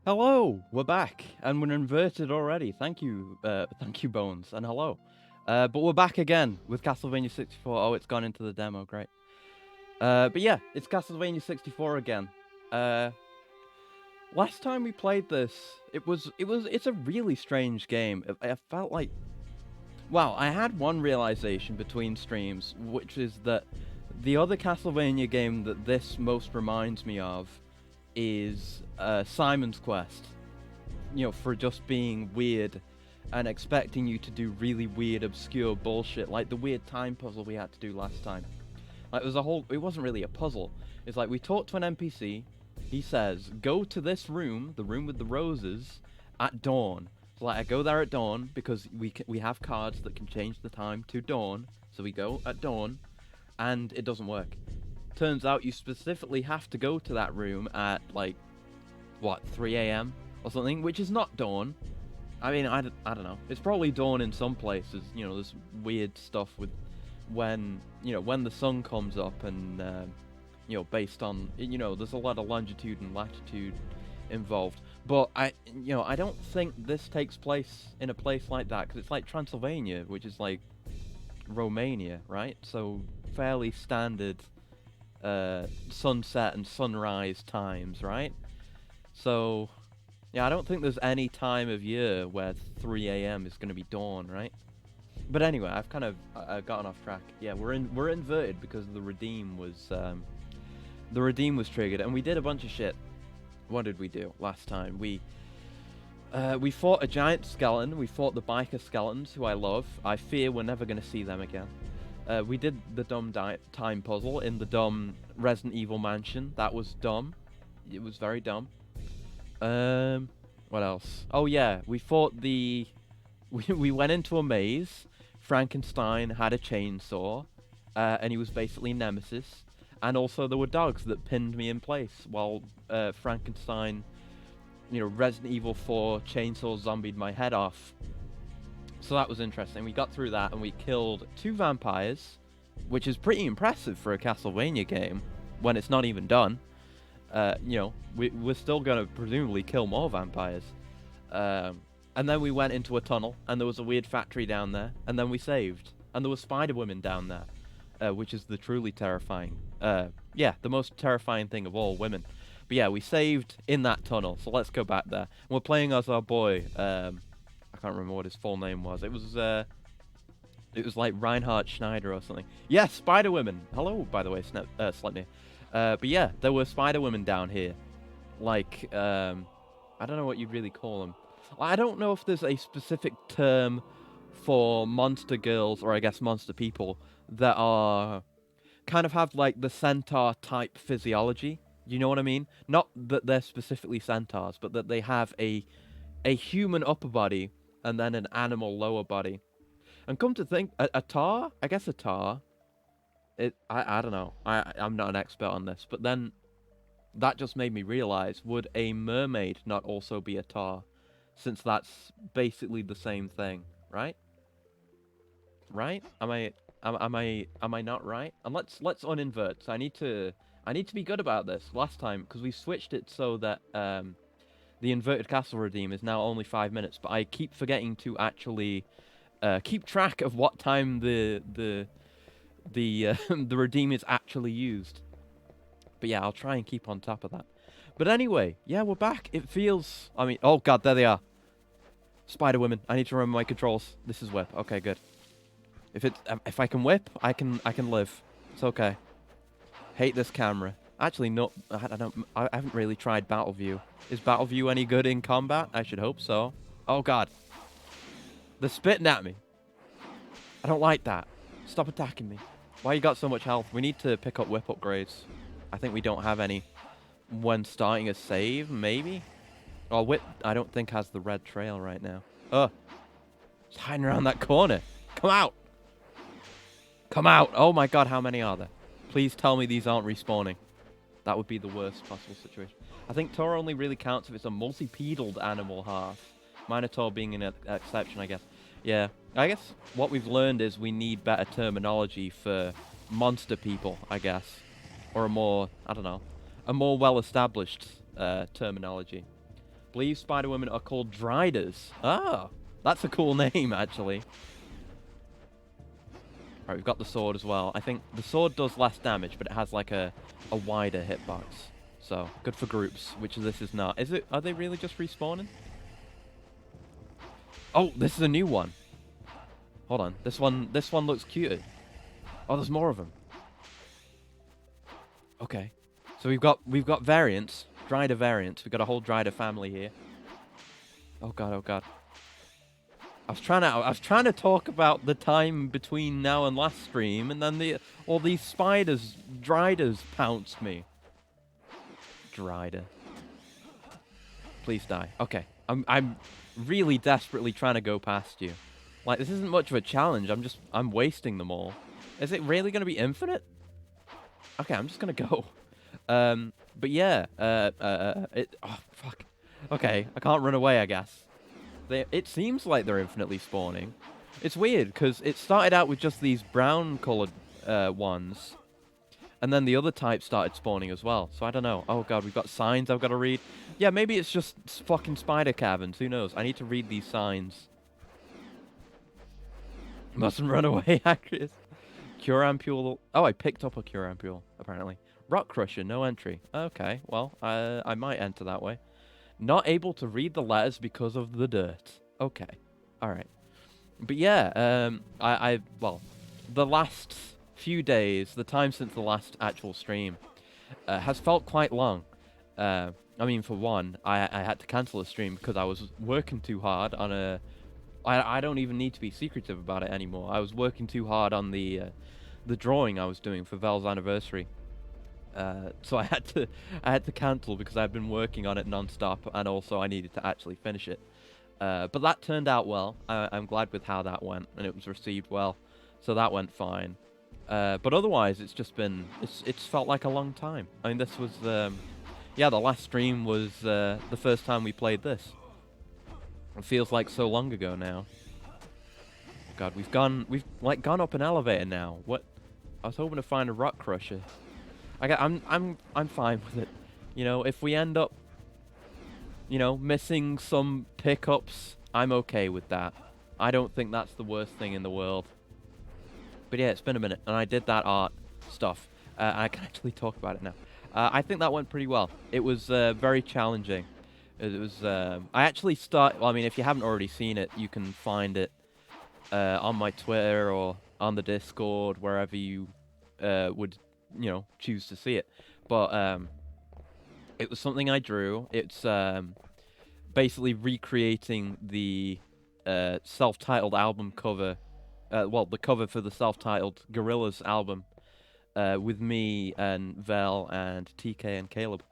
Hello, we're back, and we're inverted already. Thank you, Bones, and hello. But we're back again with Castlevania 64. Oh, it's gone into the demo, great. But yeah, it's Castlevania 64 again. Last time we played this, it's a really strange game. I felt like, well, I had one realization between streams, which is that the other Castlevania game that this most reminds me of is Simon's Quest. You know, for just being weird and expecting you to do really weird, obscure bullshit, like the weird time puzzle we had to do last time. Like, it wasn't really a puzzle. It's like, we talk to an NPC, he says, go to this room, the room with the roses, at dawn. So, like, I go there at dawn, because we have cards that can change the time to dawn, so we go at dawn, and it doesn't work. Turns out you specifically have to go to that room at, like, what, 3 a.m. or something, which is not dawn. I mean, I don't know. It's probably dawn in some places, you know, there's weird stuff with when the sun comes up and, based on, there's a lot of longitude and latitude involved. But I don't think this takes place in a place like that, because it's like Transylvania, which is like Romania, right? So fairly standard sunset and sunrise times, right? So yeah, I don't think there's any time of year where 3 a.m. is going to be dawn, right? But anyway, I've kind of gotten off track. Yeah, we're inverted because the redeem was triggered, and we did a bunch of shit. What did we do last time? We fought a giant skeleton. We fought the biker skeletons, who I love. I fear we're never going to see them again. We did the dumb time puzzle in the dumb Resident Evil mansion. That was dumb. It was very dumb. What else? Oh yeah, we fought the... We went into a maze. Frankenstein had a chainsaw, and he was basically Nemesis. And also there were dogs that pinned me in place while Frankenstein, Resident Evil 4 chainsaw zombied my head off. So that was interesting. We got through that and we killed 2 vampires, which is pretty impressive for a Castlevania game when it's not even done. We're still going to presumably kill more vampires. And then we went into a tunnel, and there was a weird factory down there, and then we saved. And there were spider women down there, which is the truly terrifying, the most terrifying thing of all, women. But yeah, we saved in that tunnel, so let's go back there. And we're playing as our boy, I can't remember what his full name was. It was like Reinhard Schneider or something. Yeah, spider women. Hello, by the way, Sleipnir. But yeah, there were spider women down here. Like, I don't know what you'd really call them. I don't know if there's a specific term for monster girls, or I guess monster people, that are kind of have like the centaur type physiology. You know what I mean? Not that they're specifically centaurs, but that they have a human upper body and then an animal lower body. And come to think, a tar? I guess a tar. I don't know. I'm not an expert on this, but then that just made me realize, would a mermaid not also be a tar? Since that's basically the same thing, right? Right? Am I not right? And let's uninvert. So I need to be good about this. Last time, because we switched it so that the inverted castle redeem is now only 5 minutes, but I keep forgetting to actually keep track of what time the redeem is actually used. But yeah, I'll try and keep on top of that. But anyway, yeah, we're back. It feels... I mean, oh god, there they are. Spider women. I need to remember my controls. This is whip. Okay, good. If I can whip, I can live. It's okay. Hate this camera. Actually, no, I haven't really tried battle view. Is battle view any good in combat? I should hope so. Oh god. They're spitting at me. I don't like that. Stop attacking me. Why you got so much health? We need to pick up whip upgrades. I think we don't have any when starting a save, maybe? Oh, whip, I don't think has the red trail right now. It's hiding around that corner. Come out! Come out! Oh my god, how many are there? Please tell me these aren't respawning. That would be the worst possible situation. I think Tor only really counts if it's a multi-pedaled animal half. Minotaur being an exception, I guess. Yeah, I guess what we've learned is we need better terminology for monster people, I guess. Or a more, I don't know, a more well-established terminology. believe spider women are called driders. Ah, that's a cool name, actually. Alright, we've got the sword as well. I think the sword does less damage, but it has like a wider hitbox. So, good for groups, which this is not. Is it? Are they really just respawning? Oh, this is a new one. Hold on. This one looks cuter. Oh, there's more of them. Okay. So we've got variants, Drider variants. We've got a whole Drider family here. Oh god, oh god. I was trying to talk about the time between now and last stream, and then all these Driders pounced me. Drider. Please die. Okay. I'm really desperately trying to go past you. Like, this isn't much of a challenge. I'm wasting them all. Is it really going to be infinite? Okay, I'm just going to go. But yeah, oh, fuck. Okay, I can't run away, I guess. It seems like they're infinitely spawning. It's weird, because it started out with just these brown-coloured ones, and then the other type started spawning as well. So I don't know. Oh god, we've got signs I've got to read. Yeah, maybe it's just fucking spider caverns. Who knows? I need to read these signs. Mustn't run away, Acris. Cure ampule. Oh, I picked up a cure ampule, apparently. Rock crusher, no entry. Okay, well, I might enter that way. Not able to read the letters because of the dirt. Okay, all right. But yeah, well, the last few days, the time since the last actual stream, has felt quite long. I mean, for one, I had to cancel a stream because I was working too hard on a... I don't even need to be secretive about it anymore. I was working too hard on the drawing I was doing for Vel's anniversary. So I had to cancel because I'd been working on it non-stop, and also I needed to actually finish it. But that turned out well. I'm glad with how that went, and it was received well, so that went fine. But otherwise, it's just been it's felt like a long time. I mean, this was yeah, the last stream was the first time we played this. It feels like so long ago now. God, we've gone up an elevator now. What? I was hoping to find a rock crusher. I'm fine with it. You know, if we end up, you know, missing some pickups, I'm okay with that. I don't think that's the worst thing in the world. But yeah, it's been a minute, and I did that art stuff. I can actually talk about it now. I think that went pretty well. It was very challenging. It was. I actually well, I mean, if you haven't already seen it, you can find it on my Twitter or on the Discord, wherever you would, you know, choose to see it. But it was something I drew. It's basically recreating the self-titled album cover. Well, the cover for the self-titled Gorillaz album with me and Vel and TK and Caleb.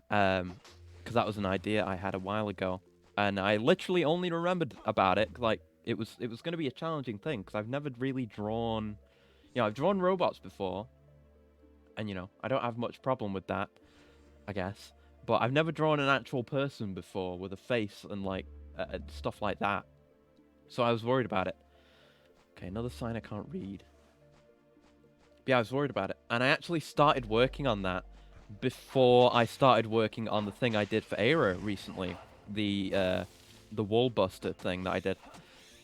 Because that was an idea I had a while ago, and I literally only remembered about it. Like, it was going to be a challenging thing because I've never really drawn. You know, I've drawn robots before, and you know, I don't have much problem with that, I guess. But I've never drawn an actual person before with a face and like stuff like that. So I was worried about it. Okay, another sign I can't read. But yeah, I was worried about it, and I actually started working on that before I started working on the thing I did for Era recently, the wall buster thing that I did.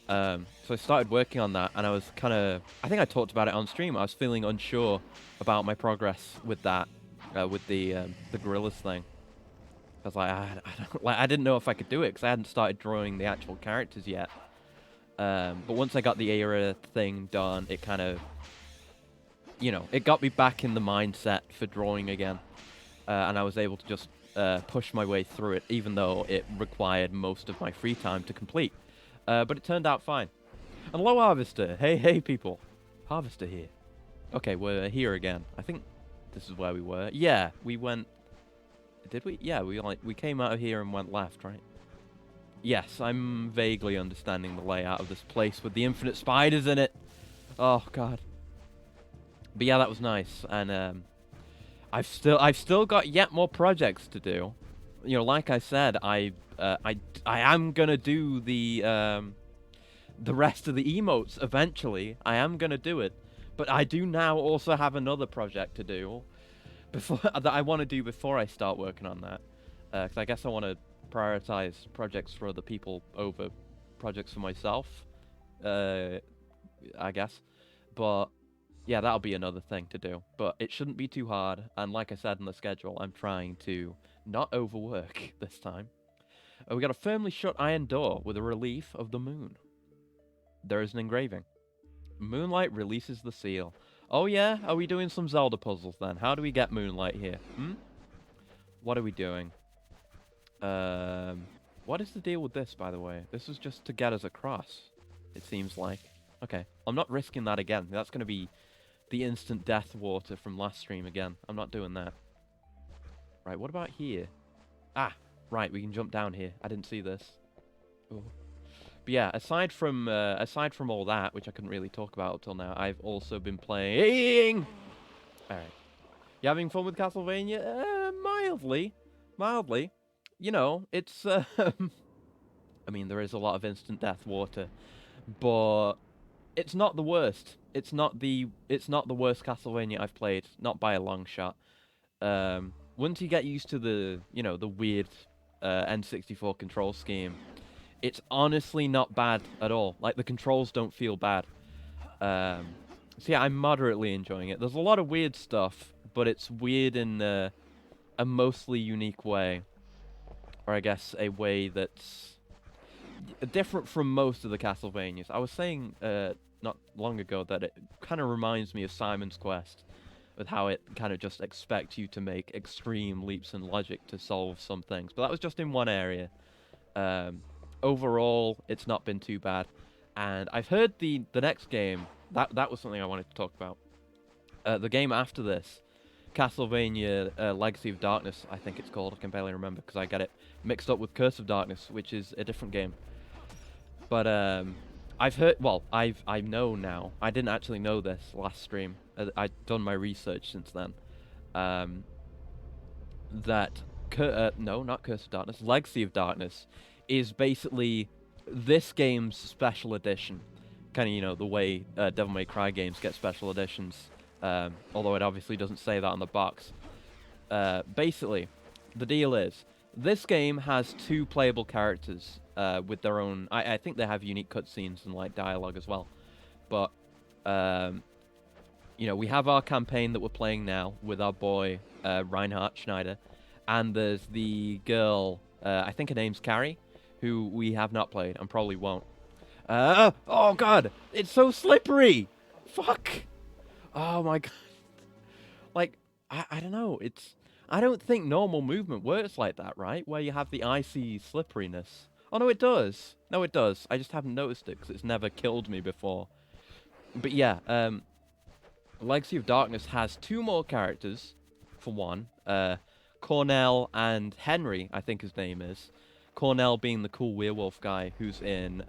So I started working on that, and I was kind of, I think I talked about it on stream. I was feeling unsure about my progress with that, with the Gorillaz thing. I was like, I didn't know if I could do it because I hadn't started drawing the actual characters yet. But once I got the Era thing done, it kind of, you know, it got me back in the mindset for drawing again. And I was able to just push my way through it, even though it required most of my free time to complete. But it turned out fine. And hello, Harvester. Hey, people. Harvester here. Okay, we're here again. I think this is where we were. Yeah, we went... Did we? Yeah, we came out of here and went left, right? Yes, I'm vaguely understanding the layout of this place with the infinite spiders in it. Oh, God. But yeah, that was nice. And I've still got yet more projects to do. You know, like I said, I am gonna do the rest of the emotes eventually. I am gonna do it, but I do now also have another project to do that I want to do before I start working on that. Because I guess I want to prioritize projects for other people over projects for myself. I guess, but yeah, that'll be another thing to do. But it shouldn't be too hard. And like I said in the schedule, I'm trying to not overwork this time. We got a firmly shut iron door with a relief of the moon. There is an engraving. Moonlight releases the seal. Oh yeah? Are we doing some Zelda puzzles then? How do we get moonlight here? What are we doing? What is the deal with this, by the way? This is just to get us across, it seems like. Okay, I'm not risking that again. That's going to be the instant death water from last stream again. I'm not doing that. Right, what about here? Ah, right, we can jump down here. I didn't see this. Ooh. But yeah, aside from all that, which I couldn't really talk about up till now, I've also been playing. All right, you having fun with Castlevania? Mildly. You know, it's. I mean, there is a lot of instant death water, but it's not the worst. It's not the worst Castlevania I've played, not by a long shot. Once you get used to the weird N64 control scheme, it's honestly not bad at all. Like, the controls don't feel bad. So yeah, I'm moderately enjoying it. There's a lot of weird stuff, but it's weird in a mostly unique way. Or I guess a way that's different from most of the Castlevanias. I was saying not long ago that it kind of reminds me of Simon's Quest, with how it kind of just expects you to make extreme leaps in logic to solve some things. But that was just in one area. Overall, it's not been too bad. And I've heard the next game, that was something I wanted to talk about. The game after this, Castlevania Legacy of Darkness, I think it's called. I can barely remember because I get it mixed up with Curse of Darkness, which is a different game. But I've heard, well, I know now. I didn't actually know this last stream. I'd done my research since then. That no, not Curse of Darkness, Legacy of Darkness is basically this game's special edition. Kind of, the way Devil May Cry games get special editions. Although it obviously doesn't say that on the box. Basically, the deal is, this game has 2 playable characters with their own... I think they have unique cutscenes and like dialogue as well. But, we have our campaign that we're playing now with our boy Reinhard Schneider. And there's the girl, I think her name's Carrie, who we have not played and probably won't. Oh god, it's so slippery! Fuck! Oh my god. Like, I don't know, I don't think normal movement works like that, right? Where you have the icy slipperiness. Oh no, it does. No, it does. I just haven't noticed it because it's never killed me before. But yeah, Legacy of Darkness has 2 more characters, for one. Cornell and Henry, I think his name is. Cornell being the cool werewolf guy who's in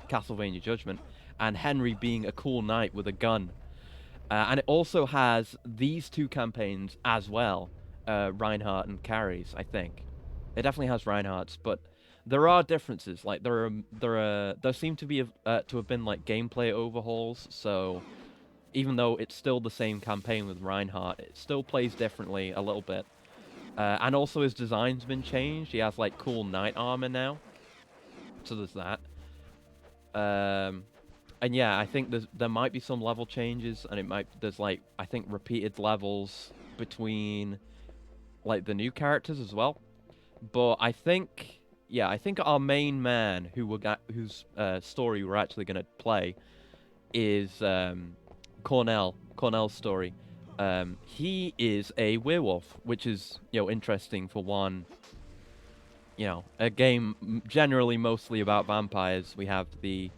Castlevania Judgment, and Henry being a cool knight with a gun. And it also has these 2 campaigns as well, Reinhardt and Carrie's, I think. It definitely has Reinhardt's, but there are differences. Like there seem to be to have been like gameplay overhauls. So even though it's still the same campaign with Reinhardt, it still plays differently a little bit. And also his design's been changed. He has like cool knight armor now, so there's that. And yeah, I think there might be some level changes, and there's like, I think, repeated levels between like the new characters as well. But I think our main man whose story we're actually gonna play is Cornell's story. He is a werewolf, which is interesting for one. A game generally mostly about vampires. We have we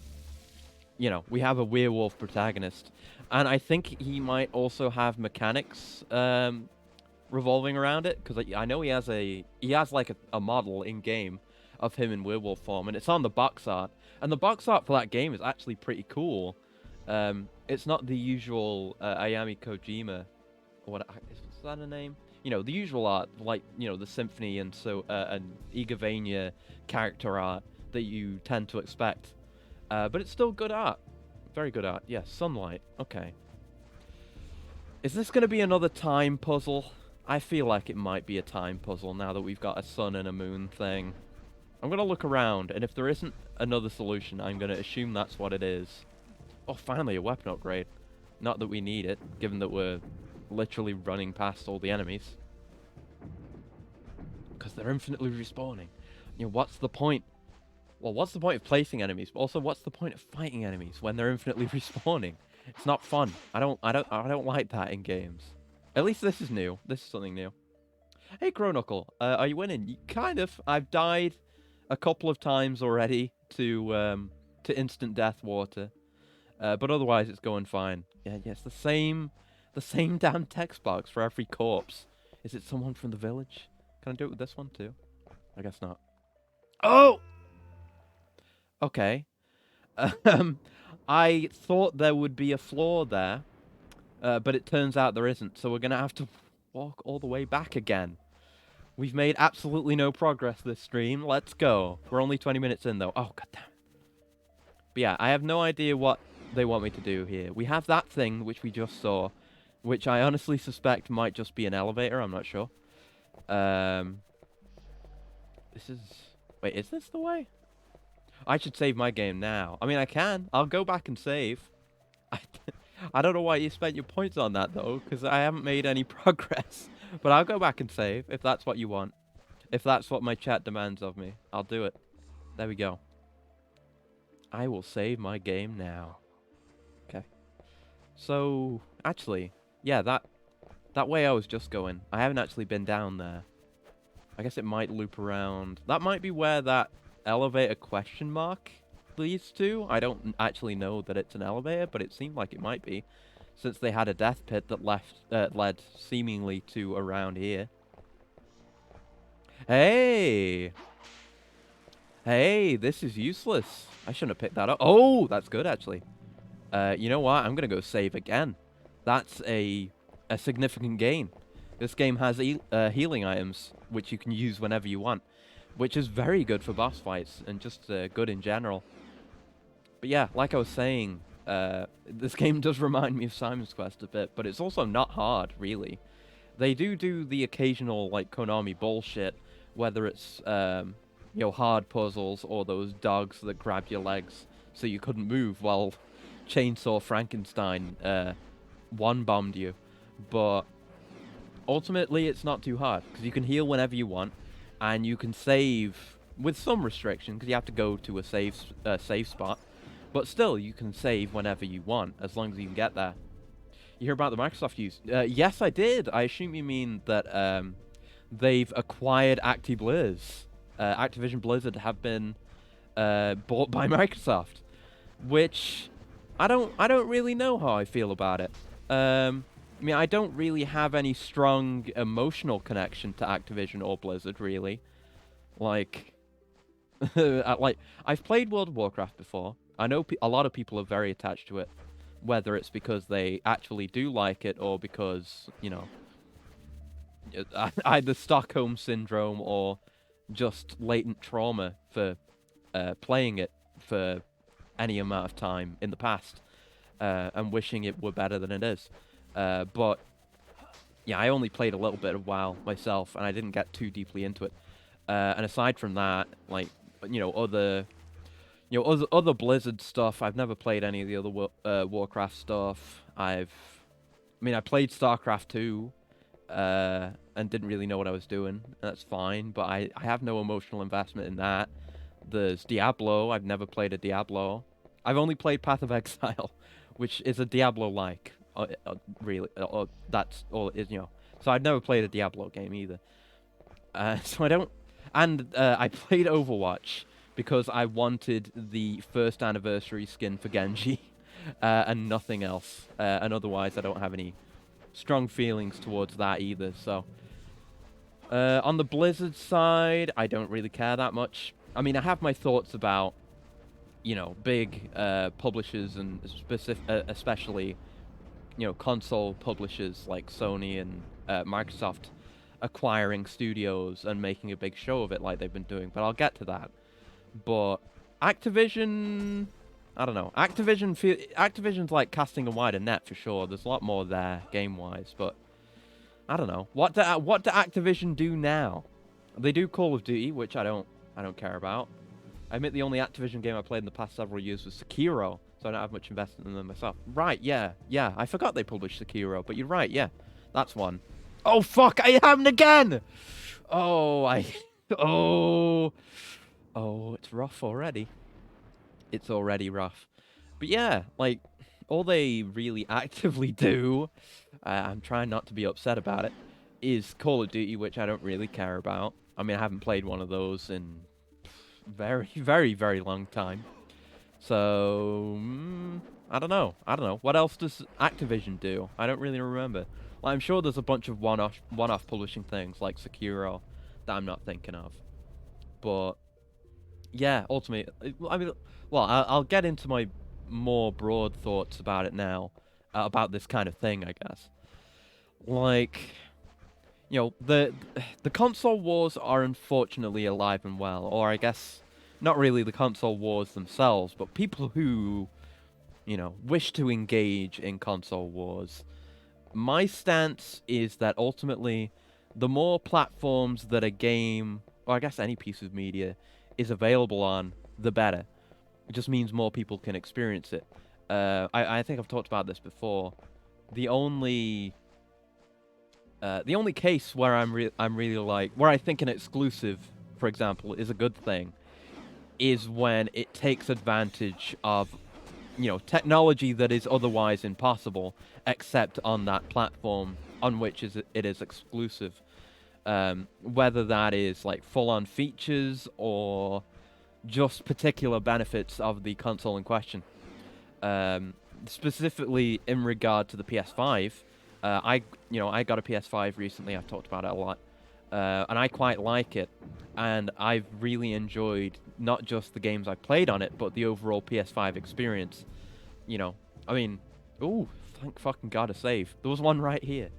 have a werewolf protagonist, and I think he might also have mechanics revolving around it, because I know he has like a model in game of him in werewolf form, and it's on the box art, and the box art for that game is actually pretty cool. It's not the usual Ayami Kojima, or what is that a name? The usual art, like the Symphony and Igavania character art that you tend to expect. But it's still good art. Very good art. Yeah, sunlight. Okay. Is this going to be another time puzzle? I feel like it might be a time puzzle now that we've got a sun and a moon thing. I'm gonna look around, and if there isn't another solution, I'm gonna assume that's what it is. Oh, finally a weapon upgrade. Not that we need it, given that we're literally running past all the enemies. Because they're infinitely respawning. You know, what's the point? Well, what's the point of placing enemies? But also, what's the point of fighting enemies when they're infinitely respawning? It's not fun. I don't like that in games. At least this is new. This is something new. Hey, Chronicle, are you winning? Kind of. I've died a couple of times already to instant death water, but otherwise it's going fine. Yeah, it's the same damn text box for every corpse. Is it someone from the village? Can I do it with this one too? I guess not. Oh. Okay. I thought there would be a floor there, but it turns out there isn't. So we're gonna have to walk all the way back again. We've made absolutely no progress this stream. Let's go. We're only 20 minutes in, though. Oh, goddamn. But yeah, I have no idea what they want me to do here. We have that thing, which we just saw, which I honestly suspect might just be an elevator. I'm not sure. This is... Wait, is this the way? I should save my game now. I mean, I can. I'll go back and save. I don't know why you spent your points on that, though, because I haven't made any progress. But I'll go back and save, if that's what you want. If that's what my chat demands of me, I'll do it. There we go. I will save my game now. Okay. So, actually, yeah, that way I was just going. I haven't actually been down there. I guess it might loop around. That might be where that elevator question mark leads to. I don't actually know that it's an elevator, but it seemed like it might be, since they had a death pit that led seemingly to around here. Hey! Hey, this is useless. I shouldn't have picked that up. Oh, that's good, actually. You know what? I'm going to go save again. That's a significant gain. This game has healing items, which you can use whenever you want, which is very good for boss fights, and just good in general. But yeah, like I was saying, this game does remind me of Simon's Quest a bit, but it's also not hard, really. They do the occasional, like, Konami bullshit, whether it's, you know, hard puzzles or those dogs that grabbed your legs so you couldn't move while Chainsaw Frankenstein one-bombed you. But ultimately, it's not too hard, because you can heal whenever you want, and you can save with some restriction, because you have to go to a save spot. But still, you can save whenever you want, as long as you can get there. You hear about the Microsoft use? Yes, I did. I assume you mean that they've acquired Activision Blizzard have been bought by Microsoft, which I don't really know how I feel about it. I mean, I don't really have any strong emotional connection to Activision or Blizzard, really. Like, I've played World of Warcraft before. I know a lot of people are very attached to it, whether it's because they actually do like it or because, you know, either Stockholm Syndrome or just latent trauma for playing it for any amount of time in the past and wishing it were better than it is. But, yeah, I only played a little bit of WoW myself, and I didn't get too deeply into it. And aside from that, like, you know, other Blizzard stuff. I've never played any of the other Warcraft stuff. I played StarCraft 2 and didn't really know what I was doing. That's fine, but I have no emotional investment in that. There's Diablo. I've never played a Diablo. I've only played Path of Exile, which is a Diablo-like, really. That's all it is, you know. So I've never played a Diablo game either. So I don't... And I played Overwatch because I wanted the first anniversary skin for Genji, and nothing else. And otherwise, I don't have any strong feelings towards that either, so... on the Blizzard side, I don't really care that much. I mean, I have my thoughts about, you know, big publishers and especially, you know, console publishers like Sony and Microsoft acquiring studios and making a big show of it like they've been doing, but I'll get to that. But Activision, I don't know. Activision's like casting a wider net for sure. There's a lot more there game-wise, but I don't know. What do Activision do now? They do Call of Duty, which I don't care about. I admit the only Activision game I played in the past several years was Sekiro, so I don't have much investment in them myself. Right, yeah. I forgot they published Sekiro, but you're right, yeah. That's one. Oh, fuck, I happened again! Oh, Oh, it's rough already. It's already rough. But yeah, like, all they really actively do, I'm trying not to be upset about it, is Call of Duty, which I don't really care about. I mean, I haven't played one of those in very, very, very long time. So, I don't know. What else does Activision do? I don't really remember. Like, I'm sure there's a bunch of one-off publishing things like Sekiro that I'm not thinking of. But yeah, ultimately, I mean, well, I'll get into my more broad thoughts about it now, about this kind of thing, I guess. Like, you know, the console wars are unfortunately alive and well, or I guess not really the console wars themselves, but people who, you know, wish to engage in console wars. My stance is that ultimately, the more platforms that a game, or I guess any piece of media, is available on, the better. It just means more people can experience it. I think I've talked about this before. The only case where I'm really like, where I think an exclusive, for example, is a good thing, is when it takes advantage of, you know, technology that is otherwise impossible, except on that platform on which it is exclusive. Whether that is like full-on features or just particular benefits of the console in question. Specifically in regard to the PS5, I got a PS5 recently. I've talked about it a lot, and I quite like it. And I've really enjoyed not just the games I played on it, but the overall PS5 experience. You know, I mean, ooh, thank fucking God, a save. There was one right here.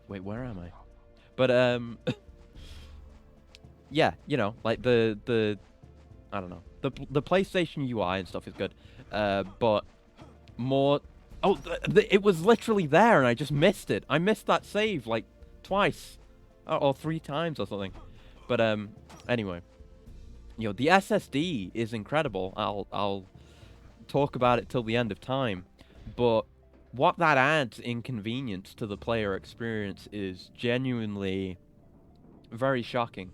Wait, where am I? But yeah, you know, like the I don't know, the PlayStation UI and stuff is good, but more. Oh, it was literally there, and I just missed it. I missed that save like twice, or 3 times or something. But anyway, you know, the SSD is incredible. I'll talk about it till the end of time, but what that adds inconvenience to the player experience is genuinely very shocking.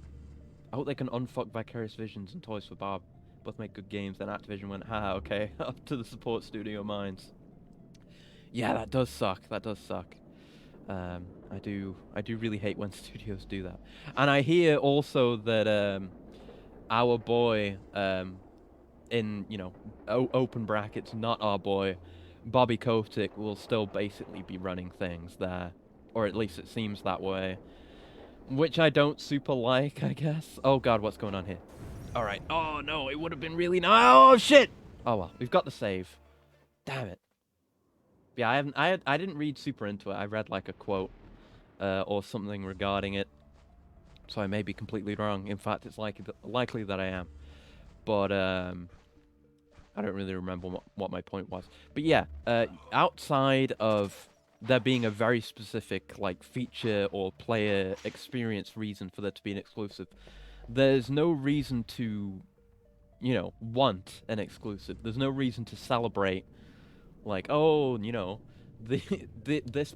I hope they can unfuck Vicarious Visions and Toys for Bob. Both make good games. Then Activision went, haha, okay, up to the support studio minds. Yeah, that does suck. That does suck. I do really hate when studios do that. And I hear also that our boy, in, you know, open brackets, not our boy, Bobby Kotick will still basically be running things there, or at least it seems that way. Which I don't super like, I guess. Oh god, what's going on here? Alright. Oh no, it would have been really nice. Oh shit! Oh well, we've got the save. Damn it. Yeah, I didn't read super into it. I read like a quote or something regarding it. So I may be completely wrong. In fact, it's likely that I am. But I don't really remember what my point was. But yeah, outside of there being a very specific like feature or player experience reason for there to be an exclusive, there's no reason to, you know, want an exclusive. There's no reason to celebrate, like, oh, you know, this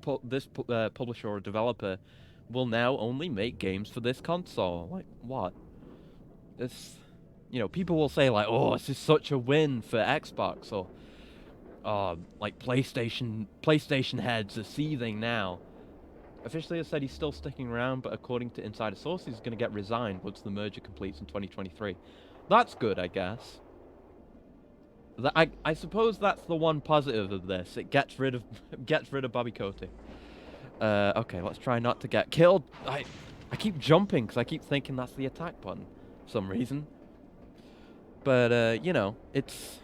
publisher or developer will now only make games for this console. Like, what? This, you know, people will say like, oh, this is such a win for Xbox, or like PlayStation heads are seething now. Officially has said he's still sticking around, but according to insider sources, he's going to get resigned once the merger completes in 2023. That's good, I guess. I suppose that's the one positive of this. It gets rid of Bobby Kotick. Okay, let's try not to get killed. I keep jumping because I keep thinking that's the attack button for some reason. But you know, it's,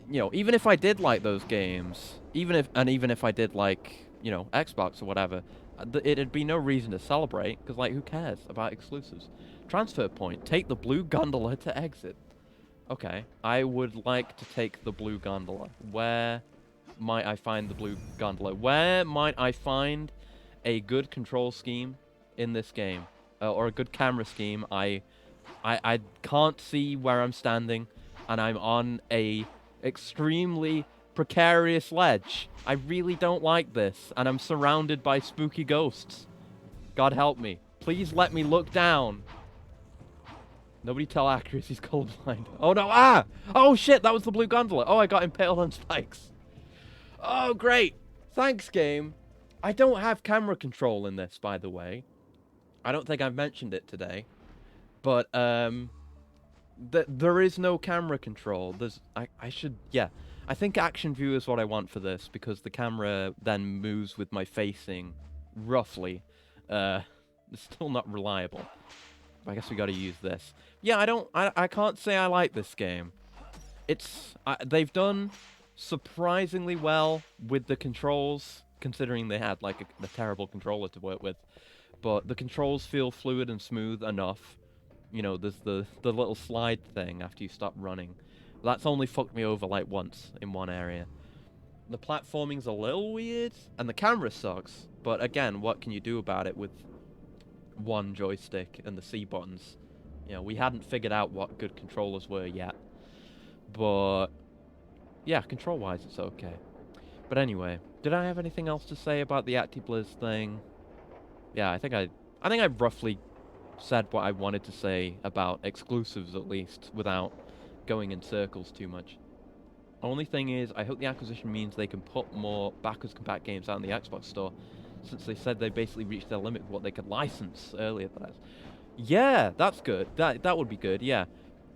you know, even if I did like those games, even if I did like, you know, Xbox or whatever, it'd be no reason to celebrate, because like, who cares about exclusives? Transfer point, take the blue gondola to exit. Okay, I would like to take the blue gondola. Where might I find the blue gondola? Where might I find a good control scheme in this game? Or a good camera scheme? I can't see where I'm standing, and I'm on a extremely precarious ledge. I really don't like this, and I'm surrounded by spooky ghosts. God help me. Please let me look down. Nobody tell Accurus he's colorblind. Oh no, ah! Oh shit, that was the blue gondola. Oh, I got impaled on spikes. Oh, great. Thanks, game. I don't have camera control in this, by the way. I don't think I've mentioned it today. But, there is no camera control. I should, yeah. I think action view is what I want for this, because the camera then moves with my facing, roughly. It's still not reliable. I guess we gotta use this. Yeah, I can't say I like this game. They've done surprisingly well with the controls, considering they had, like, a terrible controller to work with. But the controls feel fluid and smooth enough. You know, there's the little slide thing after you stop running. That's only fucked me over, like, once in one area. The platforming's a little weird, and the camera sucks. But again, what can you do about it with one joystick and the C buttons? You know, we hadn't figured out what good controllers were yet. But yeah, control-wise, it's okay. But anyway, did I have anything else to say about the ActiBliz thing? Yeah, I think I've roughly said what I wanted to say about exclusives, at least, without going in circles too much. Only thing is, I hope the acquisition means they can put more backwards compat games out in the Xbox store, since they said they basically reached their limit with what they could license earlier. Yeah, that's good. That would be good. Yeah.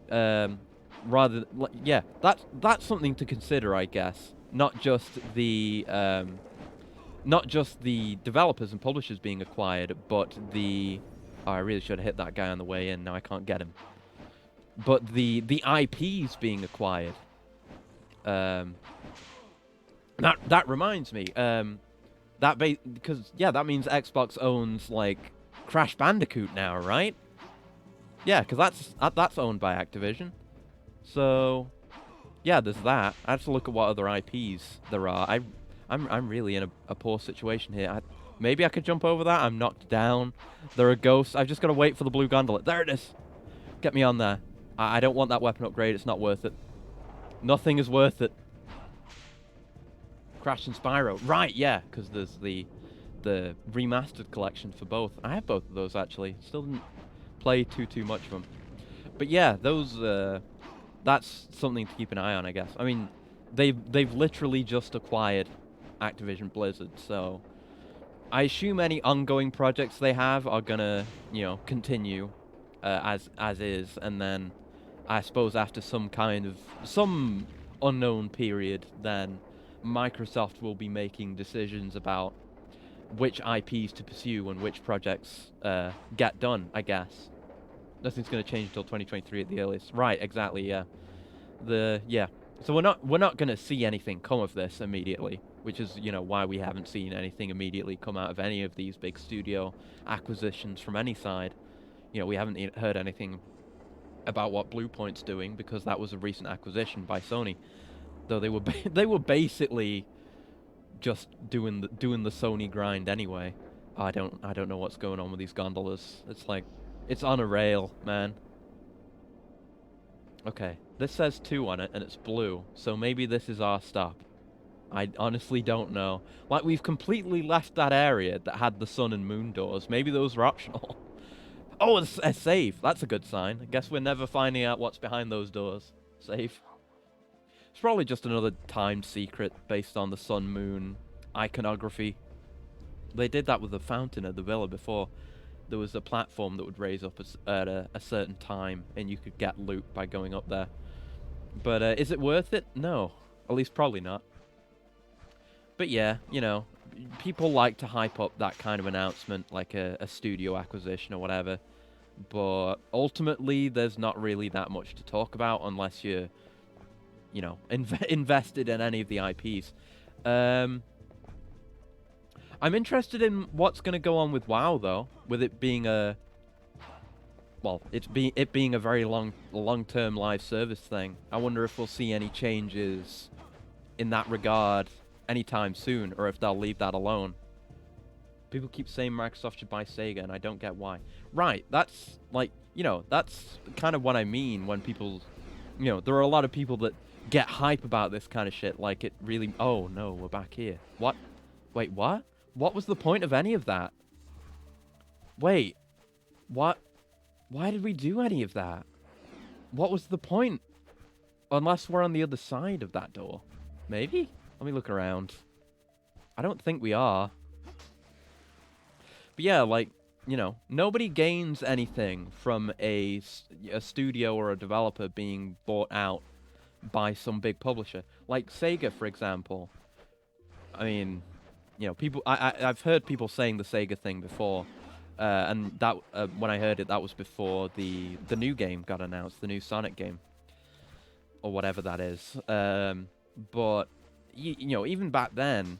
Yeah, that's something to consider, I guess. Not just the developers and publishers being acquired, but the... Oh, I really should have hit that guy on the way in. Now I can't get him. But the IPs being acquired. That reminds me. Because yeah, that means Xbox owns, like, Crash Bandicoot now, right? Yeah, because that's owned by Activision. So yeah, there's that. I have to look at what other IPs there are. I'm really in a poor situation here. Maybe I could jump over that. I'm knocked down. There are ghosts. I've just got to wait for the blue gondola. There it is. Get me on there. I don't want that weapon upgrade. It's not worth it. Nothing is worth it. Crash and Spyro. Right, yeah, because there's the remastered collection for both. I have both of those, actually. Still didn't play too much of them. But yeah, those... that's something to keep an eye on, I guess. I mean, they've literally just acquired Activision Blizzard, so I assume any ongoing projects they have are gonna, you know, continue as is, and then I suppose after some unknown period, then Microsoft will be making decisions about which IPs to pursue and which projects get done, I guess. Nothing's going to change until 2023 at the earliest. Right, exactly, yeah. So we're not going to see anything come of this immediately, which is, you know, why we haven't seen anything immediately come out of any of these big studio acquisitions from any side. You know, we haven't heard anything about what Bluepoint's doing, because that was a recent acquisition by Sony. Though they were basically just doing the Sony grind anyway. I don't know what's going on with these gondolas. It's like, it's on a rail, man. Okay, this says 2 on it, and it's blue, so maybe this is our stop. I honestly don't know. Like, we've completely left that area that had the sun and moon doors. Maybe those were optional. Oh, it's a save. That's a good sign. I guess we're never finding out what's behind those doors. Save. It's probably just another timed secret based on the sun-moon iconography. They did that with the fountain at the villa before. There was a platform that would raise up at a certain time, and you could get loot by going up there. But is it worth it? No. At least probably not. But yeah, you know, people like to hype up that kind of announcement, like a studio acquisition or whatever. But ultimately, there's not really that much to talk about unless you're, you know, invested in any of the IPs. I'm interested in what's going to go on with WoW, though, with it being a... Well, it being a very long-term live service thing. I wonder if we'll see any changes in that regard anytime soon, or if they'll leave that alone. People keep saying Microsoft should buy Sega, and I don't get why. Right, that's, like, you know, that's kind of what I mean when people, you know, there are a lot of people that get hype about this kind of shit, like it really, oh no, we're back here. What? Wait, what? What was the point of any of that? Wait, what? Why did we do any of that? What was the point? Unless we're on the other side of that door. Maybe? Let me look around. I don't think we are. But yeah, like, you know, nobody gains anything from a studio or a developer being bought out by some big publisher. Like Sega, for example. I mean, you know, people. I've heard people saying the Sega thing before, and that when I heard it, that was before the new game got announced, the new Sonic game, or whatever that is. But you know, even back then,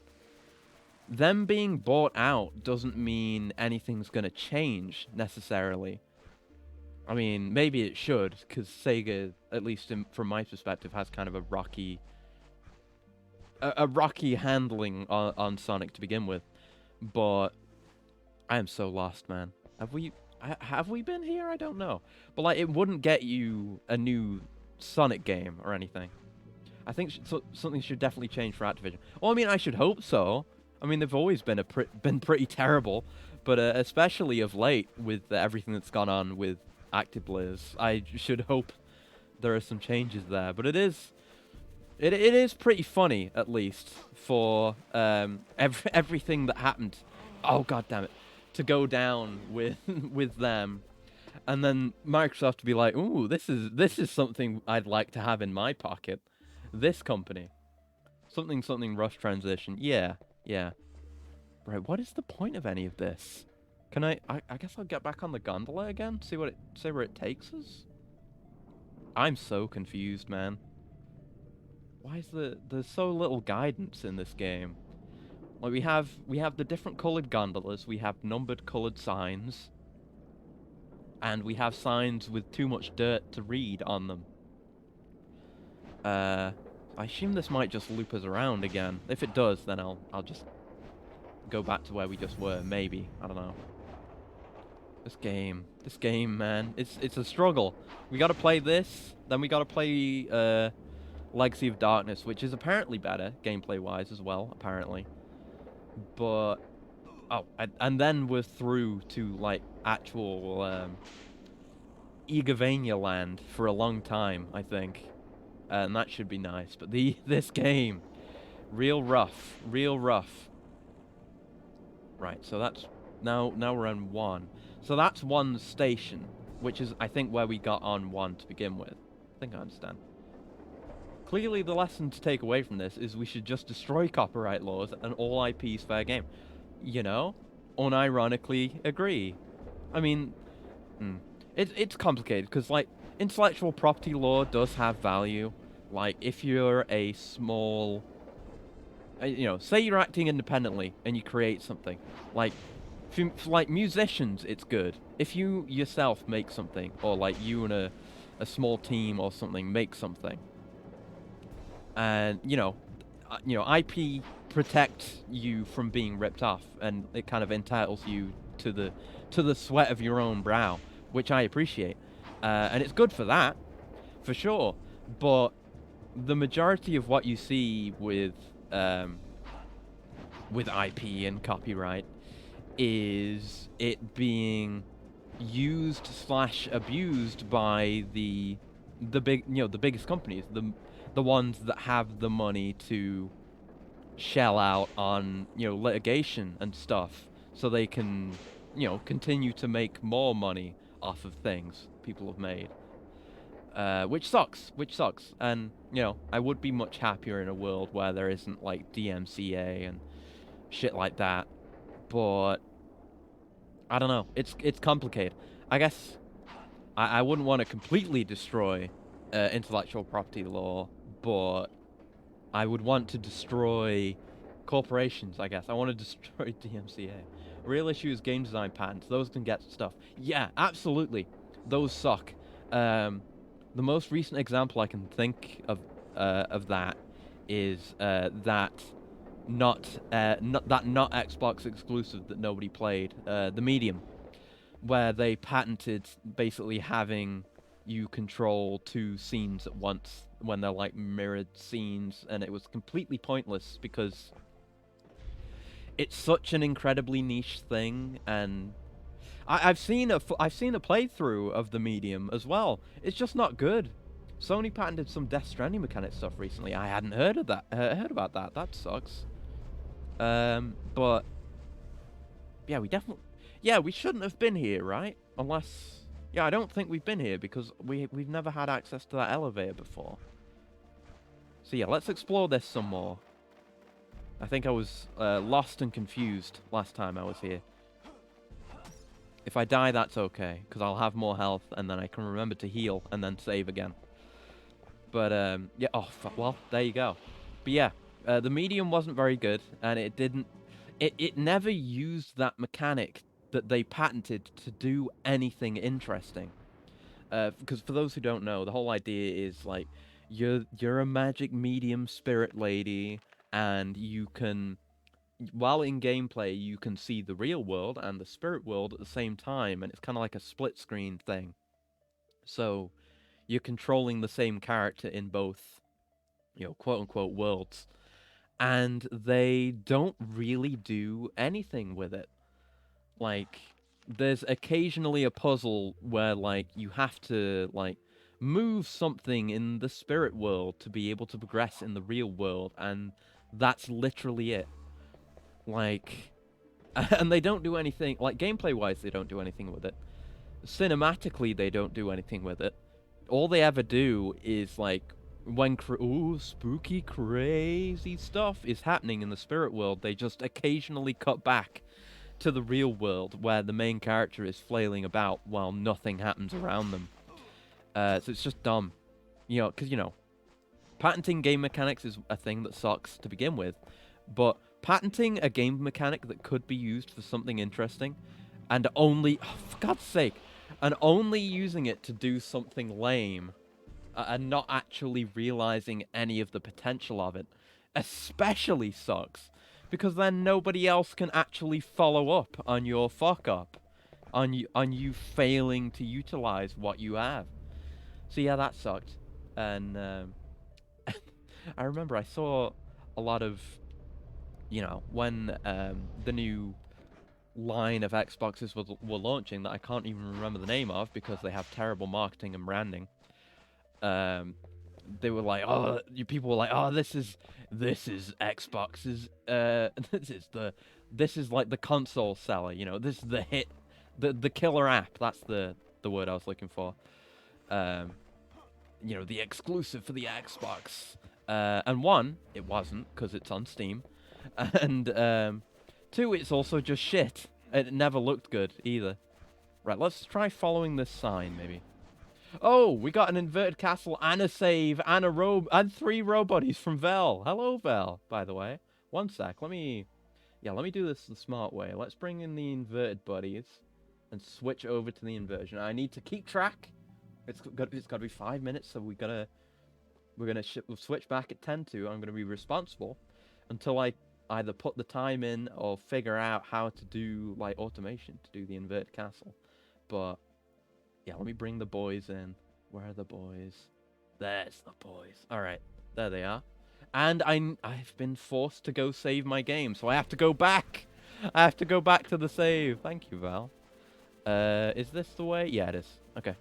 them being bought out doesn't mean anything's gonna change necessarily. I mean, maybe it should, because Sega, at least from my perspective, has kind of a rocky handling on Sonic to begin with. But I am so lost, man. Have we been here? I don't know. But like, it wouldn't get you a new Sonic game or anything. I think something should definitely change for Activision. Well, I mean, I should hope so. I mean, they've always been been pretty terrible, but especially of late with everything that's gone on with ActiBliz, I should hope there are some changes there. But it is pretty funny, at least, for everything that happened. Oh, god damn it, to go down with with them, and then Microsoft to be like, "Ooh, this is something I'd like to have in my pocket." This company, something rush transition. Yeah. Right. What is the point of any of this? Can I guess I'll get back on the gondola again. See where it takes us. I'm so confused, man. Why is there's so little guidance in this game? Like we have the different colored gondolas, we have numbered colored signs, and we have signs with too much dirt to read on them. I assume this might just loop us around again. If it does, then I'll just go back to where we just were. Maybe, I don't know. This game, man, it's a struggle. We gotta play this, then we gotta play Legacy of Darkness, which is apparently better gameplay-wise as well, apparently. But and then we're through to like actual Castlevania land for a long time, I think. And that should be nice, but this game, real rough. Right, so that's now we're on 1. So that's 1 station, which is I think where we got on 1 to begin with. I think I understand. Clearly, the lesson to take away from this is we should just destroy copyright laws and all IPs fair game. You know, unironically agree. I mean, it's complicated because like, intellectual property law does have value. Like, if you're a small, you know, say you're acting independently and you create something. Like, for like musicians, it's good. If you yourself make something, or like you and a small team or something make something, and you know, IP protects you from being ripped off, and it kind of entitles you to the sweat of your own brow, which I appreciate. And it's good for that, for sure. But the majority of what you see with IP and copyright is it being used / abused by the big, the biggest companies, the ones that have the money to shell out on litigation and stuff, so they can continue to make more money off of things people have made, which sucks. And I would be much happier in a world where there isn't like DMCA and shit like that, but I don't know, it's complicated. I guess I wouldn't want to completely destroy intellectual property law, but I would want to destroy corporations, I guess. I want to destroy DMCA. Real issues, game design patents, those can get stuff. Yeah, absolutely. Those suck. The most recent example I can think of that is that not Xbox exclusive that nobody played, the Medium, where they patented basically having you control two scenes at once when they're like mirrored scenes, and it was completely pointless because it's such an incredibly niche thing, and I've seen a playthrough of the Medium as well. It's just not good. Sony patented some Death Stranding mechanic stuff recently. I hadn't heard of that. Heard about that. That sucks. But yeah, we shouldn't have been here, right? Unless, yeah, I don't think we've been here because we've never had access to that elevator before. So yeah, let's explore this some more. I think I was lost and confused last time I was here. If I die, that's okay, because I'll have more health, and then I can remember to heal, and then save again. But, yeah, oh, well, there you go. But yeah, the Medium wasn't very good, and it never used that mechanic that they patented to do anything interesting. Because for those who don't know, the whole idea is, like, you're a magic medium spirit lady, and you can, while in gameplay, you can see the real world and the spirit world at the same time, and it's kind of like a split screen thing. So you're controlling the same character in both, quote unquote worlds, and they don't really do anything with it. Like, there's occasionally a puzzle where, like, you have to, like, move something in the spirit world to be able to progress in the real world, and that's literally it. Like, and they don't do anything, like, gameplay-wise, they don't do anything with it. Cinematically, they don't do anything with it. All they ever do is, like, when spooky, crazy stuff is happening in the spirit world, they just occasionally cut back to the real world where the main character is flailing about while nothing happens around them. So it's just dumb. Because, patenting game mechanics is a thing that sucks to begin with, but patenting a game mechanic that could be used for something interesting and only, for God's sake, and only using it to do something lame and not actually realizing any of the potential of it especially sucks, because then nobody else can actually follow up on your fuck up, on you failing to utilize what you have. So yeah, that sucked. And I remember I saw a lot of, when the new line of Xboxes were launching that I can't even remember the name of because they have terrible marketing and branding. They were like, people were like, oh, this is Xbox's, this is like the console seller, this is the hit, the killer app. That's the word I was looking for. The exclusive for the Xbox. And one, it wasn't, because it's on Steam. And two, it's also just shit. It never looked good either. Right, let's try following this sign, maybe. Oh, we got an inverted castle and a save and and 3 robodies from Vel. Hello, Vel, by the way. One sec, let me do this the smart way. Let's bring in the inverted buddies and switch over to the inversion. I need to keep track. It's got to be 5 minutes, so we're gonna switch back at 10 to. I'm gonna be responsible until I either put the time in or figure out how to do like automation to do the inverted castle. But yeah, let me bring the boys in. Where are the boys? There's the boys. All right, there they are. And I've been forced to go save my game, so I have to go back. I have to go back to the save. Thank you, Val. Is this the way? Yeah, it is. Okay,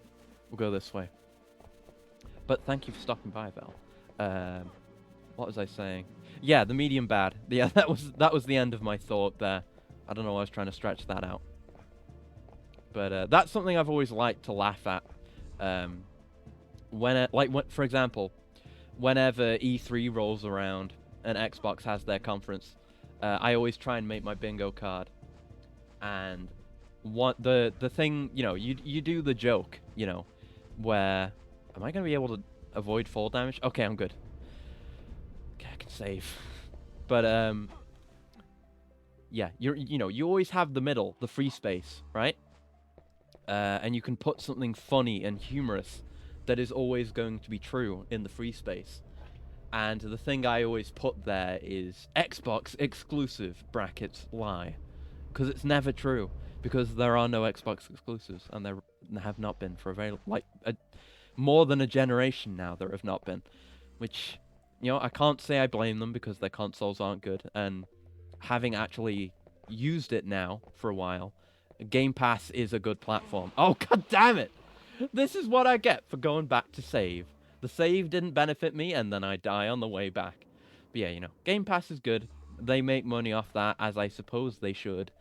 we'll go this way. But thank you for stopping by, Val. What was I saying? Yeah, the medium bad. Yeah, that was the end of my thought there. I don't know why I was trying to stretch that out. But that's something I've always liked to laugh at. For example, whenever E3 rolls around and Xbox has their conference, I always try and make my bingo card. And the thing, you do the joke, where am I gonna be able to avoid fall damage? Okay, I'm good. Okay, I can save. But yeah, you always have the middle, the free space, right? And you can put something funny and humorous that is always going to be true in the free space. And the thing I always put there is Xbox exclusive brackets lie, because it's never true. Because there are no Xbox exclusives, and there have not been for a very more than a generation now. There have not been, which, you know, I can't say I blame them because their consoles aren't good. And having actually used it now for a while, Game Pass is a good platform. Oh, god damn it! This is what I get for going back to save. The save didn't benefit me, and then I die on the way back. But yeah, you know, Game Pass is good. They make money off that, as I suppose they should.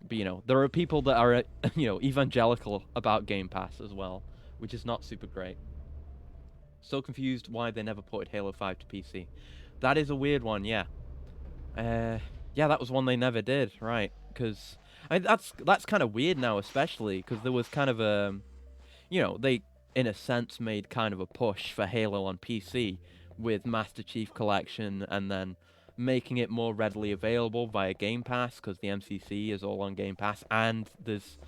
But, you know, there are people that are, you know, evangelical about Game Pass as well, which is not super great. So confused why they never ported Halo 5 to PC. That is a weird one, yeah. Yeah, that was one they never did, right? Because that's kind of weird now, especially because there was kind of a, you know, they in a sense made kind of a push for Halo on PC with Master Chief Collection, and then making it more readily available via Game Pass, because the MCC is all on Game Pass, and there's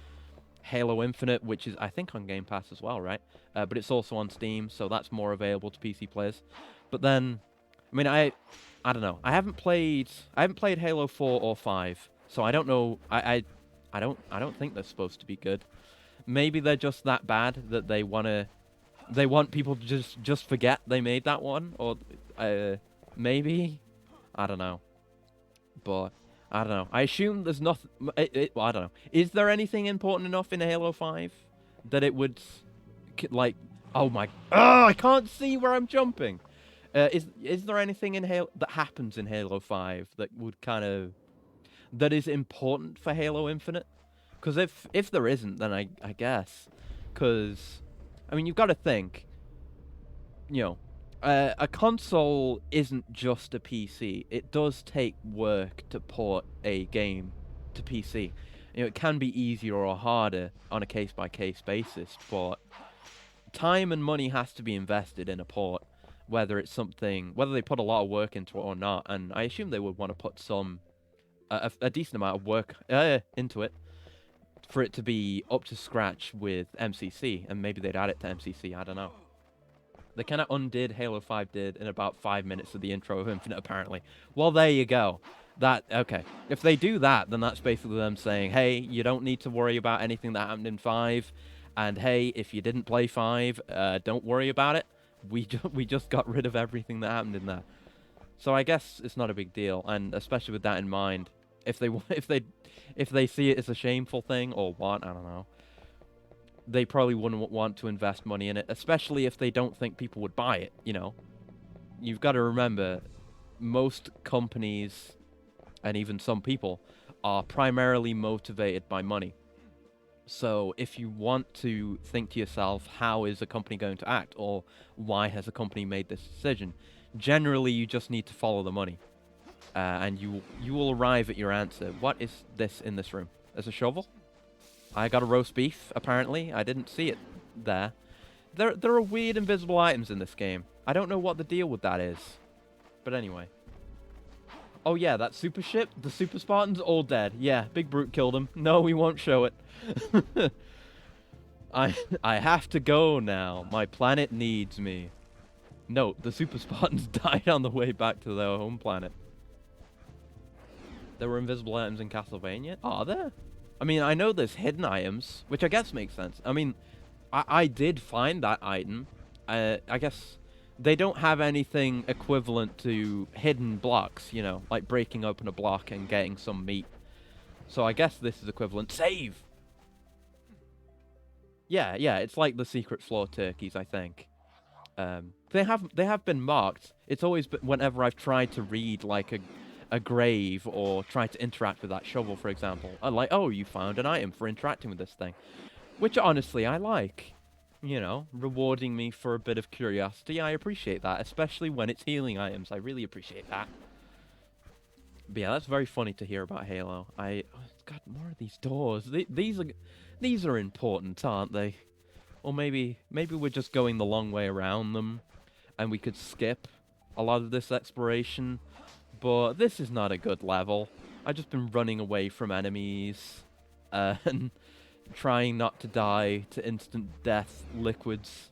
Halo Infinite, which is I think on Game Pass as well, right? But it's also on Steam, so that's more available to PC players. But then, I mean, I don't know. I haven't played Halo 4 or 5, so I don't know. I don't think they're supposed to be good. Maybe they're just that bad that they want people to just forget they made that one, or maybe, I don't know. But I don't know. I assume there's nothing. Well, I don't know. Is there anything important enough in Halo 5 that it would, like? Oh my! Oh, I can't see where I'm jumping. Is there anything in Halo that happens in Halo 5 that would that is important for Halo Infinite? Because if there isn't, then I guess, because I mean, you've got to think, you know, a console isn't just a PC. It does take work to port a game to PC. You know, it can be easier or harder on a case-by-case basis, but time and money has to be invested in a port, whether they put a lot of work into it or not. And I assume they would want to put a decent amount of work into it for it to be up to scratch with MCC, and maybe they'd add it to MCC, I don't know. They kind of undid Halo 5 did in about 5 minutes of the intro of Infinite, apparently. Well, there you go. Okay. If they do that, then that's basically them saying, hey, you don't need to worry about anything that happened in 5, and hey, if you didn't play 5, don't worry about it. We just got rid of everything that happened in there. So I guess it's not a big deal, and especially with that in mind, if they see it as a shameful thing or what, I don't know, they probably wouldn't want to invest money in it, especially if they don't think people would buy it, you know. You've got to remember, most companies, and even some people, are primarily motivated by money. So if you want to think to yourself, how is a company going to act, or why has a company made this decision, generally you just need to follow the money. And you will arrive at your answer. What is this in this room? There's a shovel? I got a roast beef, apparently. I didn't see it there. There are weird invisible items in this game. I don't know what the deal with that is. But anyway. Oh yeah, that super ship, the super Spartans, all dead. Yeah, Big Brute killed him. No, we won't show it. I have to go now. My planet needs me. Note, the super Spartans died on the way back to their home planet. There were invisible items in Castlevania? Are there? I mean, I know there's hidden items, which I guess makes sense. I mean, I did find that item. I guess they don't have anything equivalent to hidden blocks, you know, like breaking open a block and getting some meat. So I guess this is equivalent. Save! Yeah, it's like the secret floor turkeys, I think. They have been marked. It's always been, whenever I've tried to read like a grave or try to interact with that shovel, for example. I'm like, oh, you found an item for interacting with this thing. Which, honestly, I like. You know, rewarding me for a bit of curiosity. I appreciate that, especially when it's healing items. I really appreciate that. But yeah, that's very funny to hear about Halo. Oh, God, more of these doors. These are important, aren't they? Or maybe we're just going the long way around them, and we could skip a lot of this exploration. But this is not a good level. I've just been running away from enemies and trying not to die to instant death liquids.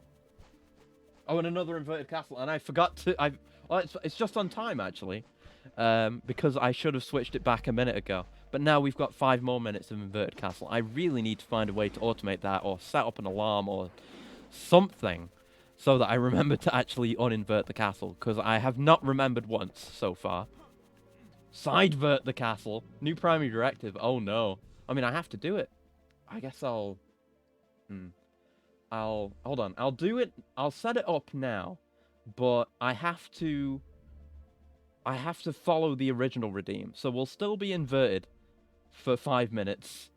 Oh, and another inverted castle. And I forgot to... Well, it's just on time, actually. Because I should have switched it back a minute ago. But now we've got 5 more minutes of Inverted Castle. I really need to find a way to automate that, or set up an alarm, or something, so that I remember to actually uninvert the castle, because I have not remembered once so far. Sidevert the castle. New primary directive. Oh no. I mean, I have to do it. I guess I'll... Hold on. I'll do it. I'll set it up now, but I have to follow the original redeem. So we'll still be inverted for 5 minutes.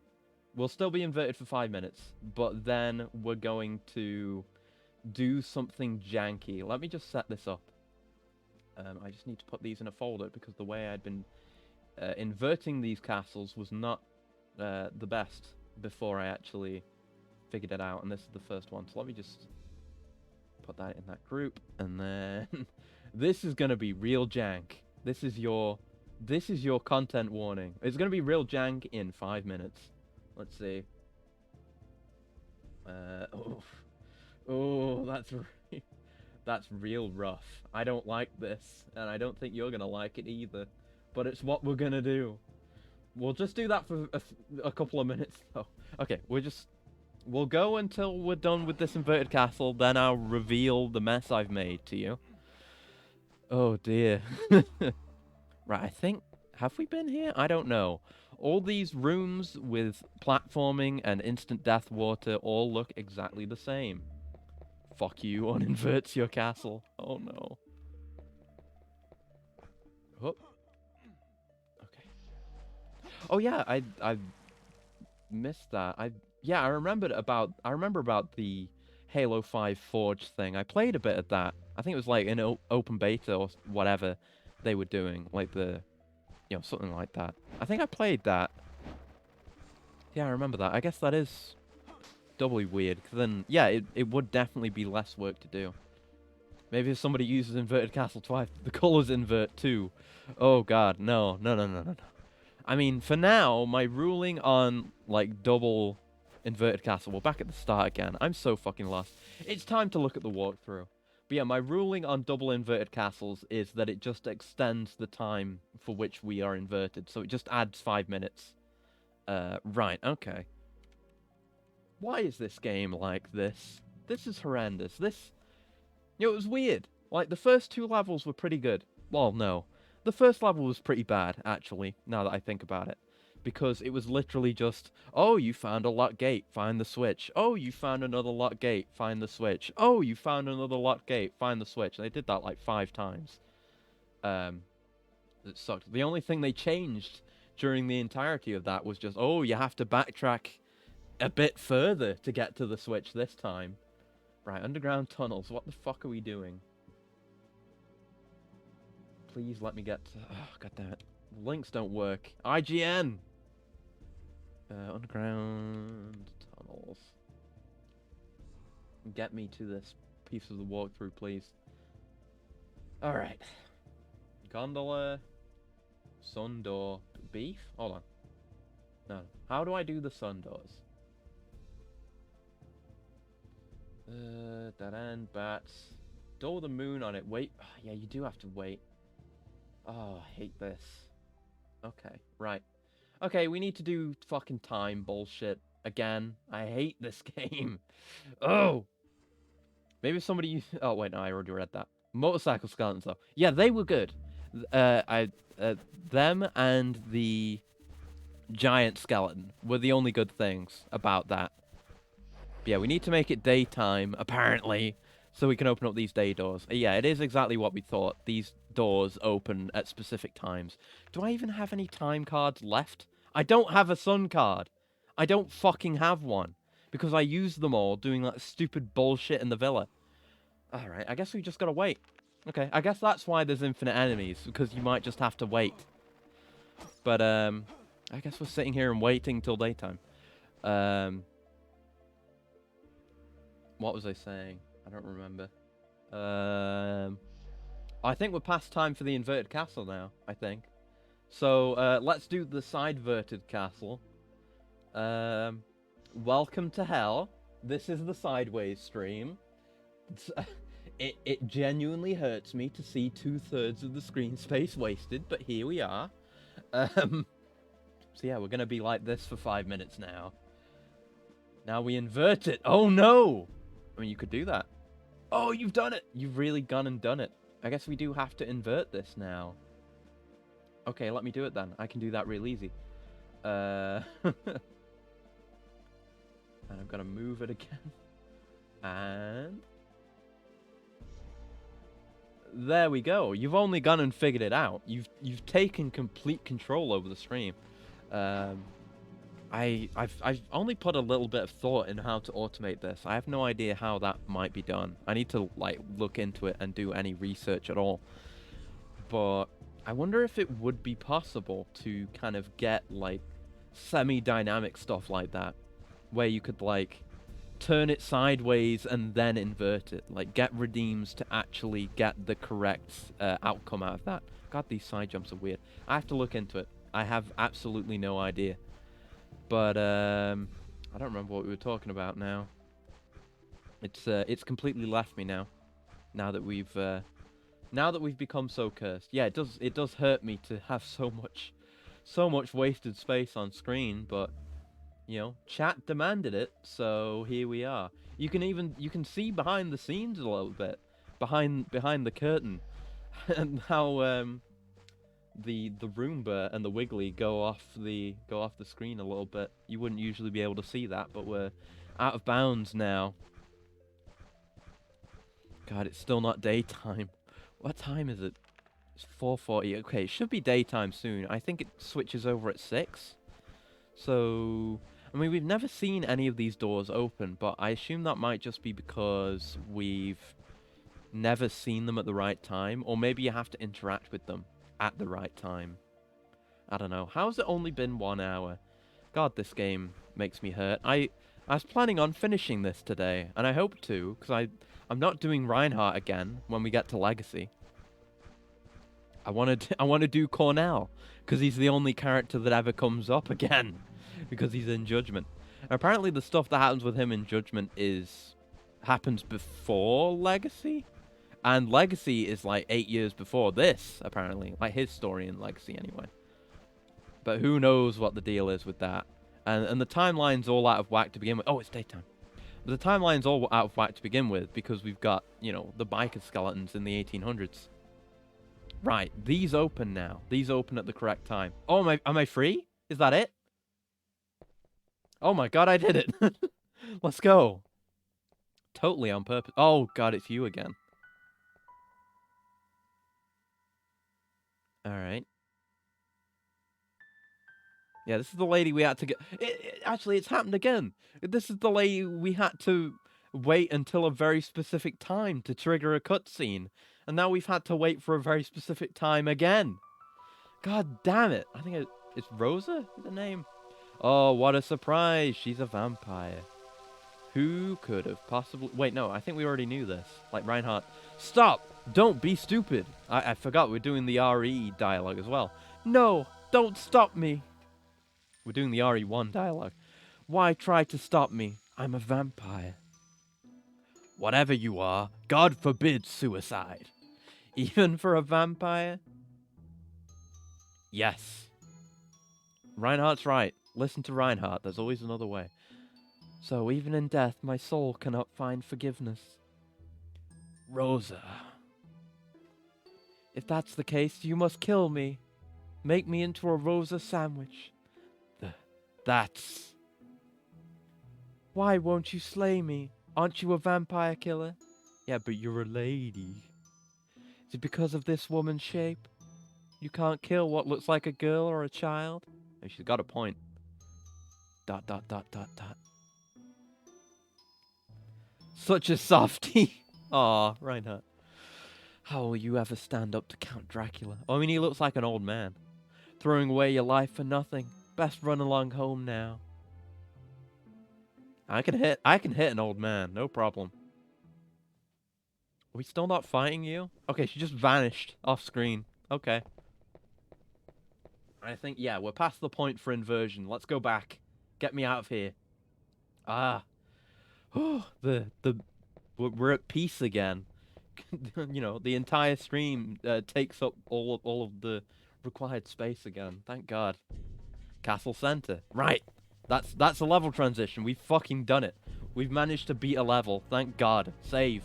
We'll still be inverted for 5 minutes, but then we're going to do something janky. Let me just set this up. I just need to put these in a folder, because the way I'd been inverting these castles was not the best before I actually figured it out, and this is the first one. So let me just put that in that group, and then this is gonna be real jank. This is your content warning. It's gonna be real jank in 5 minutes. Let's see. Oh, that's real rough. I don't like this, and I don't think you're gonna like it either. But it's what we're gonna do. We'll just do that for a couple of minutes, though. Okay, we'll go until we're done with this inverted castle, then I'll reveal the mess I've made to you. Oh dear. Right, I think... Have we been here? I don't know. All these rooms with platforming and instant death water all look exactly the same. Fuck you, uninverts your castle. Oh no. Oh. Okay. Oh yeah, I missed that. I remember about the Halo 5 Forge thing. I played a bit of that. I think it was like in open beta or whatever they were doing, like something like that. I think I played that. Yeah, I remember that. I guess that is doubly weird, because then, yeah, it would definitely be less work to do. Maybe if somebody uses inverted castle twice, the colors invert too. Oh god, no. I mean, for now, my ruling on, like, double inverted castle... We're back at the start again. I'm so fucking lost. It's time to look at the walkthrough. But yeah, my ruling on double inverted castles is that it just extends the time for which we are inverted. So it just adds 5 minutes. Right, okay. Why is this game like this? This is horrendous. It was weird. Like, the first 2 levels were pretty good. Well, no. The first level was pretty bad, actually, now that I think about it. Because it was literally just, oh, you found a locked gate, find the switch. Oh, you found another locked gate, find the switch. Oh, you found another locked gate, find the switch. And they did that like 5 times. It sucked. The only thing they changed during the entirety of that was just, oh, you have to backtrack a bit further to get to the switch this time. Right, underground tunnels. What the fuck are we doing? Please let me get to... Oh, goddammit. Links don't work. IGN! Underground tunnels. Get me to this piece of the walkthrough, please. Alright. Gondola. Sun door. Beef? Hold on. No. How do I do the sun doors? Dead end, bats. Door with the moon on it. Wait. Oh, yeah, you do have to wait. Oh, I hate this. Okay, right. Okay, we need to do fucking time bullshit again. I hate this game. Oh! Maybe somebody... Oh, wait, no, I already read that. Motorcycle skeletons, though. Yeah, they were good. Them and the giant skeleton were the only good things about that. But yeah, we need to make it daytime, apparently, so we can open up these day doors. Yeah, it is exactly what we thought. These doors open at specific times. Do I even have any time cards left? I don't have a sun card. I don't fucking have one. Because I used them all doing that stupid bullshit in the villa. Alright, I guess we just gotta wait. Okay, I guess that's why there's infinite enemies, because you might just have to wait. But, I guess we're sitting here and waiting till daytime. What was I saying? I don't remember. I think we're past time for the inverted castle now, I think. So, let's do the side-verted castle. Welcome to hell. This is the sideways stream. It genuinely hurts me to see 2/3 of the screen space wasted, but here we are. So yeah, we're gonna be like this for 5 minutes now. Now we invert it. Oh no! I mean, you could do that. Oh, you've done it! You've really gone and done it. I guess we do have to invert this now. Okay, let me do it then. I can do that real easy. And I'm gonna move it again. And there we go. You've only gone and figured it out. You've taken complete control over the stream. I've only put a little bit of thought in how to automate this. I have no idea how that might be done. I need to like look into it and do any research at all. But I wonder if it would be possible to kind of get like semi-dynamic stuff like that, where you could like turn it sideways and then invert it, like get redeems to actually get the correct outcome out of that. God, these side jumps are weird. I have to look into it. I have absolutely no idea. But I don't remember what we were talking about now. It's completely left me now. Now that we've become so cursed. Yeah, it does hurt me to have so much wasted space on screen, but you know, chat demanded it, so here we are. You can see behind the scenes a little bit, behind the curtain, and how the Roomba and the Wiggly go off the screen a little bit. You wouldn't usually be able to see that, but we're out of bounds now. God, it's still not daytime. What time is it? It's 4:40. Okay, it should be daytime soon. I think it switches over at 6. So, I mean, we've never seen any of these doors open, but I assume that might just be because we've never seen them at the right time, or maybe you have to interact with them at the right time. I don't know. How's it only been 1 hour? God, this game makes me hurt. I was planning on finishing this today, and I hope to, because I'm not doing Reinhardt again when we get to Legacy. I want to do Cornell, because he's the only character that ever comes up again, because he's in Judgment. And apparently the stuff that happens with him in Judgment happens before Legacy? And Legacy is like 8 years before this, apparently. Like his story in Legacy, anyway. But who knows what the deal is with that. And the timeline's all out of whack to begin with. Oh, it's daytime. But the timeline's all out of whack to begin with because we've got, you know, the biker skeletons in the 1800s. Right, these open now. These open at the correct time. Oh, am I free? Is that it? Oh my god, I did it. Let's go. Totally on purpose. Oh god, it's you again. Alright. Yeah, this is the lady we had to get... Actually, it's happened again. This is the lady we had to wait until a very specific time to trigger a cutscene. And now we've had to wait for a very specific time again. God damn it. I think it's Rosa, the name. Oh, what a surprise. She's a vampire. Who could have possibly... Wait, no, I think we already knew this. Like Reinhardt. Stop! Don't be stupid. I forgot we're doing the RE dialogue as well. No, don't stop me. We're doing the RE1 dialogue. Why try to stop me? I'm a vampire. Whatever you are, God forbid suicide. Even for a vampire? Yes. Reinhardt's right. Listen to Reinhardt. There's always another way. So even in death, my soul cannot find forgiveness. Rosa. If that's the case, you must kill me. Make me into a Rosa sandwich. That's... Why won't you slay me? Aren't you a vampire killer? Yeah, but you're a lady. Is it because of this woman's shape? You can't kill what looks like a girl or a child? And she's got a point. ... Such a softie. Aw, Reinhardt. How will you ever stand up to Count Dracula? I mean, he looks like an old man. Throwing away your life for nothing. Best run along home now. I can hit an old man, no problem. Are we still not fighting you? Okay, she just vanished off screen. Okay. I think, yeah, we're past the point for inversion. Let's go back. Get me out of here. Ah. We're at peace again. you know, the entire stream takes up all of the required space again. Thank God. Castle Center. Right. That's a level transition. We've fucking done it. We've managed to beat a level. Thank God. Save.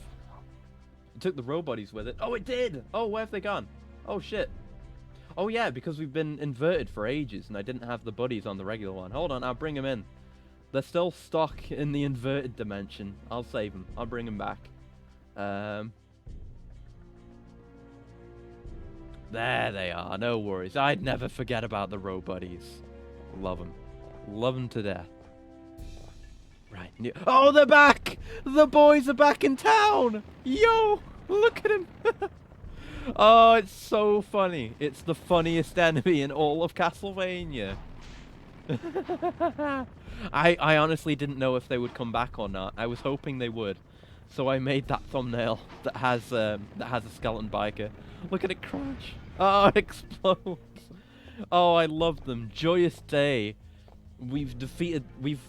It took the row-buddies with it. Oh, it did! Oh, where have they gone? Oh, shit. Oh, yeah, because we've been inverted for ages, and I didn't have the buddies on the regular one. Hold on, I'll bring them in. They're still stuck in the inverted dimension. I'll save them. I'll bring them back. There they are. No worries. I'd never forget about the row-buddies. Love them. Love them to death. Right. Oh, they're back! The boys are back in town! Yo! Look at him! Oh, it's so funny. It's the funniest enemy in all of Castlevania. I honestly didn't know if they would come back or not. I was hoping they would. So I made that thumbnail that has a skeleton biker. Look at it crash. Oh, it explodes. Oh, I love them. Joyous day. We've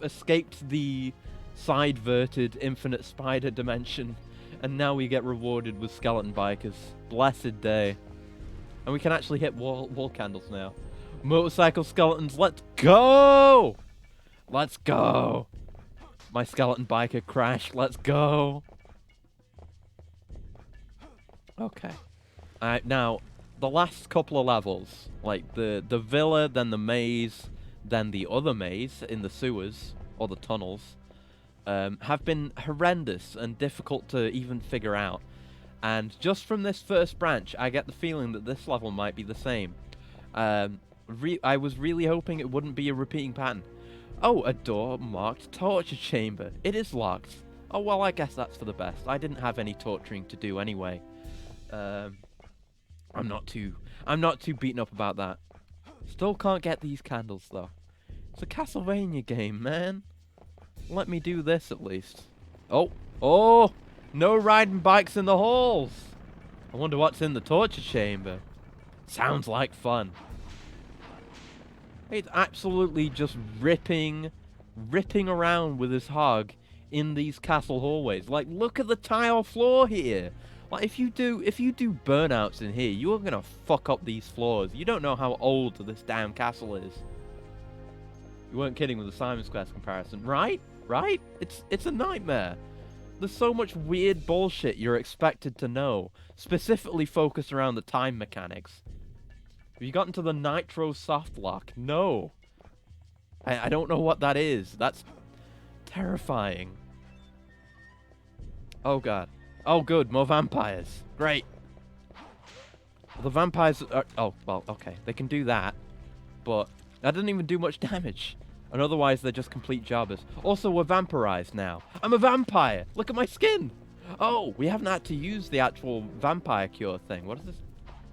escaped the side-verted infinite spider dimension, and now we get rewarded with skeleton bikers. Blessed day. And we can actually hit wall candles now. Motorcycle skeletons, let's go! Let's go! My skeleton biker crashed, let's go! Okay. Now, the last couple of levels, like the villa, then the maze, then the other maze in the sewers, or the tunnels, have been horrendous and difficult to even figure out. And just from this first branch, I get the feeling that this level might be the same. I was really hoping it wouldn't be a repeating pattern. Oh, a door marked torture chamber. It is locked. Oh, well, I guess that's for the best. I didn't have any torturing to do anyway. I'm not too beaten up about that. Still can't get these candles, though. It's a Castlevania game, man. Let me do this, at least. Oh! No riding bikes in the halls! I wonder what's in the torture chamber. Sounds like fun. It's absolutely just ripping around with his hog in these castle hallways. Like, look at the tile floor here! Like, if you do burnouts in here, you're gonna fuck up these floors. You don't know how old this damn castle is. You weren't kidding with the Simon's Quest comparison, right? Right? It's a nightmare. There's so much weird bullshit you're expected to know, specifically focused around the time mechanics. Have you gotten to the Nitro soft lock? No. I don't know what that is. That's terrifying. Oh god. Oh good, more vampires. Great. The vampires are... Oh, well, okay. They can do that. But that doesn't even do much damage. And otherwise, they're just complete jobbers. Also, we're vampirized now. I'm a vampire! Look at my skin! Oh, we haven't had to use the actual vampire cure thing. What is this?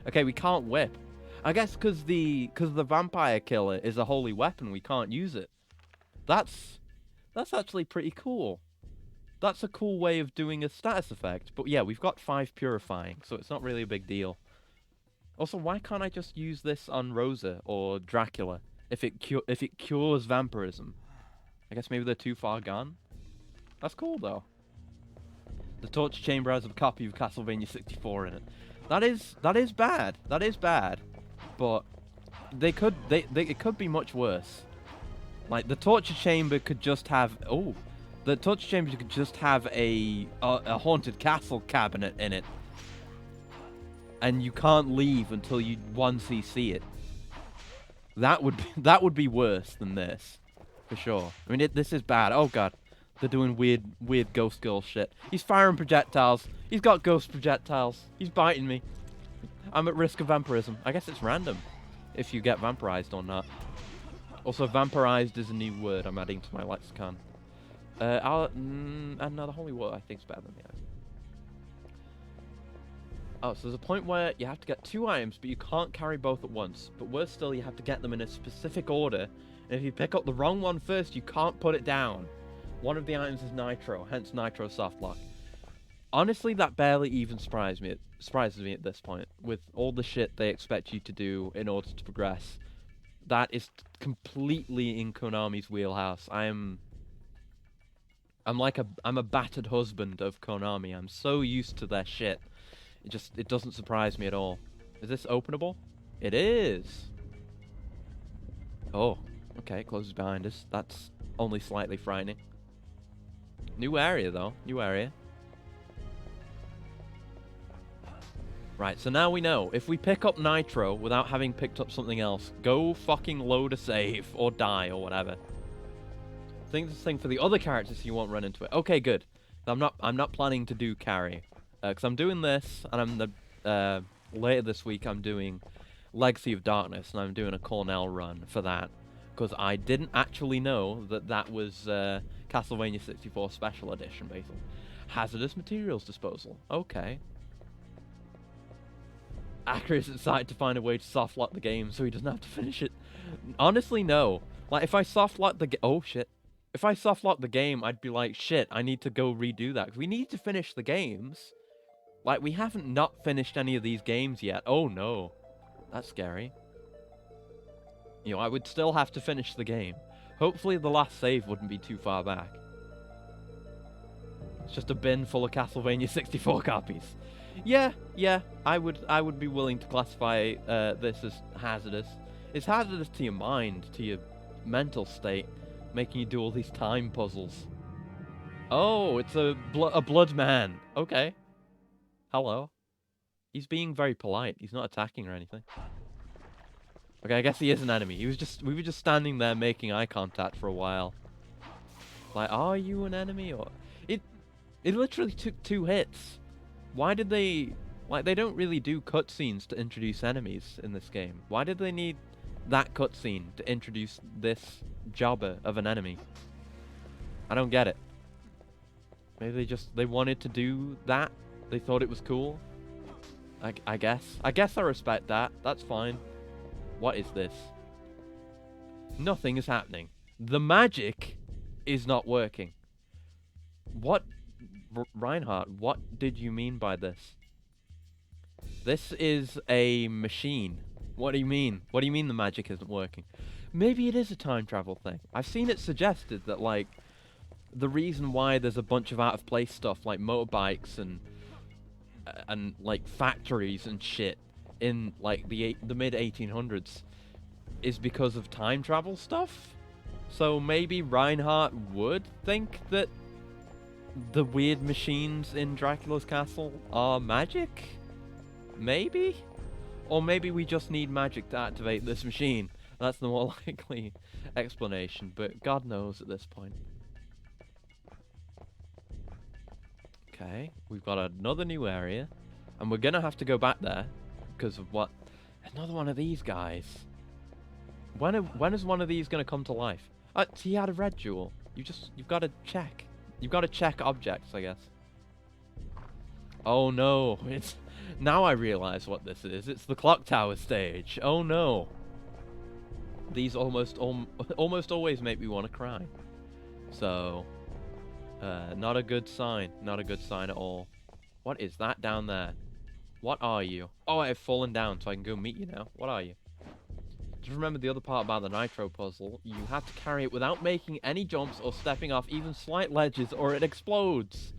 Okay, we can't whip. I guess because the vampire killer is a holy weapon, we can't use it. That's actually pretty cool. That's a cool way of doing a status effect. But yeah, we've got 5 purifying, so it's not really a big deal. Also, why can't I just use this on Rosa or Dracula if it cures vampirism? I guess maybe they're too far gone. That's cool though. The torture chamber has a copy of Castlevania 64 in it. That is bad. That is bad. But it could be much worse. Like the torture chamber could just have the torture chamber could just have a haunted castle cabinet in it. And you can't leave until you once you see it. That would be worse than this, for sure. I mean, this is bad. Oh god, they're doing weird ghost girl shit. He's firing projectiles. He's got ghost projectiles. He's biting me. I'm at risk of vampirism. I guess it's random if you get vampirized or not. Also, vampirized is a new word I'm adding to my lexicon. And no, the holy water I think is better than the item. Oh, so there's a point where you have to get 2 items, but you can't carry both at once. But worse still, you have to get them in a specific order. And if you pick up the wrong one first, you can't put it down. One of the items is Nitro, hence Nitro Softlock. Honestly, that barely even surprises me at this point. With all the shit they expect you to do in order to progress. That is completely in Konami's wheelhouse. I'm a battered husband of Konami. I'm so used to their shit It doesn't surprise me at all. Is this openable? It is. Oh, okay, it closes behind us. That's only slightly frightening. New area, though. New area. Right, so now we know. If we pick up Nitro without having picked up something else, go fucking load a save, or die, or whatever. I think this thing for the other characters, you won't run into it. Okay, good. I'm not planning to do carry. Because I'm doing this, and later this week I'm doing Legacy of Darkness, and I'm doing a Cornell run for that. Because I didn't actually know that that was Castlevania 64 Special Edition, basically. Hazardous materials disposal. Okay. Accuracy at site to find a way to soft lock the game so he doesn't have to finish it. Honestly, no. Like, if I soft lock the oh shit. If I soft lock the game, I'd be like, shit, I need to go redo that. 'Cause we need to finish the games. Like, we haven't not finished any of these games yet. Oh no. That's scary. You know, I would still have to finish the game. Hopefully the last save wouldn't be too far back. It's just a bin full of Castlevania 64 copies. Yeah, I would be willing to classify this as hazardous. It's hazardous to your mind, to your mental state, making you do all these time puzzles. Oh, it's a blood man. Okay. Hello. He's being very polite. He's not attacking or anything. Okay, I guess he is an enemy. We were just standing there making eye contact for a while. Like, are you an enemy? Or it literally took 2 hits. Why did they... Like, they don't really do cutscenes to introduce enemies in this game. Why did they need that cutscene to introduce this jobber of an enemy? I don't get it. Maybe they wanted to do that? They thought it was cool? I guess. I guess I respect that. That's fine. What is this? Nothing is happening. The magic is not working. What... Reinhardt, what did you mean by this? This is a machine. What do you mean? What do you mean the magic isn't working? Maybe it is a time travel thing. I've seen it suggested that, like, the reason why there's a bunch of out-of-place stuff, like motorbikes and like, factories and shit in, like, the mid-1800s is because of time travel stuff? So maybe Reinhardt would think that the weird machines in Dracula's castle are magic? Maybe? Or maybe we just need magic to activate this machine. That's the more likely explanation, but God knows at this point. Okay, we've got another new area, and we're gonna have to go back there because of what? Another one of these guys. When is one of these gonna come to life? He had a red jewel. You've got to check. You've got to check objects, I guess. Oh no, it's... Now I realize what this is. It's the clock tower stage. Oh no. These almost always make me want to cry. So, not a good sign. Not a good sign at all. What is that down there? What are you? Oh, I've fallen down, so I can go meet you now. What are you? Just remember the other part about the Nitro puzzle. You have to carry it without making any jumps or stepping off even slight ledges, or it explodes.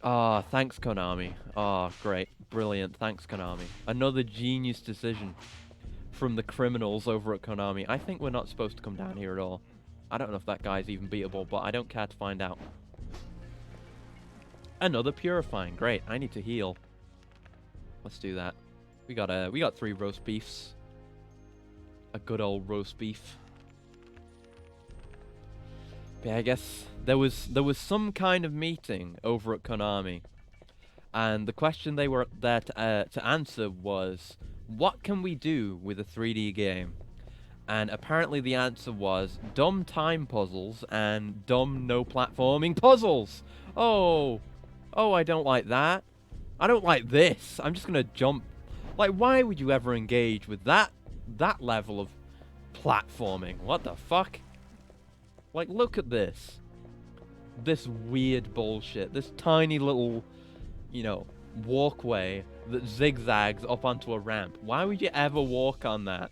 Ah, thanks, Konami. Ah, great. Brilliant. Thanks, Konami. Another genius decision from the criminals over at Konami. I think we're not supposed to come down here at all. I don't know if that guy's even beatable, but I don't care to find out. Another purifying. Great. I need to heal. Let's do that. We got 3 roast beefs. A good old roast beef. But yeah, I guess there was some kind of meeting over at Konami, and the question they were there to answer was, what can we do with a 3D game? And apparently the answer was dumb time puzzles and dumb no platforming puzzles. Oh, I don't like that. I don't like this. I'm just gonna jump. Like, why would you ever engage with that level of platforming? What the fuck? Like, look at this. This weird bullshit. This tiny little, you know, walkway that zigzags up onto a ramp. Why would you ever walk on that?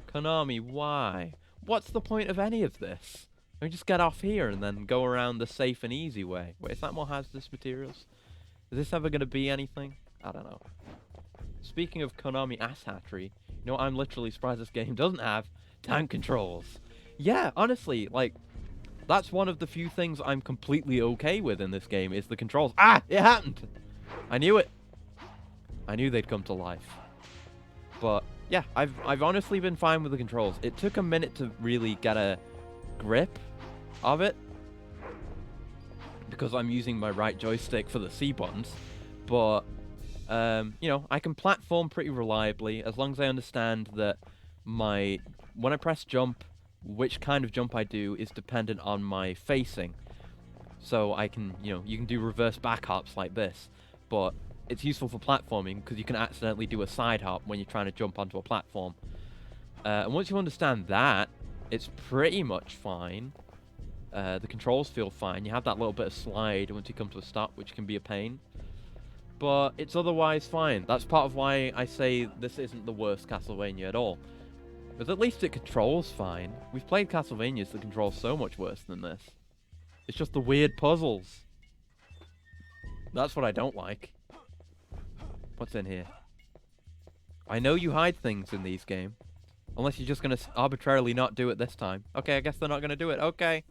Konami, why? What's the point of any of this? I mean, just get off here and then go around the safe and easy way. Wait, is that more hazardous materials? Is this ever gonna be anything? I don't know. Speaking of Konami asshattery, you know what I'm literally surprised this game doesn't have? Tank controls. Yeah, honestly, like, that's one of the few things I'm completely okay with in this game, is the controls. Ah! It happened! I knew it. I knew they'd come to life. But, yeah, I've honestly been fine with the controls. It took a minute to really get a grip of it, because I'm using my right joystick for the C buttons, but, you know, I can platform pretty reliably, as long as I understand that when I press jump, which kind of jump I do is dependent on my facing. So I can, you know, you can do reverse back hops like this, but it's useful for platforming, because you can accidentally do a side hop when you're trying to jump onto a platform. And once you understand that, it's pretty much fine. The controls feel fine. You have that little bit of slide once you come to a stop, which can be a pain. But it's otherwise fine. That's part of why I say this isn't the worst Castlevania at all. Because at least it controls fine. We've played Castlevanias that control so much worse than this. It's just the weird puzzles. That's what I don't like. What's in here? I know you hide things in these games. Unless you're just going to arbitrarily not do it this time. Okay, I guess they're not going to do it. Okay.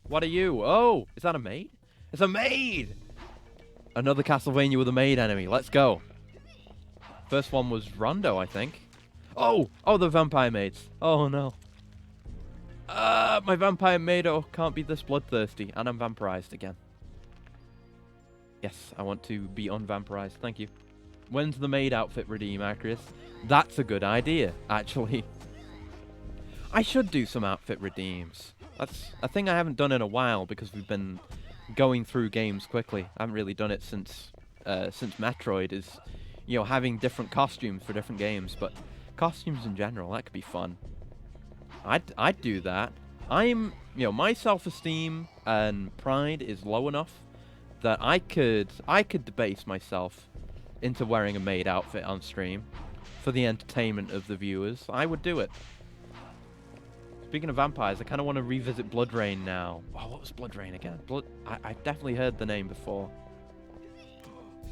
What are you? Oh, is that a maid? It's a maid! Another Castlevania with a maid enemy. Let's go. First one was Rondo, I think. Oh! Oh, the vampire maids. Oh, no. My vampire maid can't be this bloodthirsty. And I'm vampirized again. Yes, I want to be unvampirized. Thank you. When's the maid outfit redeem, Acris? That's a good idea, actually. I should do some outfit redeems. That's a thing I haven't done in a while, because we've been going through games quickly. I haven't really done it since Metroid, is, you know, having different costumes for different games, but costumes in general, that could be fun. I'd do that. You know, my self-esteem and pride is low enough that I could debase myself into wearing a maid outfit on stream for the entertainment of the viewers. I would do it. Speaking of vampires, I kind of want to revisit Blood Rain now. Oh, what was Blood Rain again? I've definitely heard the name before.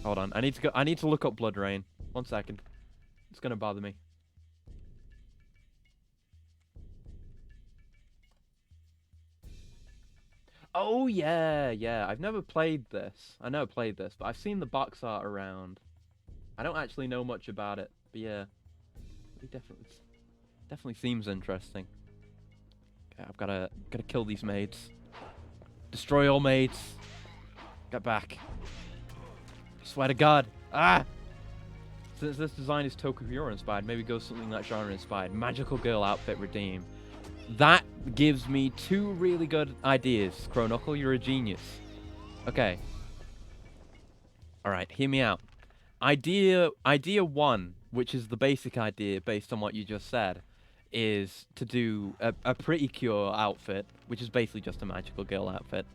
Hold on, I need to look up Blood Rain. 1 second. It's gonna bother me. Oh yeah. I've never played this. I never played this, but I've seen the box art around. I don't actually know much about it, but yeah, it definitely seems interesting. Okay, I've gotta kill these maids. Destroy all maids. Get back. I swear to God. Ah! Since this design is Tokuhiro inspired, maybe go something that genre inspired. Magical girl outfit redeem. That gives me 2 really good ideas. Chronicle, you're a genius. Okay. Alright, hear me out. Idea 1, which is the basic idea based on what you just said, is to do a Pretty Cure outfit, which is basically just a magical girl outfit.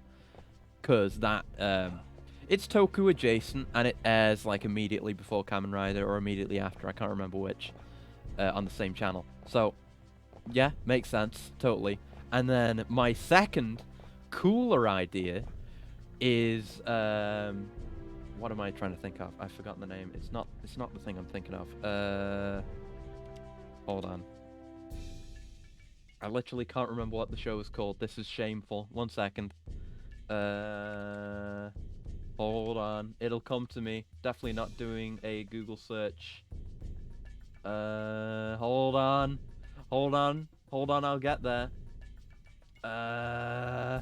Because that, it's Toku adjacent, and it airs like immediately before Kamen Rider, or immediately after, I can't remember which, on the same channel. So, yeah, makes sense, totally. And then my second, cooler idea is, what am I trying to think of? I've forgotten the name. It's not the thing I'm thinking of. Hold on. I literally can't remember what the show is called. This is shameful. 1 second. Hold on. It'll come to me. Definitely not doing a Google search. Hold on. I'll get there. No,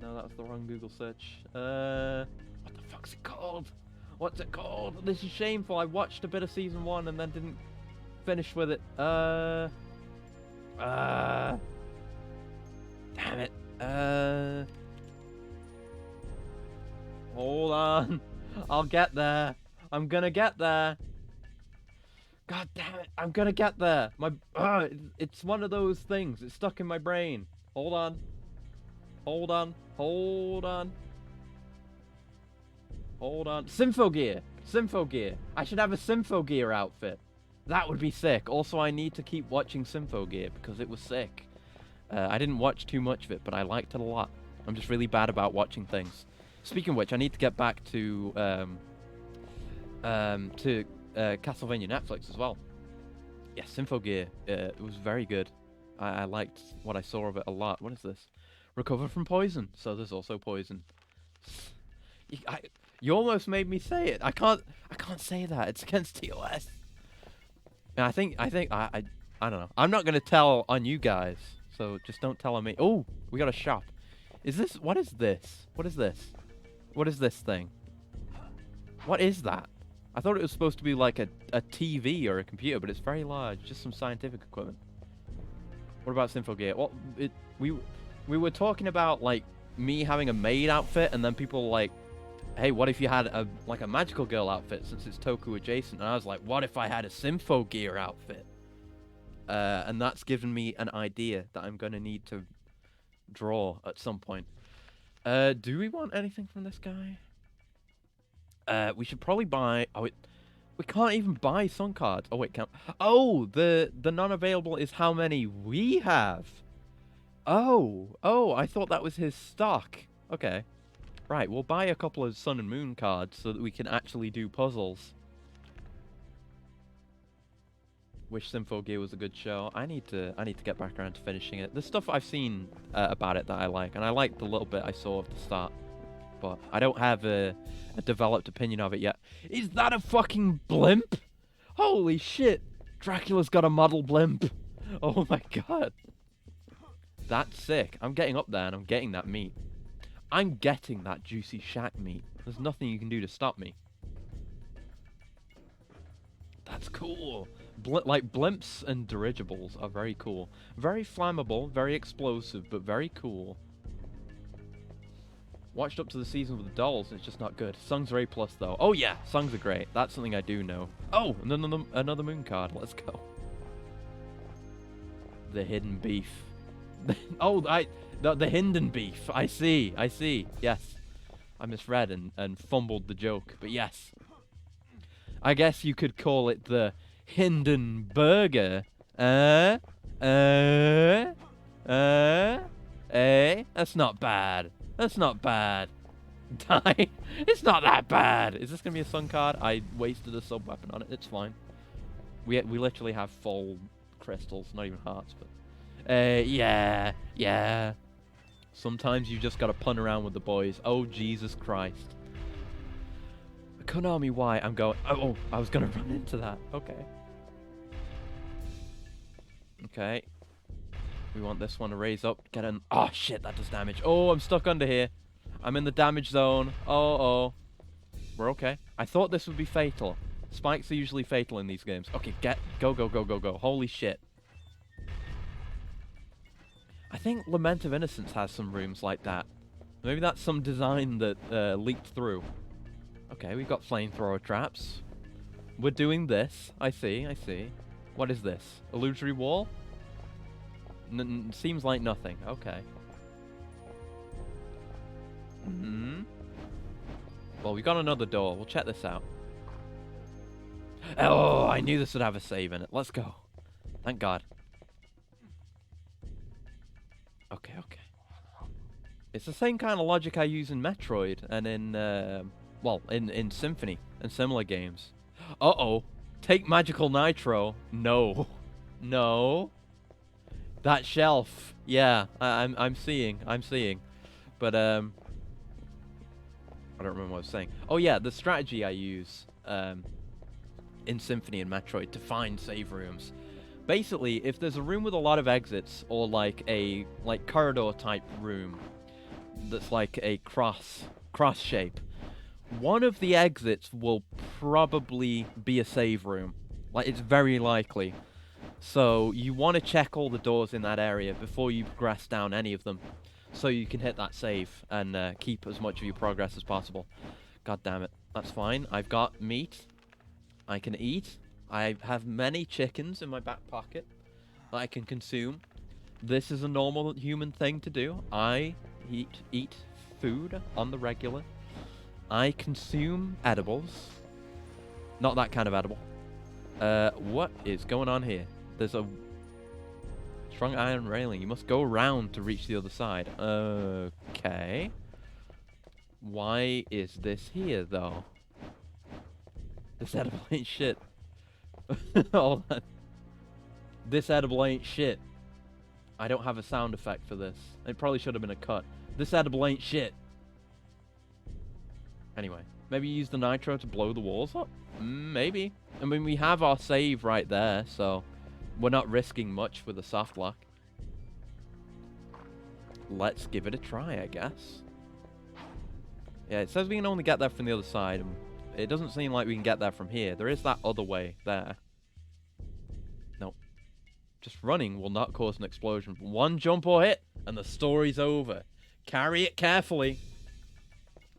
that's the wrong Google search. What the fuck's it called? What's it called? This is shameful. I watched a bit of season 1 and then didn't finish with it. Damn it. Hold on. I'll get there. I'm gonna get there. God damn it. I'm gonna get there. It's one of those things. It's stuck in my brain. Hold on. Symphogear. I should have a Symphogear outfit. That would be sick. Also, I need to keep watching Symphogear because it was sick. I didn't watch too much of it, but I liked it a lot. I'm just really bad about watching things. Speaking of which, I need to get back to Castlevania Netflix as well. Yes, Symphogear. It was very good. I liked what I saw of it a lot. What is this? Recover from poison. So there's also poison. You almost made me say it. I can't say that. It's against TOS. And I think I don't know. I'm not gonna tell on you guys. So just don't tell on me. Oh, we got a shop. Is this? What is this? What is this? What is this thing? What is that? I thought it was supposed to be like a TV or a computer, but it's very large. Just some scientific equipment. What about Symphogear? Well, we were talking about like me having a maid outfit, and then people were like, hey, what if you had a magical girl outfit since it's Toku adjacent? And I was like, what if I had a Symphogear outfit? And that's given me an idea that I'm going to need to draw at some point. Do we want anything from this guy? We should probably buy... Oh, we can't even buy Sun cards. Oh, wait, Oh, the non-available is how many we have. Oh, I thought that was his stock. Okay. Right, we'll buy a couple of Sun and Moon cards so that we can actually do puzzles. Wish Symphogear was a good show. I need to get back around to finishing it. There's stuff I've seen about it that I like, and I like the little bit I saw at the start. But I don't have a developed opinion of it yet. Is that a fucking blimp? Holy shit! Dracula's got a model blimp. Oh my god. That's sick. I'm getting up there and I'm getting that meat. I'm getting that juicy shack meat. There's nothing you can do to stop me. That's cool. Like, blimps and dirigibles are very cool. Very flammable, very explosive, but very cool. Watched up to the season with the dolls, and it's just not good. Songs are A+, though. Oh yeah, songs are great. That's something I do know. Oh, another moon card. Let's go. The hidden beef. Oh, the Hinden beef. I see. Yes. I misread and fumbled the joke, but yes. I guess you could call it the Hindenburger. That's not bad. That's not bad. Die. It's not that bad. Is this going to be a sun card? I wasted a sub-weapon on it. It's fine. We literally have full crystals, not even hearts, but... yeah. Sometimes you just got to pun around with the boys. Oh, Jesus Christ. Konami, why? I'm going... Oh, I was going to run into that. Okay. Okay. We want this one to raise up. Get in. Oh, shit, that does damage. Oh, I'm stuck under here. I'm in the damage zone. Oh. We're okay. I thought this would be fatal. Spikes are usually fatal in these games. Okay, go. Holy shit. I think Lament of Innocence has some rooms like that. Maybe that's some design that leaked through. Okay, we've got flamethrower traps. We're doing this. I see. What is this? Illusory wall? Seems like nothing. Okay. Well, we got another door. We'll check this out. Oh, I knew this would have a save in it. Let's go. Thank God. Okay. It's the same kind of logic I use in Metroid and in Symphony and similar games. Uh-oh. Take Magical Nitro. No. That shelf. Yeah, I'm seeing. But I don't remember what I was saying. Oh yeah, the strategy I use in Symphony and Metroid to find save rooms. Basically, if there's a room with a lot of exits, or like a corridor type room that's like a cross shape, one of the exits will probably be a save room. Like, it's very likely. So you want to check all the doors in that area before you progress down any of them, so you can hit that save and keep as much of your progress as possible. God damn it. That's fine. I've got meat. I can eat. I have many chickens in my back pocket that I can consume. This is a normal human thing to do. I eat food on the regular. I consume edibles. Not that kind of edible. What is going on here? There's a strong iron railing. You must go around to reach the other side. Okay. Why is this here, though? This edible ain't shit. Hold on. This edible ain't shit. I don't have a sound effect for this. It probably should have been a cut. This edible ain't shit. Anyway, maybe use the nitro to blow the walls up? Maybe. I mean, we have our save right there, so we're not risking much with a soft lock. Let's give it a try, I guess. Yeah, it says we can only get there from the other side. And it doesn't seem like we can get there from here. There is that other way there. Nope. Just running will not cause an explosion. One jump or hit, and the story's over. Carry it carefully.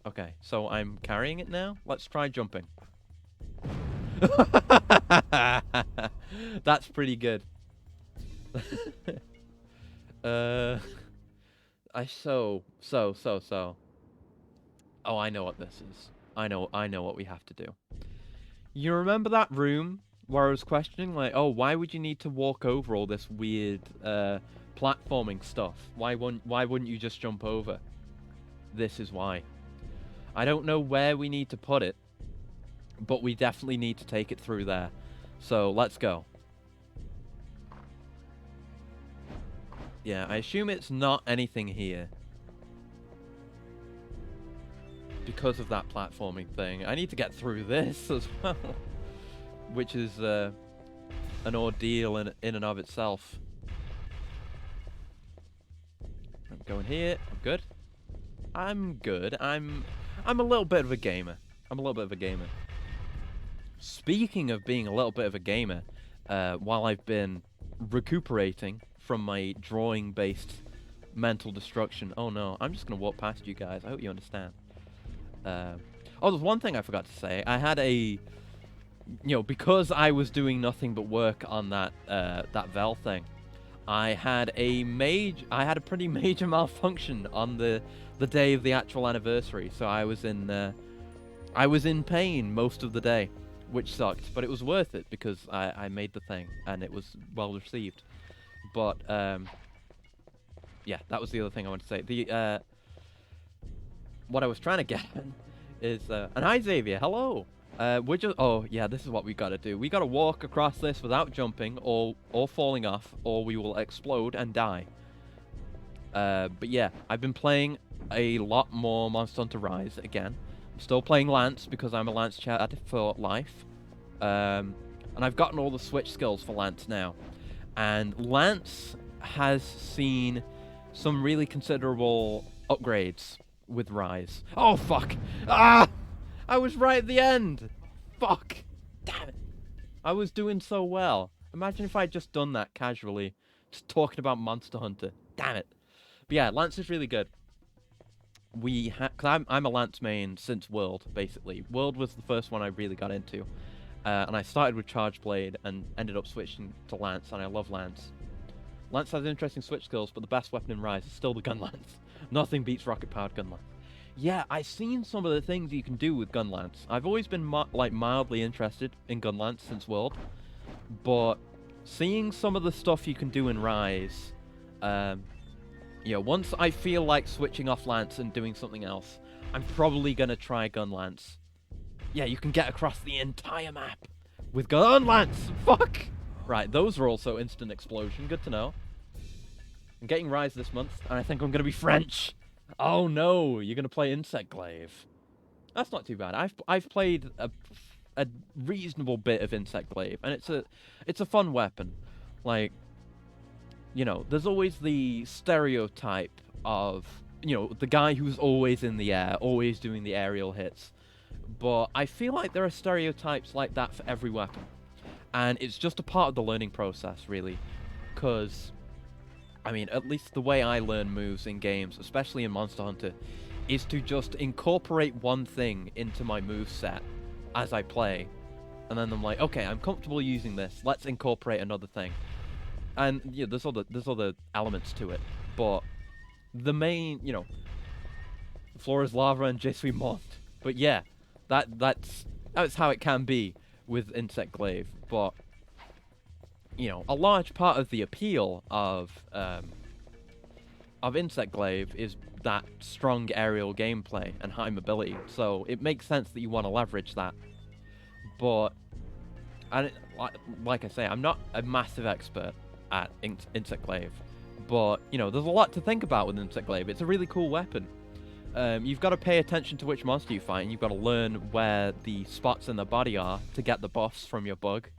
Okay, so I'm carrying it now. Let's try jumping. That's pretty good. Oh, I know what this is. I know what we have to do. You remember that room where I was questioning, like, oh, why would you need to walk over all this weird platforming stuff? Why wouldn't you just jump over? This is why. I don't know where we need to put it, but we definitely need to take it through there. So let's go. Yeah, I assume it's not anything here. Because of that platforming thing. I need to get through this as well. Which is an ordeal in and of itself. I'm going here. I'm good. I'm good. I'm a little bit of a gamer. Speaking of being a little bit of a gamer, while I've been recuperating from my drawing-based mental destruction. Oh no, I'm just going to walk past you guys. I hope you understand. Oh, there's one thing I forgot to say. I had a... because I was doing nothing but work on that Vel thing, I had a pretty major malfunction on the day of the actual anniversary. So I was in pain most of the day, which sucked, but it was worth it because I made the thing and it was well received. But yeah, that was the other thing I wanted to say. The what I was trying to get at is and hi Xavier, hello. We're just... Oh, yeah, this is what we gotta do. We gotta walk across this without jumping or falling off, or we will explode and die. But yeah, I've been playing a lot more Monster Hunter Rise again. I'm still playing Lance because I'm a Lance chat for life. And I've gotten all the switch skills for Lance now. And Lance has seen some really considerable upgrades with Rise. Oh, fuck! Ah! I was right at the end! Fuck! Damn it! I was doing so well. Imagine if I'd just done that casually. Just talking about Monster Hunter. Damn it. But yeah, Lance is really good. Cause I'm a Lance main since World, basically. World was the first one I really got into. And I started with Charge Blade and ended up switching to Lance, and I love Lance. Lance has interesting switch skills, but the best weapon in Rise is still the Gun Lance. Nothing beats rocket-powered Gun Lance. Yeah, I've seen some of the things you can do with Gun Lance. I've always been mildly interested in Gun Lance since World, but seeing some of the stuff you can do in Rise, once I feel like switching off Lance and doing something else, I'm probably gonna try Gun Lance. Yeah, you can get across the entire map with Gun Lance. Fuck. Right, those are also instant explosion. Good to know. I'm getting Rise this month, and I think I'm gonna be French. Oh no, you're gonna play Insect Glaive. That's not too bad. I've played a reasonable bit of Insect Glaive, and it's a fun weapon. Like, there's always the stereotype of the guy who's always in the air, always doing the aerial hits. But I feel like there are stereotypes like that for every weapon, and it's just a part of the learning process, really, because. I mean, at least the way I learn moves in games, especially in Monster Hunter, is to just incorporate one thing into my moveset as I play. And then I'm like, okay, I'm comfortable using this. Let's incorporate another thing. And yeah, there's other elements to it. But the main, floor is lava and je suis monde. But yeah, that's how it can be with Insect Glaive. But you know, a large part of the appeal of Insect Glaive is that strong aerial gameplay and high mobility. So it makes sense that you want to leverage that. But and like I say, I'm not a massive expert at Insect Glaive, but you know, there's a lot to think about with Insect Glaive. It's a really cool weapon. You've got to pay attention to which monster you fight, and you've got to learn where the spots in the body are to get the buffs from your bug.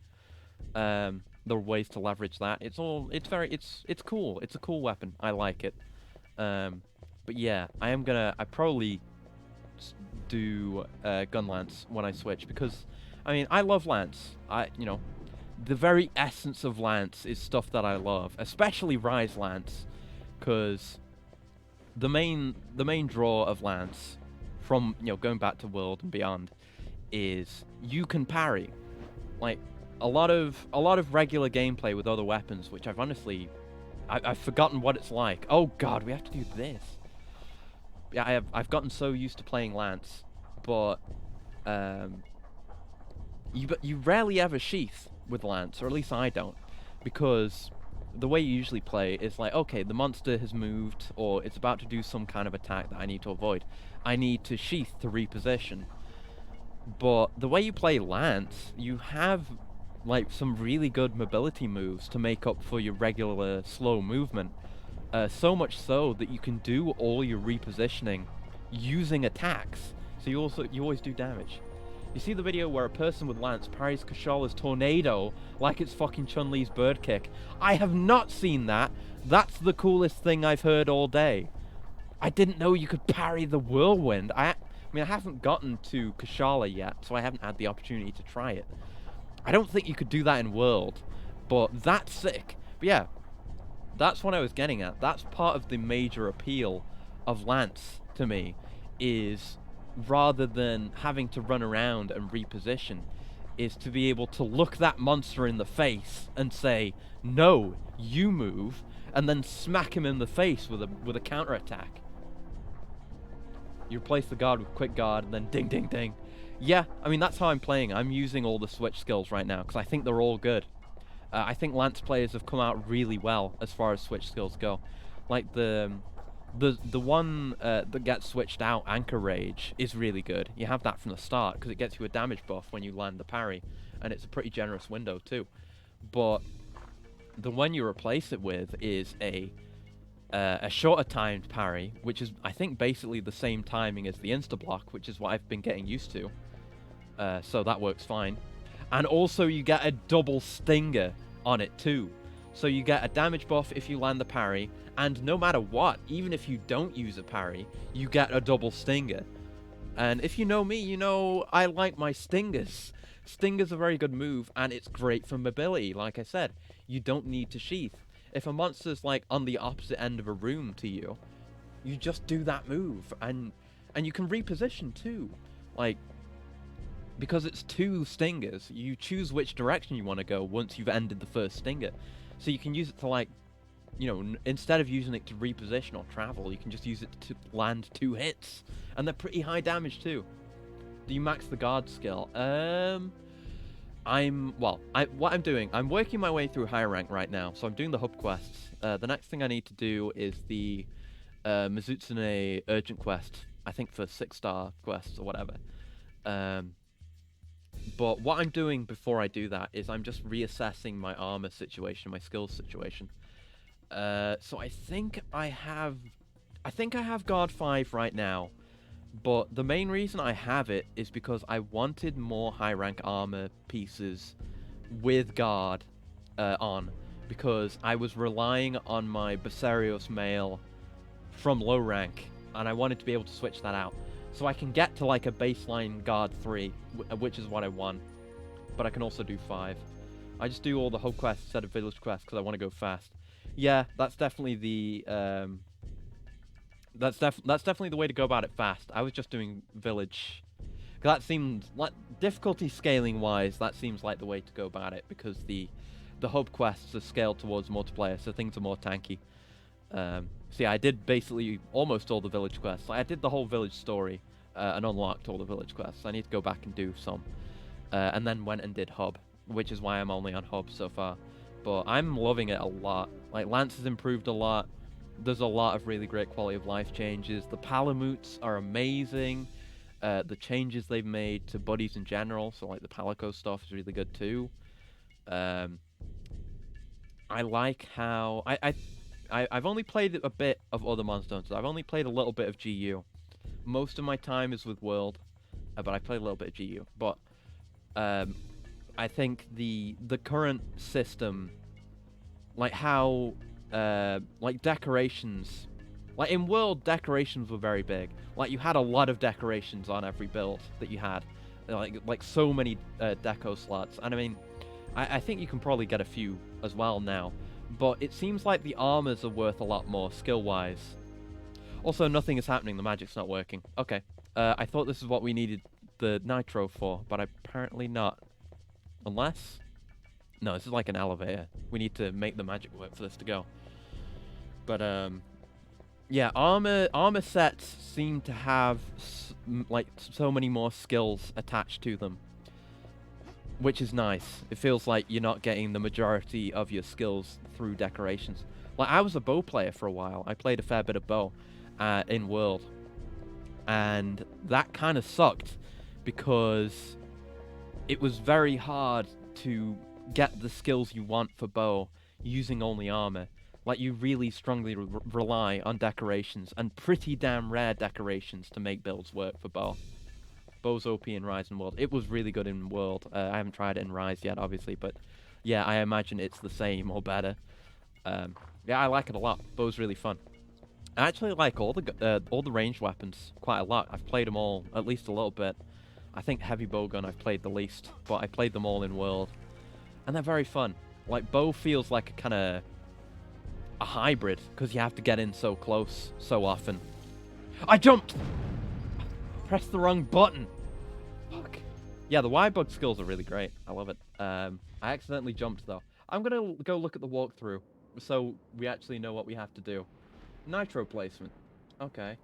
There are ways to leverage that. It's cool. It's a cool weapon. I like it. But yeah, I probably do gun lance when I switch, because I mean, I love lance. You know, the very essence of lance is stuff that I love, especially Rise lance, because the main draw of lance, from, you know, going back to World and beyond, is you can parry. Like a lot of regular gameplay with other weapons, which I've forgotten what it's like. Oh god, we have to do this. Yeah, I've gotten so used to playing lance, but you rarely ever sheath with lance, or at least I don't, because the way you usually play is like, okay, the monster has moved, or it's about to do some kind of attack that I need to avoid. I need to sheath to reposition. But the way you play lance, you have like some really good mobility moves to make up for your regular slow movement. So much so that you can do all your repositioning using attacks. So you always do damage. You see the video where a person with lance parries Kashala's tornado like it's fucking Chun-Li's bird kick. I have not seen that. That's the coolest thing I've heard all day. I didn't know you could parry the whirlwind. I mean, I haven't gotten to Kashala yet, so I haven't had the opportunity to try it. I don't think you could do that in World, but that's sick. But yeah, that's what I was getting at. That's part of the major appeal of lance to me, is rather than having to run around and reposition, is to be able to look that monster in the face and say, no, you move, and then smack him in the face with a counterattack. You replace the guard with quick guard, and then ding ding ding. Yeah, I mean, that's how I'm playing. I'm using all the switch skills right now, because I think they're all good. I think lance players have come out really well as far as switch skills go. Like the one that gets switched out, Anchor Rage, is really good. You have that from the start, because it gets you a damage buff when you land the parry, and it's a pretty generous window too. But the one you replace it with is a shorter timed parry, which is, I think, basically the same timing as the insta-block, which is what I've been getting used to. So that works fine. And also you get a double stinger on it too. So you get a damage buff if you land the parry, and no matter what, even if you don't use a parry, you get a double stinger. And if you know me, you know I like my stingers. Stinger's a very good move, and it's great for mobility. Like I said, you don't need to sheath. If a monster's like on the opposite end of a room to you, you just do that move, and you can reposition too. Like, because it's two stingers, you choose which direction you want to go once you've ended the first stinger. So you can use it to, like, you know, instead of using it to reposition or travel, you can just use it to land 2 hits. And they're pretty high damage too. Do you max the guard skill? What I'm doing, I'm working my way through higher rank right now, so I'm doing the hub quests. The next thing I need to do is the Mizutsune urgent quest, I think for 6-star quests or whatever. But what I'm doing before I do that is I'm just reassessing my armor situation, my skills situation. So I think I have guard 5 right now, but the main reason I have it is because I wanted more high rank armor pieces with guard on, because I was relying on my Basarios mail from low rank, and I wanted to be able to switch that out. So I can get to like a baseline guard 3, which is what I want, but I can also do 5. I just do all the hub quests instead of village quests because I want to go fast. Yeah, that's definitely the that's definitely the way to go about it fast. I was just doing village. That seemed like, difficulty scaling wise, that seems like the way to go about it, because the hub quests are scaled towards multiplayer, so things are more tanky. So yeah, I did basically almost all the village quests. I did the whole village story and unlocked all the village quests. I need to go back and do some. And then went and did hub, which is why I'm only on hub so far. but I'm loving it a lot. Like, Lance has improved a lot. There's a lot of really great quality of life changes. The Palamutes are amazing. The changes they've made to buddies in general, so like the Palico stuff is really good too. I like how I've only played a bit of other Monster Hunters. I've only played a little bit of GU. Most of my time is with World, but I played a little bit of GU. But I think the current system, like how like decorations, like in World, decorations were very big. Like you had a lot of decorations on every build that you had, like so many deco slots. And I mean, I think you can probably get a few as well now. But it seems like the armors are worth a lot more skill-wise. Also, nothing is happening. The magic's not working. Okay. I thought this is what we needed the nitro for, but apparently not. Unless... No, this is like an elevator. We need to make the magic work for this to go. But, yeah, armor sets seem to have, like, so many more skills attached to them. Which is nice. It feels like you're not getting the majority of your skills through decorations. Like, I was a bow player for a while. I played a fair bit of bow in World. And that kind of sucked because it was very hard to get the skills you want for bow using only armor. Like, you really strongly rely on decorations, and pretty damn rare decorations to make builds work for bow. Bow's OP in Rise and World. It was really good in World. I haven't tried it in Rise yet, obviously, but yeah, I imagine it's the same or better. Yeah, I like it a lot. Bow's really fun. I actually like all the ranged weapons quite a lot. I've played them all at least a little bit. I think heavy bowgun I've played the least, but I played them all in World, and they're very fun. Like, bow feels like a kind of a hybrid because you have to get in so close so often. I jumped. Pressed the wrong button. Fuck. Yeah, the Y-bug skills are really great. I love it. I accidentally jumped, though. I'm going to go look at the walkthrough so we actually know what we have to do. Nitro placement. Okay.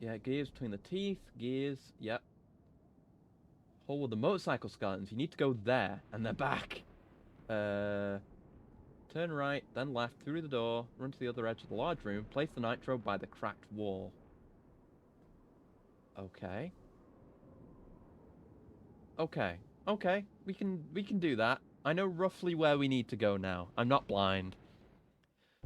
Yeah, gears between the teeth. Gears. Yep. Hole with the motorcycle skeletons. You need to go there, and they're back. Turn right, then left, through the door, run to the other edge of the large room, place the nitro by the cracked wall. Okay. Okay. Okay. We can do that. I know roughly where we need to go now. I'm not blind.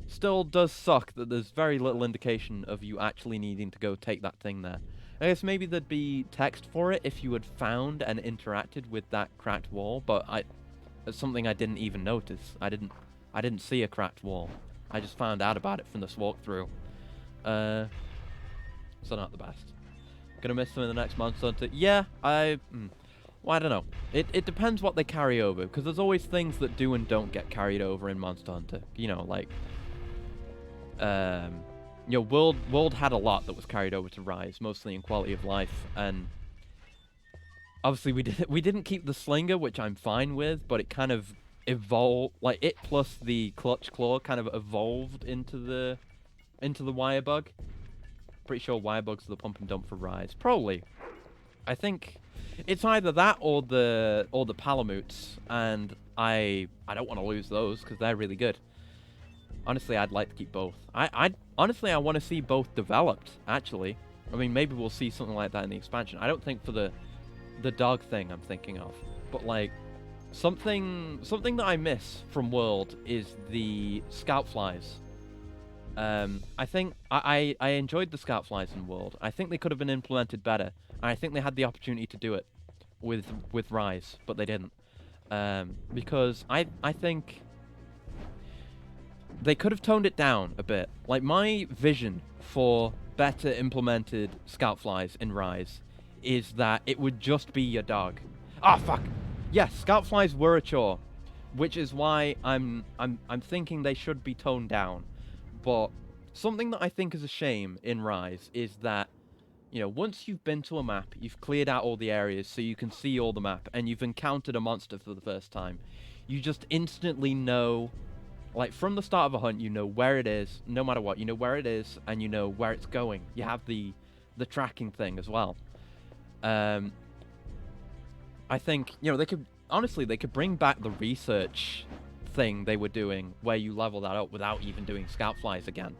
Still does suck that there's very little indication of you actually needing to go take that thing there. I guess maybe there'd be text for it if you had found and interacted with that cracked wall, but it's something I didn't even notice. I didn't see a cracked wall. I just found out about it from this walkthrough. So not the best. Gonna miss them in the next Monster Hunter? Yeah, well, I don't know. It depends what they carry over, because there's always things that do and don't get carried over in Monster Hunter. You know, like, you know, World had a lot that was carried over to Rise, mostly in quality of life, and obviously we didn't keep the Slinger, which I'm fine with, but it kind of evolved, like, it plus the Clutch Claw kind of evolved into the Wire Bug. Pretty sure Wire Bug's the pump and dump for Rise. Probably. I think it's either that or the Palamutes, and I don't want to lose those because they're really good. Honestly, I'd like to keep both. Honestly, I want to see both developed, actually. I mean, maybe we'll see something like that in the expansion. I don't think for the dog thing I'm thinking of, but like something that I miss from World is the Scout Flies. I think I enjoyed the Scout Flies in World. I think they could have been implemented better, and I think they had the opportunity to do it with Rise, but they didn't. Because I think they could have toned it down a bit. Like, my vision for better implemented Scout Flies in Rise is that it would just be your dog. Ah, fuck! Yes, Scout Flies were a chore, which is why I'm thinking they should be toned down. But something that I think is a shame in Rise is that, you know, once you've been to a map, you've cleared out all the areas so you can see all the map, and you've encountered a monster for the first time, you just instantly know, like, from the start of a hunt, you know where it is, no matter what. You know where it is, and you know where it's going. You have the tracking thing as well. I think, you know, they could honestly, they could bring back the research thing they were doing, where you level that up without even doing scout flies again.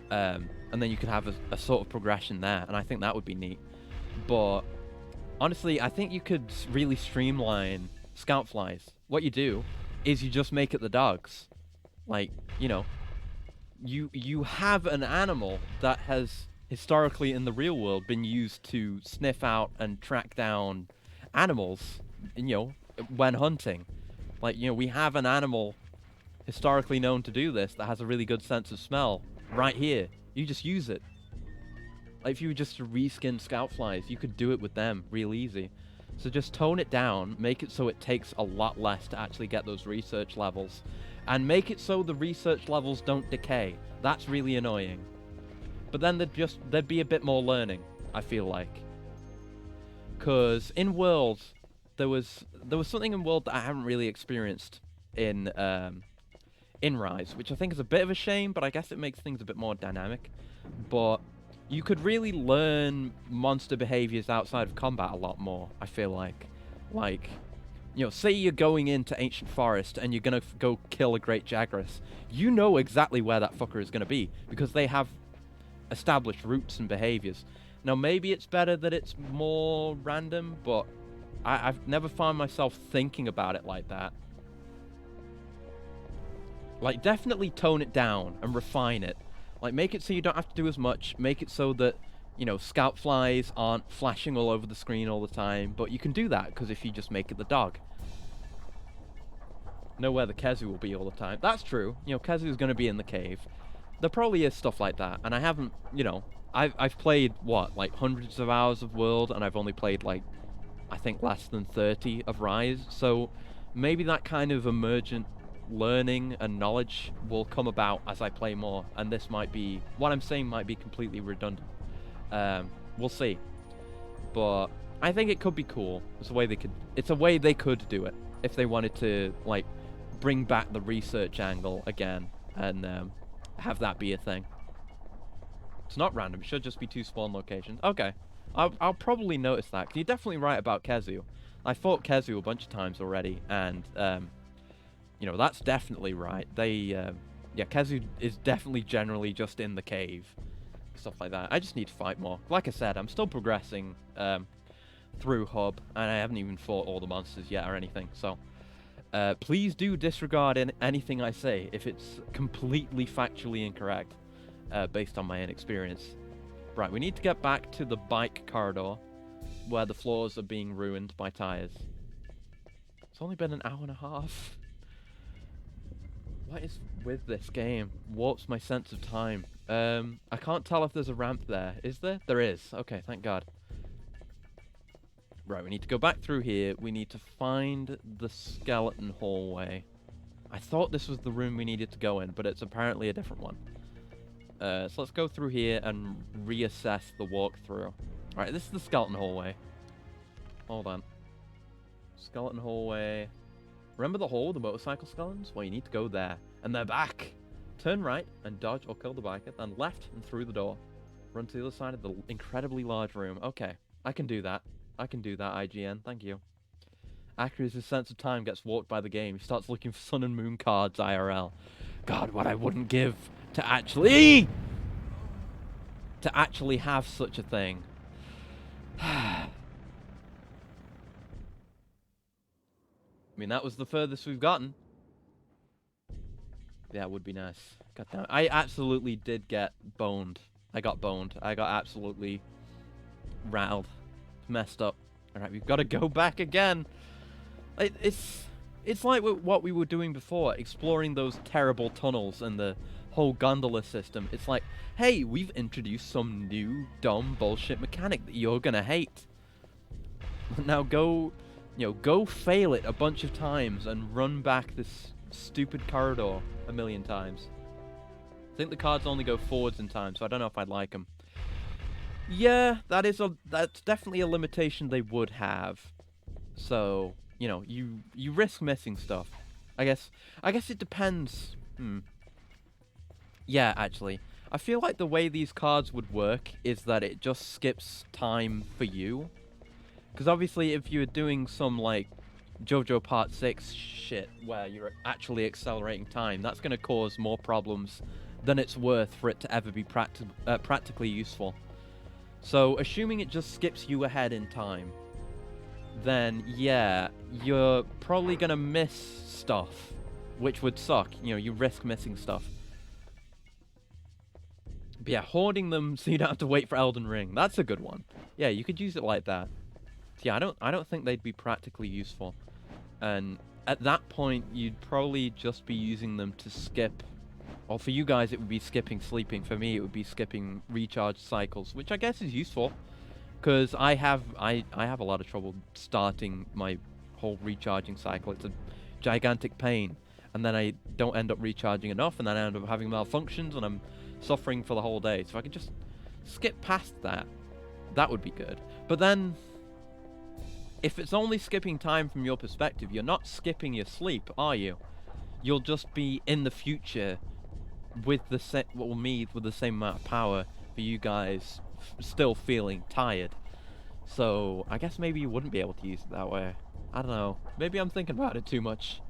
And then you could have a sort of progression there, and I think that would be neat. But honestly, I think you could really streamline scout flies. What you do is you just make it the dogs. Like, you know, you have an animal that has historically in the real world been used to sniff out and track down animals, you know, when hunting. Like, you know, we have an animal historically known to do this that has a really good sense of smell right here. You just use it. Like, if you were just to reskin scout flies, you could do it with them real easy. So just tone it down, make it so it takes a lot less to actually get those research levels, and make it so the research levels don't decay. That's really annoying. But then there'd be a bit more learning, I feel like. Cause in World, there was something in World that I haven't really experienced in Rise, which I think is a bit of a shame, but I guess it makes things a bit more dynamic. But you could really learn monster behaviors outside of combat a lot more, I feel like. Like, you know, say you're going into Ancient Forest and you're gonna go kill a Great Jagras. You know exactly where that fucker is gonna be, because they have established routes and behaviors. Now, maybe it's better that it's more random, but I've never found myself thinking about it like that. Like, definitely tone it down and refine it. Like, make it so you don't have to do as much. Make it so that, you know, scout flies aren't flashing all over the screen all the time. But you can do that, because if you just make it the dog. Know where the Kezu will be all the time. That's true. You know, Kezu's going to be in the cave. There probably is stuff like that. And I haven't, you know, I've played, what, like hundreds of hours of World, and I've only played, like, I think less than 30 of Rise. So maybe that kind of emergent learning and knowledge will come about as I play more, and this might be, what I'm saying might be completely redundant. We'll see. But I think it could be cool. It's a way they could do it if they wanted to, like, bring back the research angle again and have that be a thing. It's not random. It should just be 2 spawn locations. Okay. I'll probably notice that, because you're definitely right about Kezu. I fought Kezu a bunch of times already, and you know, that's definitely right. Yeah, Kezu is definitely generally just in the cave. Stuff like that. I just need to fight more. Like I said, I'm still progressing through Hub, and I haven't even fought all the monsters yet or anything, so please do disregard anything I say if it's completely factually incorrect based on my inexperience. Right, we need to get back to the bike corridor where the floors are being ruined by tires. It's only been an hour and a half. What is with this game? Warps my sense of time. I can't tell if there's a ramp there. Is there? There is. Okay, thank God. Right, we need to go back through here. We need to find the skeleton hallway. I thought this was the room we needed to go in, but it's apparently a different one. So let's go through here and reassess the walkthrough. Alright, this is the skeleton hallway. Hold on. Skeleton hallway. Remember the hall with the motorcycle skeletons? Well, you need to go there. And they're back! Turn right and dodge or kill the biker, then left and through the door. Run to the other side of the incredibly large room. Okay, I can do that. I can do that, IGN. Thank you. Accuracy's sense of time gets warped by the game. He starts looking for sun and moon cards IRL. God, what I wouldn't give to actually have such a thing. I mean, that was the furthest we've gotten. Yeah, it would be nice. God damn it. I absolutely did get boned. I got boned. I got absolutely rattled. Messed up. Alright, we've got to go back again. It's like what we were doing before, exploring those terrible tunnels and the whole gondola system. It's like, hey, we've introduced some new dumb bullshit mechanic that you're gonna hate. Now go fail it a bunch of times and run back this stupid corridor a million times. I think the cards only go forwards in time, so I don't know if I'd like them. Yeah, that's definitely a limitation they would have. So, you know, you risk missing stuff. I guess it depends. Yeah, actually. I feel like the way these cards would work is that it just skips time for you. Because obviously if you're doing some, like, JoJo Part 6 shit where you're actually accelerating time. That's going to cause more problems than it's worth for it to ever be practically useful. So, assuming it just skips you ahead in time, then yeah, you're probably going to miss stuff, which would suck. You know, you risk missing stuff. But yeah, hoarding them so you don't have to wait for Elden Ring. That's a good one. Yeah, you could use it like that. Yeah, I don't think they'd be practically useful. And at that point, you'd probably just be using them to skip. Well, for you guys, it would be skipping sleeping. For me, it would be skipping recharge cycles, which I guess is useful, because I have a lot of trouble starting my whole recharging cycle. It's a gigantic pain, and then I don't end up recharging enough, and then I end up having malfunctions, and I'm suffering for the whole day. So if I could just skip past that, that would be good. But then, if it's only skipping time from your perspective, you're not skipping your sleep, are you? You'll just be in the future with the with the same amount of power for you guys still feeling tired. So I guess maybe you wouldn't be able to use it that way. I don't know. Maybe I'm thinking about it too much.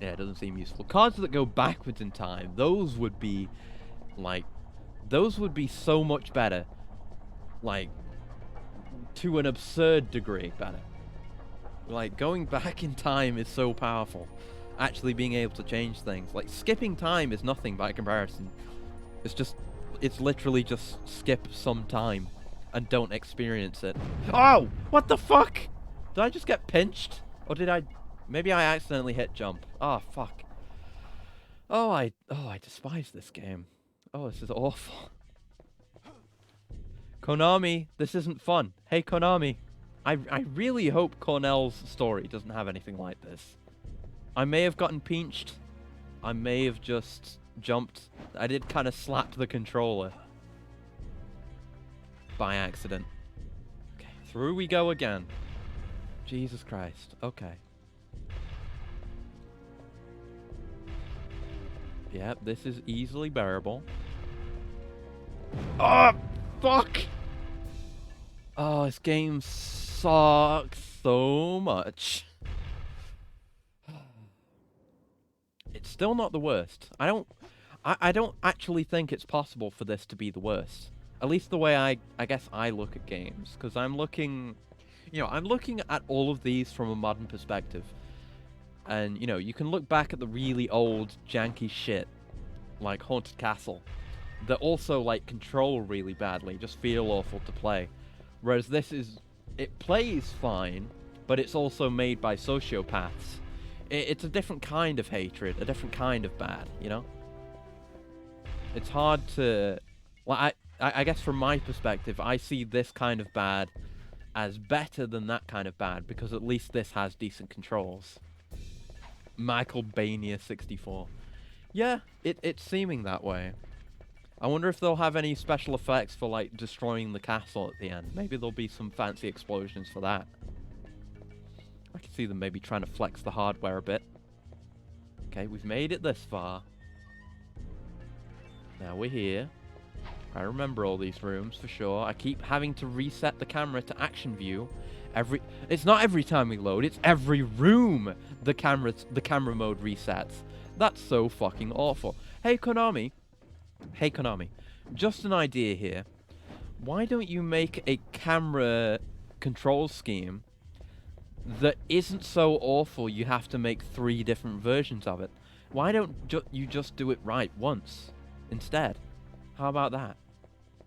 Yeah, it doesn't seem useful. Cards that go backwards in time, those would be so much better. Like, to an absurd degree better. Like, going back in time is so powerful. Actually being able to change things. Like, skipping time is nothing by comparison. It's literally just skip some time and don't experience it. Oh! What the fuck? Did I just get pinched? Or did I... Maybe I accidentally hit jump. Oh, fuck. Oh, I despise this game. Oh, this is awful. Konami, this isn't fun. Hey, Konami. I really hope Cornell's story doesn't have anything like this. I may have gotten pinched. I may have just jumped. I did kind of slap the controller. By accident. Okay, through we go again. Jesus Christ. Okay. Yep, this is easily bearable. Oh, fuck! Oh, this game sucks so much. It's still not the worst. I don't actually think it's possible for this to be the worst. At least the way I guess I look at games. Because I'm looking... You know, I'm looking at all of these from a modern perspective. And, you know, you can look back at the really old, janky shit, like Haunted Castle, that also, like, control really badly, just feel awful to play. Whereas this is... It plays fine, but it's also made by sociopaths. It's a different kind of hatred, a different kind of bad, you know? It's hard to... Like, I guess from my perspective, I see this kind of bad as better than that kind of bad, because at least this has decent controls. Michael Bania 64. Yeah, it's seeming that way. I wonder if they'll have any special effects for, like, destroying the castle at the end. Maybe there'll be some fancy explosions for that. I can see them maybe trying to flex the hardware a bit. Okay, we've made it this far. Now we're here. I remember all these rooms for sure. I keep having to reset the camera to action view. It's not every time we load, it's every room the camera mode resets. That's so fucking awful. Hey Konami. Hey Konami. Just an idea here. Why don't you make a camera control scheme that isn't so awful you have to make 3 different versions of it? Why don't you just do it right once instead? How about that?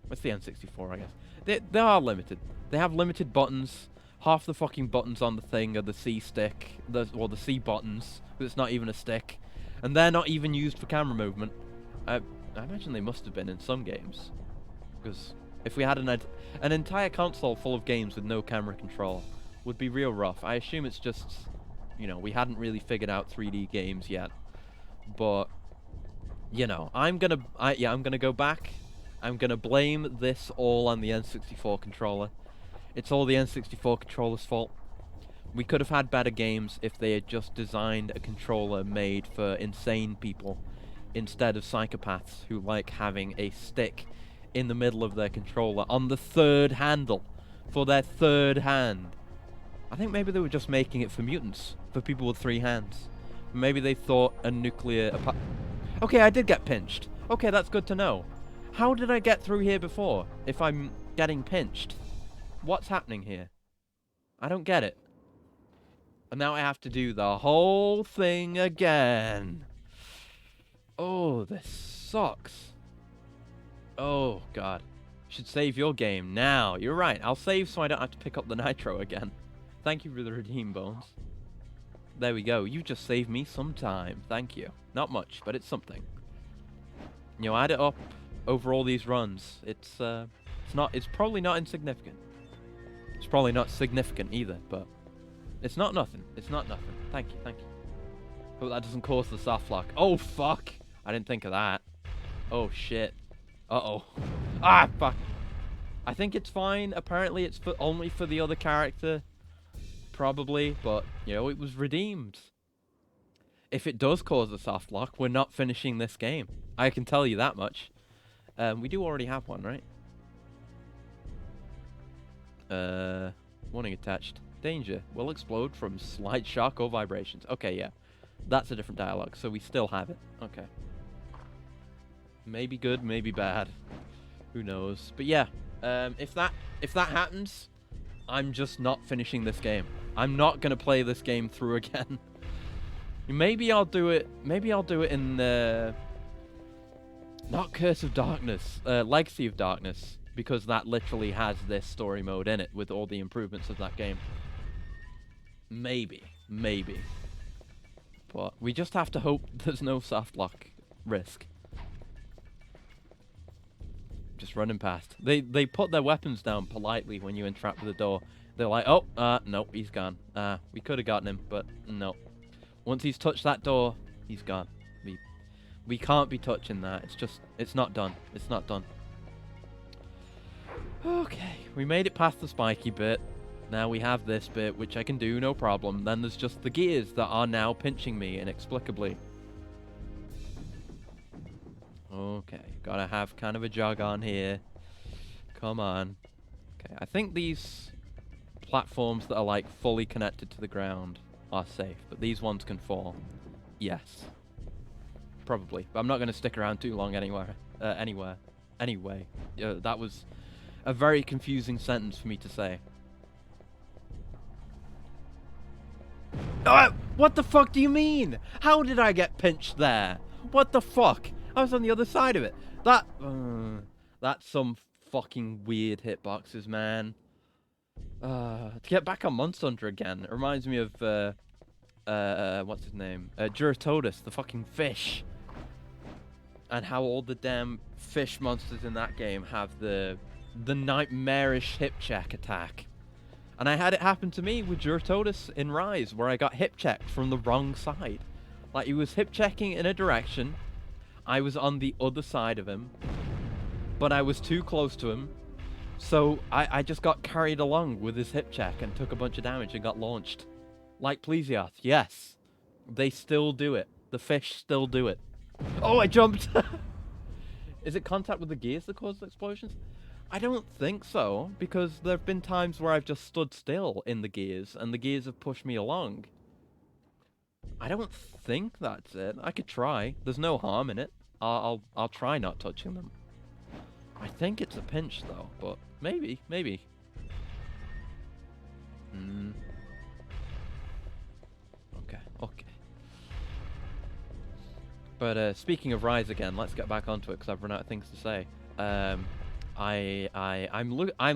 What's the N64, I guess? They are limited. They have limited buttons. Half the fucking buttons on the thing are the C stick, or the C buttons, but it's not even a stick. And they're not even used for camera movement. I imagine they must have been in some games. Because if we had an entire console full of games with no camera control, would be real rough. I assume it's just, you know, we hadn't really figured out 3D games yet. But, you know, I'm gonna go back. I'm gonna blame this all on the N64 controller. It's all the N64 controller's fault. We could have had better games if they had just designed a controller made for insane people instead of psychopaths who like having a stick in the middle of their controller on the 3rd handle for their 3rd hand. I think maybe they were just making it for mutants, for people with 3 hands. Maybe they thought a nuclear... Okay, I did get pinched. Okay, that's good to know. How did I get through here before, if I'm getting pinched? What's happening here? I don't get it. And now I have to do the whole thing again. Oh, this sucks. Oh, God. Should save your game now. You're right. I'll save so I don't have to pick up the nitro again. Thank you for the redeem, Bones. There we go. You just saved me some time. Thank you. Not much, but it's something. You know, add it up over all these runs. It's probably not insignificant. It's probably not significant either, but it's not nothing. It's not nothing. Thank you, thank you. Hope that doesn't cause the soft lock. Oh, fuck. I didn't think of that. Oh, shit. Uh-oh. Ah, fuck. I think it's fine. Apparently, it's only for the other character. Probably, but, you know, it was redeemed. If it does cause a soft lock, we're not finishing this game. I can tell you that much. We do already have one, right? Warning attached. Danger. Will explode from slight shock or vibrations. Okay, yeah. That's a different dialogue, so we still have it. Okay. Maybe good, maybe bad. Who knows? But yeah, if that happens, I'm just not finishing this game. I'm not gonna play this game through again. Maybe I'll do it. Maybe I'll do it in the not Curse of Darkness, Legacy of Darkness, because that literally has this story mode in it with all the improvements of that game. Maybe. But we just have to hope there's no soft lock risk. Just running past. They put their weapons down politely when you interact with the door. They're like, oh, nope, he's gone. We could have gotten him, but no. Once he's touched that door, he's gone. We can't be touching that. It's not done. It's not done. Okay, we made it past the spiky bit. Now we have this bit, which I can do, no problem. Then there's just the gears that are now pinching me inexplicably. Okay, gotta have kind of a jog on here. Come on. Okay, I think these platforms that are like fully connected to the ground are safe, but these ones can fall. Yes. Probably, but I'm not going to stick around too long anywhere. Anyway, that was a very confusing sentence for me to say. What the fuck do you mean? How did I get pinched there? What the fuck? I was on the other side of it. That's some fucking weird hitboxes, man. To get back on Monster Hunter again, it reminds me of, what's his name? Duratodus, the fucking fish. And how all the damn fish monsters in that game have the nightmarish hip check attack. And I had it happen to me with Duratodus in Rise, where I got hip checked from the wrong side. Like, he was hip checking in a direction, I was on the other side of him, but I was too close to him, so I just got carried along with his hip check and took a bunch of damage and got launched. Like Plesioth, yes. They still do it. The fish still do it. Oh, I jumped! Is it contact with the gears that causes explosions? I don't think so, because there have been times where I've just stood still in the gears, and the gears have pushed me along. I don't think that's it. I could try. There's no harm in it. I'll try not touching them. I think it's a pinch, though, but maybe. Okay. But speaking of Rise again, let's get back onto it because I've run out of things to say. I'm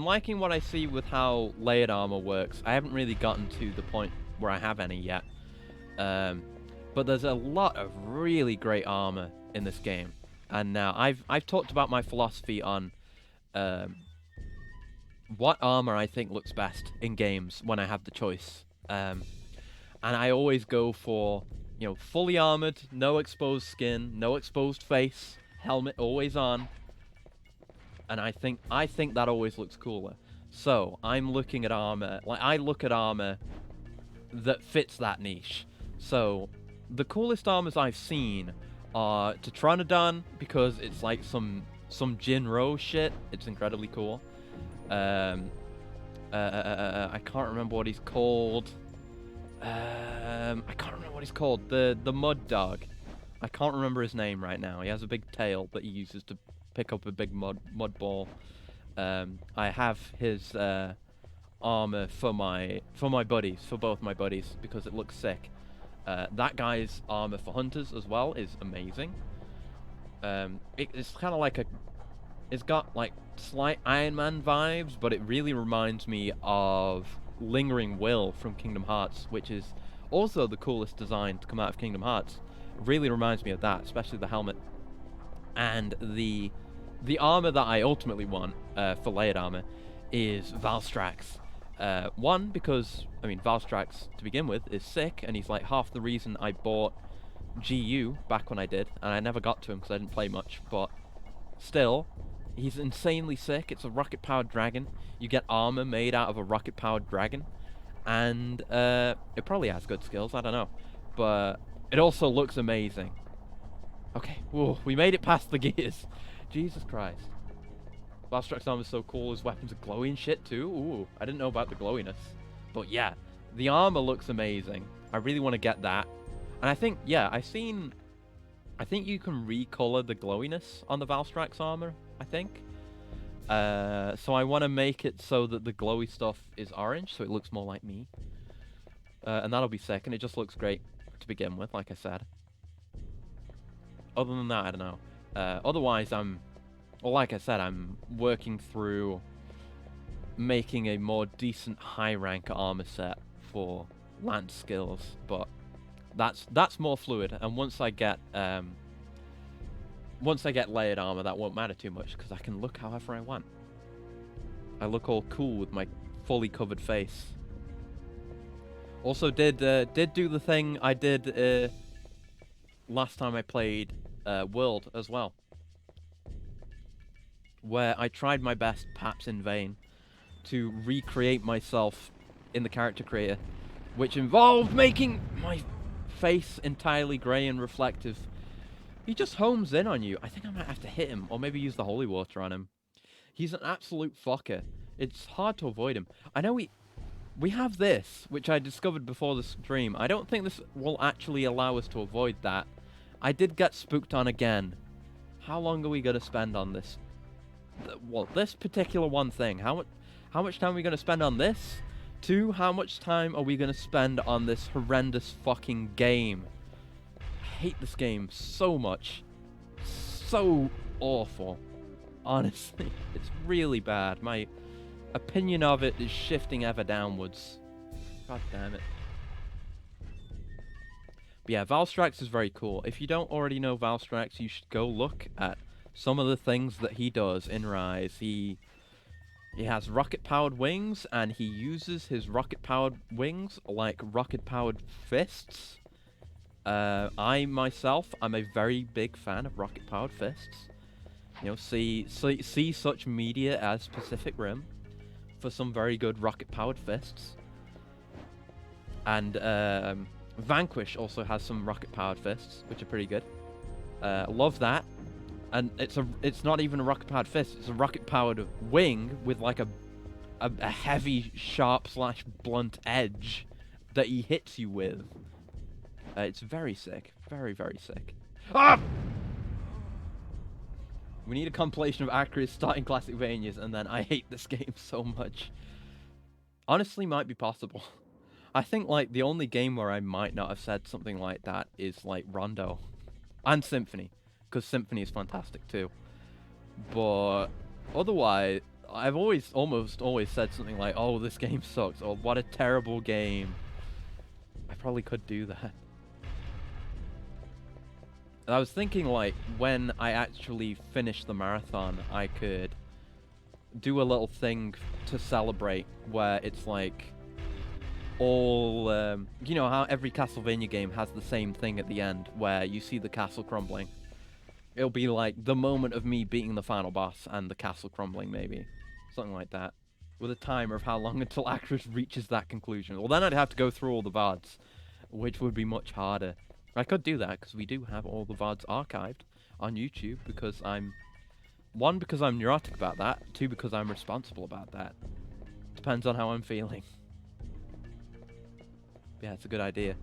liking what I see with how layered armor works. I haven't really gotten to the point where I have any yet. But there's a lot of really great armor in this game. And now I've talked about my philosophy on what armor I think looks best in games when I have the choice. And I always go for, you know, fully armored, no exposed skin, no exposed face, helmet always on. And I think that always looks cooler. So I'm looking at armor, like I look at armor that fits that niche. So the coolest armors I've seen are Tetranodon, because it's like some Jinro shit. It's incredibly cool. I can't remember what he's called. I can't remember what he's called. The mud dog. I can't remember his name right now. He has a big tail that he uses to pick up a big mud ball. I have his armor for my buddies, for both my buddies, because it looks sick. That guy's armor for hunters as well is amazing. It's kind of like it's got like slight Iron Man vibes, but it really reminds me of Lingering Will from Kingdom Hearts, which is also the coolest design to come out of Kingdom Hearts. It really reminds me of that, especially the helmet. And the armor that I ultimately want for layered armor is Valstrax. One, because, I mean, Valstrax, to begin with, is sick, and he's like half the reason I bought GU back when I did, and I never got to him because I didn't play much, but still, he's insanely sick. It's a rocket-powered dragon. You get armor made out of a rocket-powered dragon, and it probably has good skills, I don't know, but it also looks amazing. Okay, whoa, we made it past the gears. Jesus Christ. Valstrax armor is so cool, his weapons are glowy and shit too. Ooh, I didn't know about the glowiness. But yeah, the armor looks amazing. I really want to get that. And I think, yeah, I think you can recolor the glowiness on the Valstrax armor, I think. So I want to make it so that the glowy stuff is orange, so it looks more like me. And that'll be sick, and it just looks great to begin with, like I said. Other than that, I don't know. Otherwise, well, like I said, I'm working through making a more decent high-rank armor set for lance skills, but that's more fluid. And once I get layered armor, that won't matter too much because I can look however I want. I look all cool with my fully covered face. Also, did do the thing I did last time I played World as well, where I tried my best, perhaps in vain, to recreate myself in the character creator, which involved making my face entirely grey and reflective. He just homes in on you. I think I might have to hit him, or maybe use the holy water on him. He's an absolute fucker. It's hard to avoid him. I know we have this, which I discovered before the stream. I don't think this will actually allow us to avoid that. I did get spooked on again. How long are we going to spend on this? Well, this particular one thing. How much time are we going to spend on this? 2, how much time are we going to spend on this horrendous fucking game? I hate this game so much. So awful. Honestly, it's really bad. My opinion of it is shifting ever downwards. God damn it. But yeah, Valstrax is very cool. If you don't already know Valstrax, you should go look at some of the things that he does in Rise. He has rocket-powered wings, and he uses his rocket-powered wings like rocket-powered fists. I, myself, am a very big fan of rocket-powered fists. You know, see such media as Pacific Rim for some very good rocket-powered fists. And Vanquish also has some rocket-powered fists, which are pretty good. Love that. And it's not even a rocket-powered fist, it's a rocket-powered wing with like a heavy, sharp / blunt edge that he hits you with. It's very sick. Very, very sick. Ah! We need a compilation of Acris starting Castlevanias, and then I hate this game so much. Honestly, might be possible. I think, like, the only game where I might not have said something like that is, like, Rondo. And Symphony. Because Symphony is fantastic, too. But otherwise, I've almost always said something like, oh, this game sucks, or what a terrible game. I probably could do that. And I was thinking, like, when I actually finish the marathon, I could do a little thing to celebrate where it's like all, you know how every Castlevania game has the same thing at the end where you see the castle crumbling. It'll be like the moment of me beating the final boss and the castle crumbling, maybe. Something like that. With a timer of how long until Acris reaches that conclusion. Well, then I'd have to go through all the VODs, which would be much harder. I could do that, because we do have all the VODs archived on YouTube, because I'm... 1, because I'm neurotic about that, 2, because I'm responsible about that. Depends on how I'm feeling. Yeah, it's a good idea.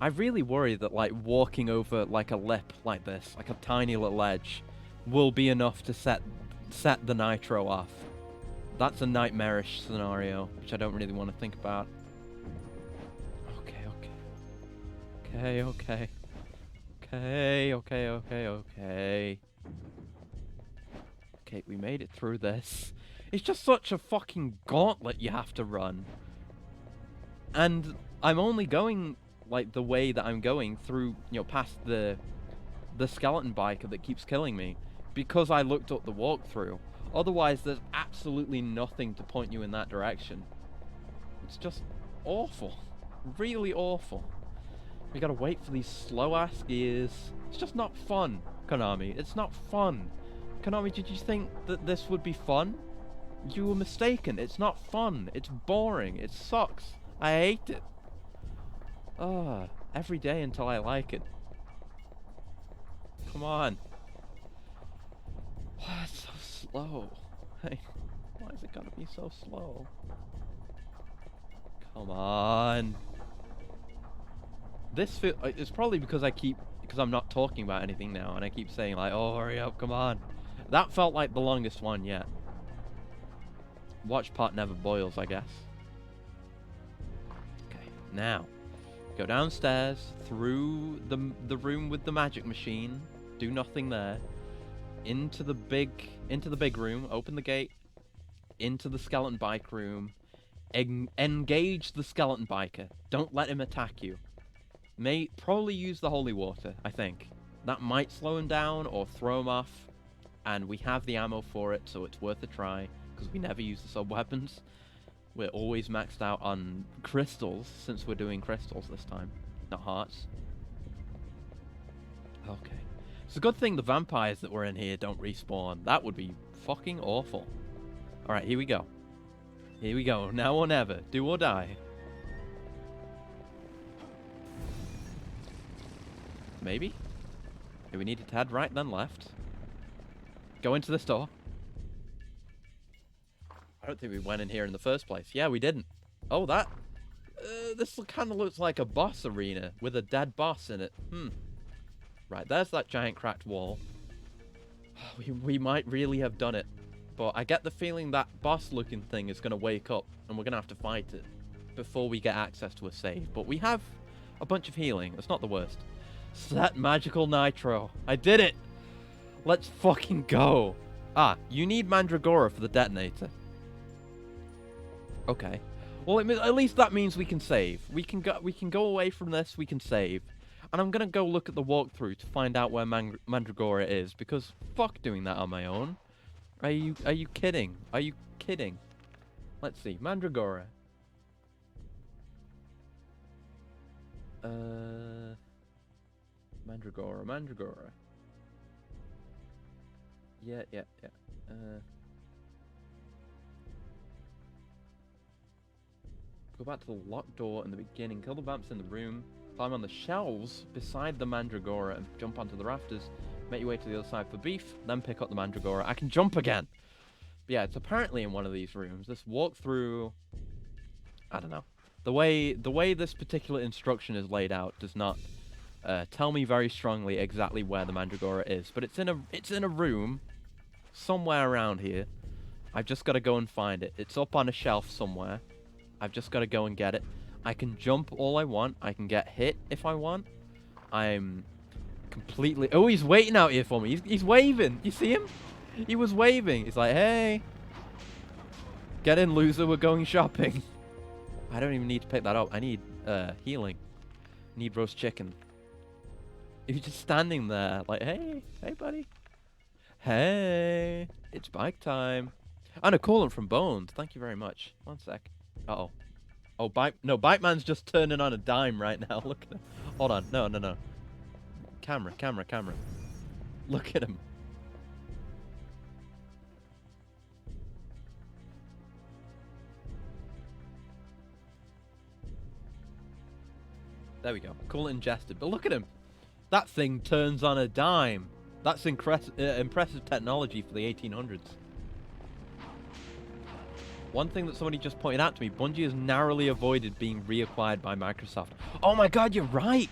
I really worry that, like, walking over, like, a lip like this, like a tiny little edge, will be enough to set the nitro off. That's a nightmarish scenario, which I don't really want to think about. Okay. Okay, we made it through this. It's just such a fucking gauntlet you have to run. And I'm only going, like, the way that I'm going through, you know, past the skeleton biker that keeps killing me, because I looked up the walkthrough. Otherwise, there's absolutely nothing to point you in that direction. It's just awful. Really awful. We gotta wait for these slow-ass gears. It's just not fun, Konami. It's not fun. Konami, did you think that this would be fun? You were mistaken. It's not fun. It's boring. It sucks. I hate it. Every day until I like it. Come on. Why it's so slow? Hey, why is it gotta be so slow? Come on. This it's probably because I'm not talking about anything now, and I keep saying, like, oh, hurry up, come on. That felt like the longest one yet. Watch pot never boils, I guess. Okay, now go downstairs through the room with the magic machine. Do nothing there. Into the big room. Open the gate. Into the skeleton bike room. Engage the skeleton biker. Don't let him attack you. Probably use the holy water, I think. That might slow him down or throw him off. And we have the ammo for it, so it's worth a try. Because we never use the sub-weapons. We're always maxed out on crystals, since we're doing crystals this time. Not hearts. Okay. It's a good thing the vampires that were in here don't respawn. That would be fucking awful. Alright, here we go. Here we go. Now or never. Do or die. Maybe? Okay, we needed to head right then left. Go into this door. I don't think we went in here in the first place. Yeah, we didn't. Oh, that... this kind of looks like a boss arena with a dead boss in it. Right, there's that giant cracked wall. We might really have done it. But I get the feeling that boss-looking thing is going to wake up, and we're going to have to fight it before we get access to a save. But we have a bunch of healing. It's not the worst. Set magical nitro. I did it! Let's fucking go. You need Mandragora for the detonator. Okay. Well, at least that means we can save. We can go away from this, we can save. And I'm gonna go look at the walkthrough to find out where Mandragora is, because fuck doing that on my own. Are you kidding? Are you kidding? Let's see. Mandragora. Mandragora. Yeah. Go back to the locked door in the beginning, kill the vamps in the room, climb on the shelves beside the Mandragora and jump onto the rafters, make your way to the other side for beef, then pick up the Mandragora. I can jump again! But yeah, it's apparently in one of these rooms. This walkthrough... I don't know. The way this particular instruction is laid out does not tell me very strongly exactly where the Mandragora is, but it's in a room somewhere around here. I've just got to go and find it. It's up on a shelf somewhere. I've just got to go and get it. I can jump all I want. I can get hit if I want. I'm completely... Oh, he's waiting out here for me. He's waving. You see him? He was waving. He's like, hey. Get in, loser. We're going shopping. I don't even need to pick that up. I need healing. I need roast chicken. He's just standing there like, hey, buddy. Hey, it's bike time. And a coolant from Bones. Thank you very much. One sec. Uh-oh. Oh, Bike Man's just turning on a dime right now. Look at him. Hold on. No. Camera. Look at him. There we go. Coolant ingested. But look at him. That thing turns on a dime. That's impressive technology for the 1800s. one thing that somebody just pointed out to me, Bungie has narrowly avoided being reacquired by Microsoft. Oh my god, you're right!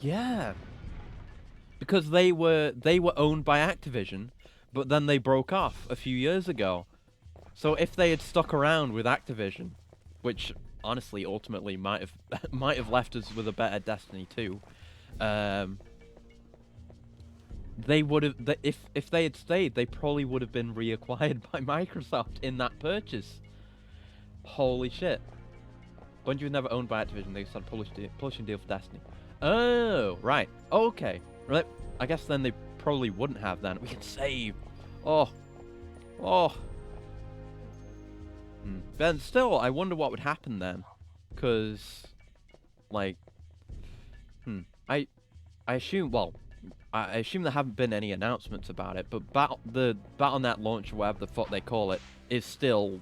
Yeah. Because they were owned by Activision, but then they broke off a few years ago. So if they had stuck around with Activision, which honestly ultimately might have left us with a better Destiny 2, they would have, if they had stayed, they probably would have been reacquired by Microsoft in that purchase. Holy shit. Bungie was never owned by Activision, they started publishing deal for Destiny. Oh, right. Okay. Right. I guess then they probably wouldn't have then. We can save. Oh. Oh. Then still, I wonder what would happen then. Because, like, I assume, well, I assume there haven't been any announcements about it, but the Battle.net launch, or whatever the fuck they call it, is still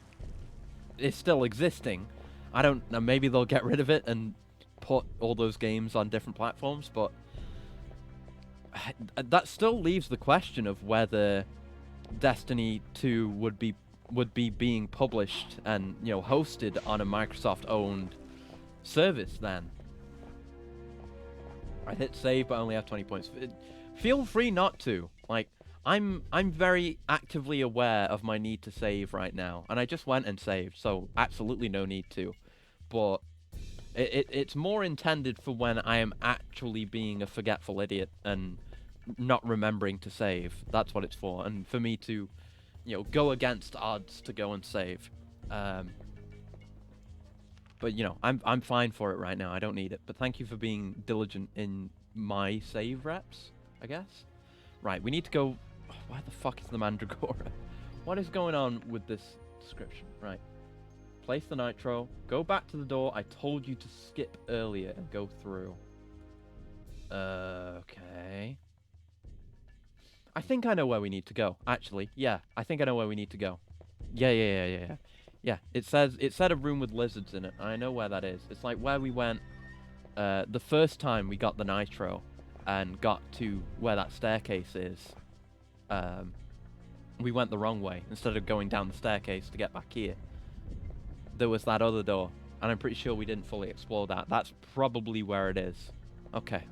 existing. I don't know, maybe they'll get rid of it and put all those games on different platforms, but that still leaves the question of whether Destiny 2 would be being published and, you know, hosted on a Microsoft-owned service then. I hit save, but I only have 20 points. Feel free not to. Like, I'm very actively aware of my need to save right now, and I just went and saved, so absolutely no need to. But it's more intended for when I am actually being a forgetful idiot and not remembering to save. That's what it's for, and for me to, you know, go against odds to go and save. But, you know, I'm fine for it right now. I don't need it. But thank you for being diligent in my save reps, I guess. Right, we need to go... Oh, why the fuck is the Mandragora? What is going on with this description? Right. Place the nitro. Go back to the door I told you to skip earlier and go through. Okay. I think I know where we need to go, actually. Yeah, I think I know where we need to go. Yeah. Yeah, it said a room with lizards in it. I know where that is. It's like where we went the first time we got the nitro and got to where that staircase is. We went the wrong way. Instead of going down the staircase to get back here, there was that other door, and I'm pretty sure we didn't fully explore that. That's probably where it is. Okay,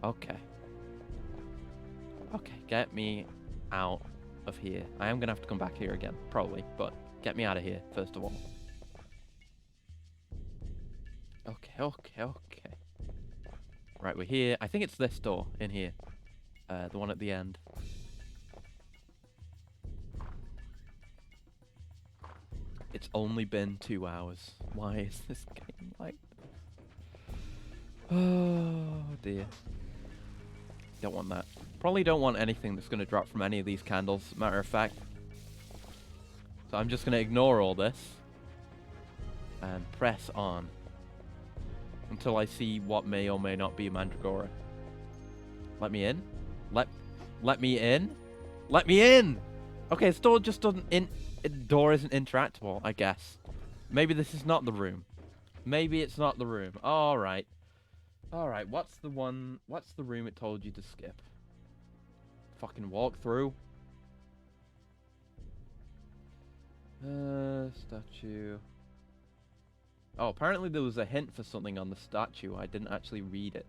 get me out of here. I am gonna have to come back here again, probably, but get me out of here first of all. Okay. Right, we're here. I think it's this door in here. The one at the end. It's only been 2 hours. Why is this game like that? Oh dear. Don't want that. Probably don't want anything that's going to drop from any of these candles, matter of fact. So I'm just going to ignore all this and press on until I see what may or may not be a Mandragora. Let me in? Let me in? Let me in! Okay, this door just doesn't door isn't interactable, I guess. Maybe this is not the room. Maybe it's not the room. Alright. Alright, what's the room it told you to skip? Fucking walk through. Statue. Oh, apparently there was a hint for something on the statue. I didn't actually read it.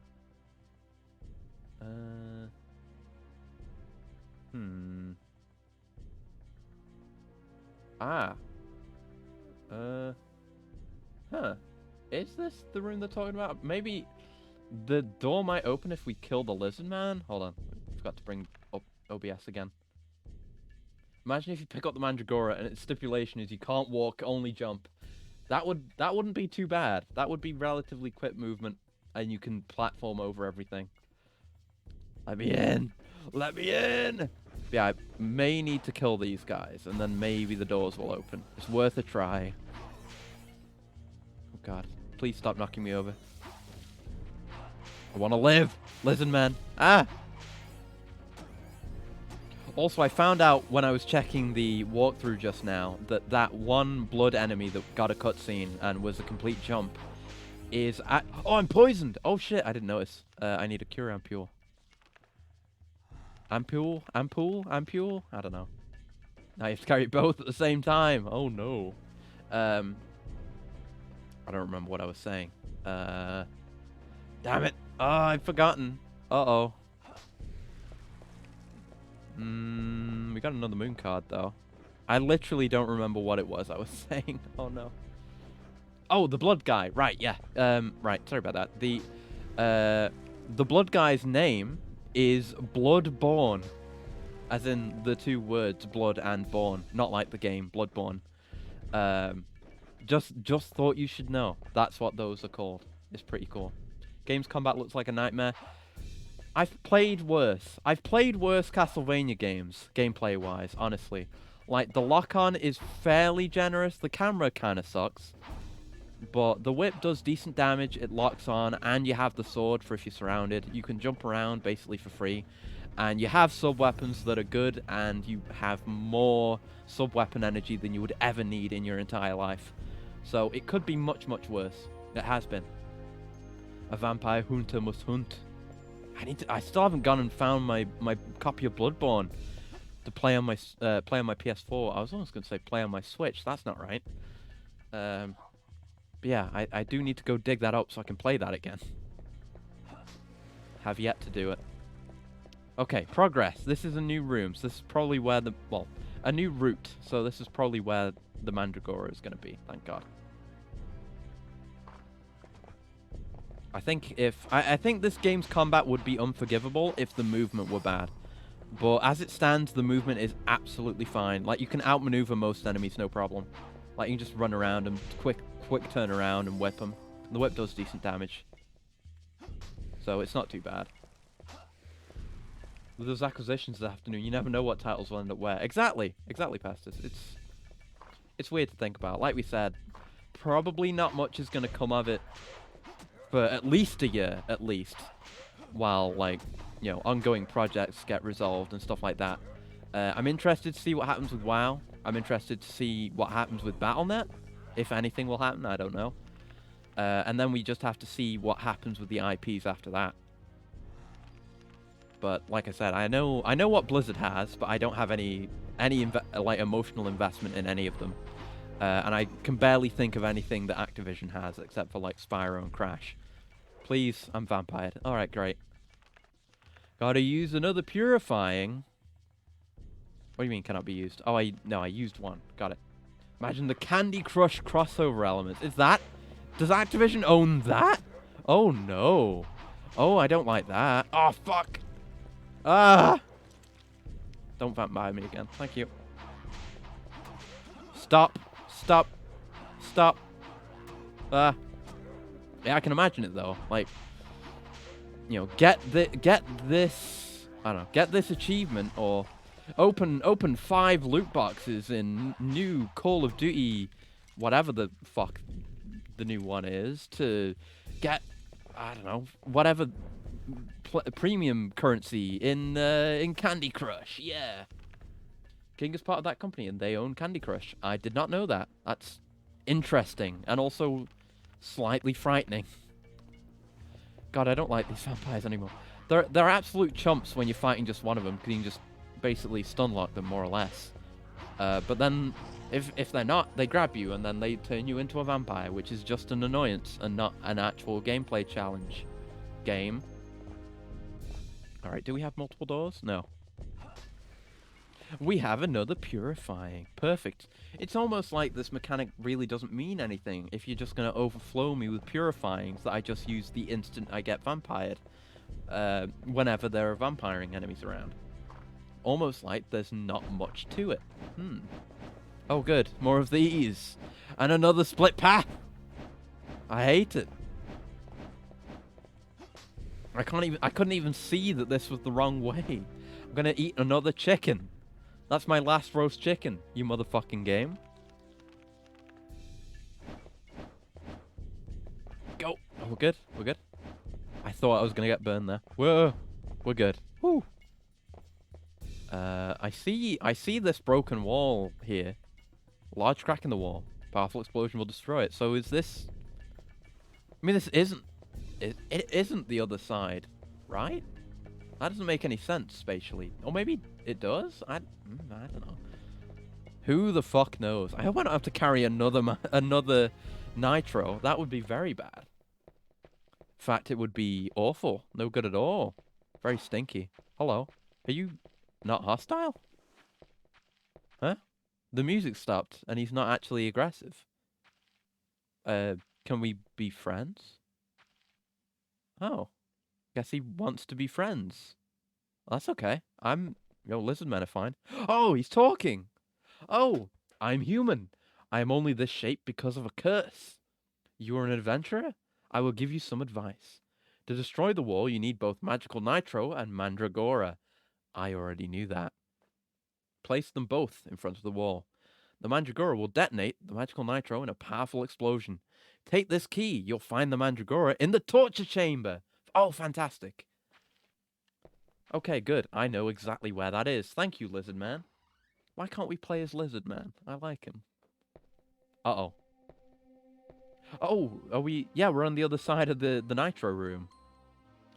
Is this the room they're talking about? Maybe the door might open if we kill the lizard man? Hold on. I forgot to bring up OBS again. Imagine if you pick up the Mandragora and its stipulation is you can't walk, only jump. That wouldn't be too bad. That would be relatively quick movement, and you can platform over everything. Let me in! Let me in! Yeah, I may need to kill these guys, and then maybe the doors will open. It's worth a try. Oh god. Please stop knocking me over. I want to live! Lizard man! Ah! Also, I found out when I was checking the walkthrough just now that one blood enemy that got a cutscene and was a complete jump is at... Oh, I'm poisoned! Oh shit, I didn't notice. I need a cure ampule. Ampule? I don't know. Now you have to carry both at the same time. Oh no. I don't remember what I was saying. Damn it. Oh, I've forgotten. Uh-oh. We got another moon card, though. I literally don't remember what it was I was saying. Oh, no. Oh, the blood guy. Right, yeah. Right, sorry about that. The blood guy's name is Bloodborne. As in the two words, blood and born. Not like the game, Bloodborne. Just thought you should know. That's what those are called. It's pretty cool. Game's combat looks like a nightmare. I've played worse. I've played worse Castlevania games, gameplay-wise, honestly. Like, the lock-on is fairly generous. The camera kind of sucks. But the whip does decent damage. It locks on, and you have the sword for if you're surrounded. You can jump around, basically, for free. And you have sub-weapons that are good, and you have more sub-weapon energy than you would ever need in your entire life. So, it could be much, much worse. It has been. A vampire hunter must hunt. I still haven't gone and found my copy of Bloodborne to play on my PS4. I was almost going to say play on my Switch. That's not right. But yeah, I do need to go dig that up so I can play that again. Have yet to do it. Okay, progress. This is a new room. So this is probably where a new route. So this is probably where the Mandragora is going to be. Thank God. I think I think this game's combat would be unforgivable if the movement were bad. But as it stands, the movement is absolutely fine. Like, you can outmaneuver most enemies, no problem. Like, you can just run around and quick turn around and whip them. And the whip does decent damage. So it's not too bad. With those acquisitions this afternoon, you never know what titles will end up where. Exactly, Pastus. It's weird to think about. Like we said, probably not much is going to come of it for at least a year, at least, while, like, you know, ongoing projects get resolved and stuff like that. I'm interested to see what happens with WoW. I'm interested to see what happens with Battle.net. If anything will happen, I don't know. And then we just have to see what happens with the IPs after that. But like I said, I know what Blizzard has, but I don't have any like emotional investment in any of them. And I can barely think of anything that Activision has, except for, like, Spyro and Crash. Please, I'm vampired. Alright, great. Gotta use another purifying. What do you mean cannot be used? Oh, I used one. Got it. Imagine the Candy Crush crossover elements. Does Activision own that? Oh, no. Oh, I don't like that. Oh, fuck. Ah! Don't vampire me again. Thank you. Stop. Stop. Stop. Yeah, I can imagine it, though. Like, you know, get this, I don't know, get this achievement, or open 5 loot boxes in new Call of Duty, whatever the fuck the new one is, to get, I don't know, whatever premium currency in Candy Crush. Yeah. King is part of that company, and they own Candy Crush. I did not know that. That's interesting, and also slightly frightening. God, I don't like these vampires anymore. They're absolute chumps when you're fighting just one of them, because you can just basically stun lock them, more or less. But then, if they're not, they grab you, and then they turn you into a vampire, which is just an annoyance, and not an actual gameplay challenge game. Alright, do we have multiple doors? No. We have another purifying. Perfect. It's almost like this mechanic really doesn't mean anything if you're just going to overflow me with purifyings that I just use the instant I get vampired. Whenever there are vampiring enemies around. Almost like there's not much to it. Oh good, more of these. And another split path! I hate it. I couldn't even see that this was the wrong way. I'm gonna eat another chicken. That's my last roast chicken, you motherfucking game. Go. Oh, we're good. We're good. I thought I was gonna get burned there. Whoa. We're good. Woo. I see this broken wall here. Large crack in the wall. Powerful explosion will destroy it. So is this? I mean, this isn't. It isn't the other side, right? That doesn't make any sense spatially. Or maybe it does? I don't know. Who the fuck knows? I hope I don't have to carry another nitro, that would be very bad. In fact, it would be awful. No good at all. Very stinky. Hello. Are you not hostile? Huh? The music stopped, and he's not actually aggressive. Can we be friends? Oh. Guess he wants to be friends. That's okay. Lizard men are fine. Oh, he's talking! Oh, I'm human. I am only this shape because of a curse. You are an adventurer? I will give you some advice. To destroy the wall, you need both magical nitro and mandragora. I already knew that. Place them both in front of the wall. The mandragora will detonate the magical nitro in a powerful explosion. Take this key. You'll find the mandragora in the torture chamber. Oh, fantastic. Okay, good. I know exactly where that is. Thank you, Lizard Man. Why can't we play as Lizard Man? I like him. Uh-oh. Oh, are we... Yeah, we're on the other side of the nitro room.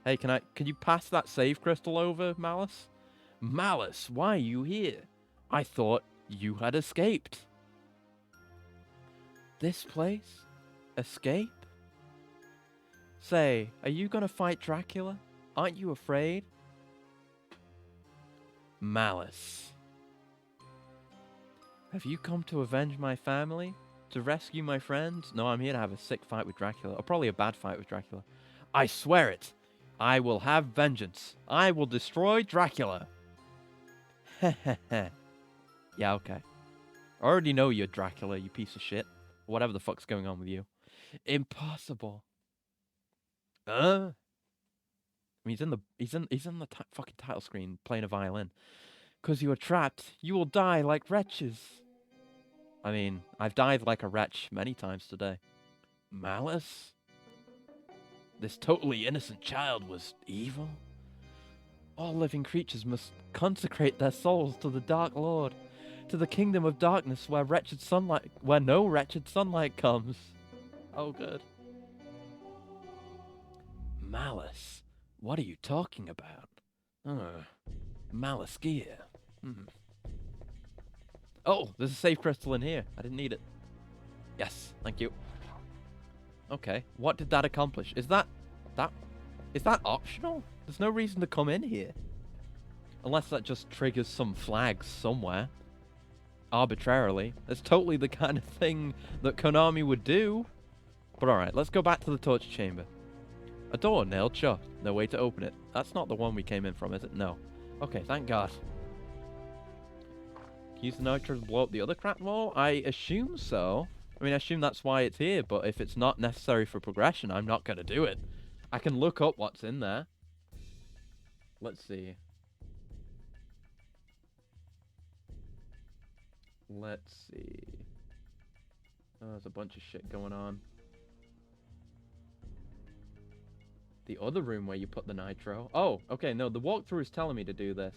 Hey, can you pass that save crystal over, Malice? Malice, why are you here? I thought you had escaped. This place? Escape? Say, are you gonna fight Dracula? Aren't you afraid? Malice. Have you come to avenge my family? To rescue my friends? No, I'm here to have a sick fight with Dracula. Or probably a bad fight with Dracula. I swear it. I will have vengeance. I will destroy Dracula. Heh. Yeah, okay. I already know you're Dracula, you piece of shit. Whatever the fuck's going on with you. Impossible. I mean, he's in the fucking title screen playing a violin. 'Cause you are trapped, you will die like wretches. I mean, I've died like a wretch many times today. Malice? This totally innocent child was evil? All living creatures must consecrate their souls to the Dark Lord, to the kingdom of darkness where no wretched sunlight comes. Oh, good. Malice? What are you talking about? Malice gear. Oh, there's a save crystal in here. I didn't need it. Yes, thank you. Okay, what did that accomplish? Is that optional? There's no reason to come in here. Unless that just triggers some flags somewhere. Arbitrarily. It's totally the kind of thing that Konami would do. But alright, let's go back to the torture chamber. A door nailed shut. No way to open it. That's not the one we came in from, is it? No. Okay, thank God. Use the nitro to blow up the other cracked wall? I assume so. I mean, I assume that's why it's here, but if it's not necessary for progression, I'm not going to do it. I can look up what's in there. Let's see. Let's see. Oh, there's a bunch of shit going on. The other room where you put the nitro. Oh, okay, no, the walkthrough is telling me to do this.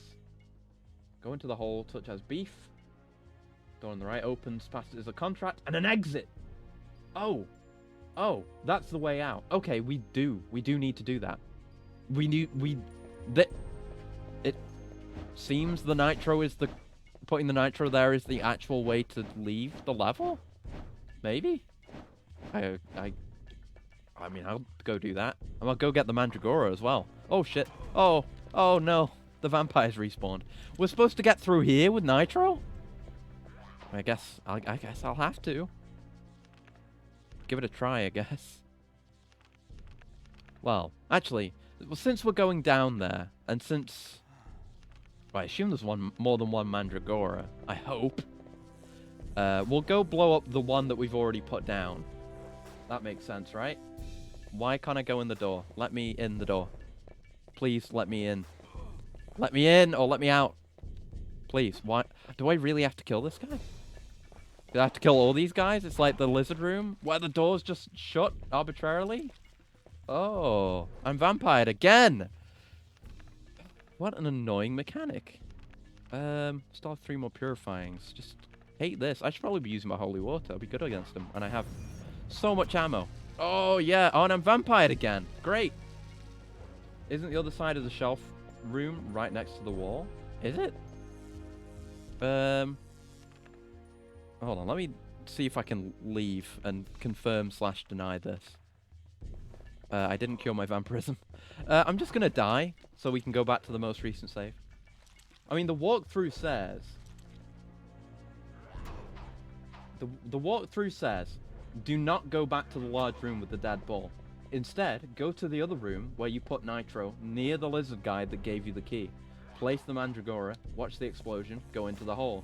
Go into the hole, touch as beef. Door on the right opens, past it is a contract, and an exit! Oh! Oh, that's the way out. Okay, we do need to do that. It seems the nitro is putting the nitro there is the actual way to leave the level? Maybe? I mean, I'll go do that. And I'll go get the Mandragora as well. Oh, shit. Oh no. The vampires respawned. We're supposed to get through here with nitro? I guess I'll have to. Give it a try, I guess. Well, actually, since we're going down there, and since... Well, I assume there's more than one Mandragora. I hope. We'll go blow up the one that we've already put down. That makes sense, right? Why can't I go in the door? Let me in the door. Please, let me in. Let me in, or let me out. Please, why? Do I really have to kill this guy? Do I have to kill all these guys? It's like the lizard room, where the doors just shut arbitrarily? Oh, I'm vampired again! What an annoying mechanic. Still have 3 more purifyings. Just hate this. I should probably be using my holy water. I'll be good against them. And I have so much ammo. Oh, yeah. Oh, and I'm vampired again. Great. Isn't the other side of the shelf room right next to the wall? Is it? Hold on. Let me see if I can leave and confirm/deny this. I didn't cure my vampirism. I'm just gonna die so we can go back to the most recent save. I mean, the walkthrough says... The walkthrough says, do not go back to the large room with the dead ball. Instead, go to the other room where you put Nitro near the lizard guy that gave you the key. Place the Mandragora, watch the explosion, go into the hole.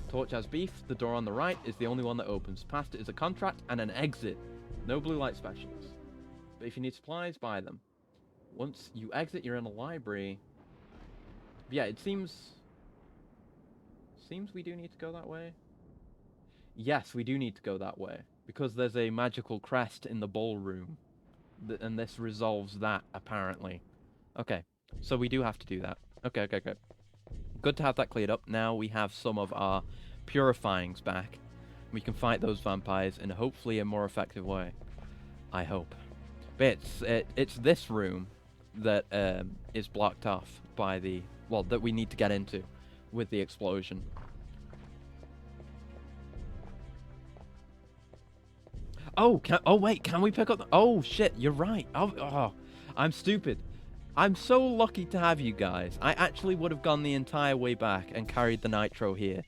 Torch has beef, the door on the right is the only one that opens. Past it is a contract and an exit. No blue light specials. But if you need supplies, buy them. Once you exit, you're in a library. Yeah, it seems we do need to go that way. Yes, we do need to go that way. Because there's a magical crest in the ballroom. And this resolves that, apparently. Okay, so we do have to do that. Okay. Good to have that cleared up. Now we have some of our purifyings back. We can fight those vampires in hopefully a more effective way. I hope. But it's this room that is blocked off by the... Well, that we need to get into with the explosion. Oh, wait, can we pick up the... Oh, shit, you're right. Oh, I'm stupid. I'm so lucky to have you guys. I actually would have gone the entire way back and carried the Nitro here.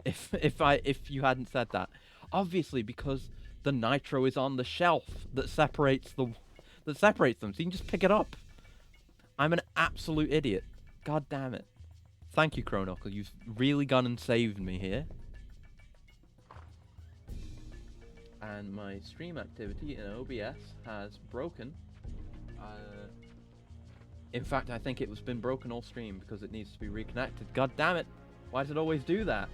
If you hadn't said that. Obviously, because the Nitro is on the shelf that separates them, so you can just pick it up. I'm an absolute idiot. God damn it. Thank you, Chronocle. You've really gone and saved me here. And my stream activity in OBS has broken. In fact, I think it was been broken all stream because it needs to be reconnected. God damn it! Why does it always do that?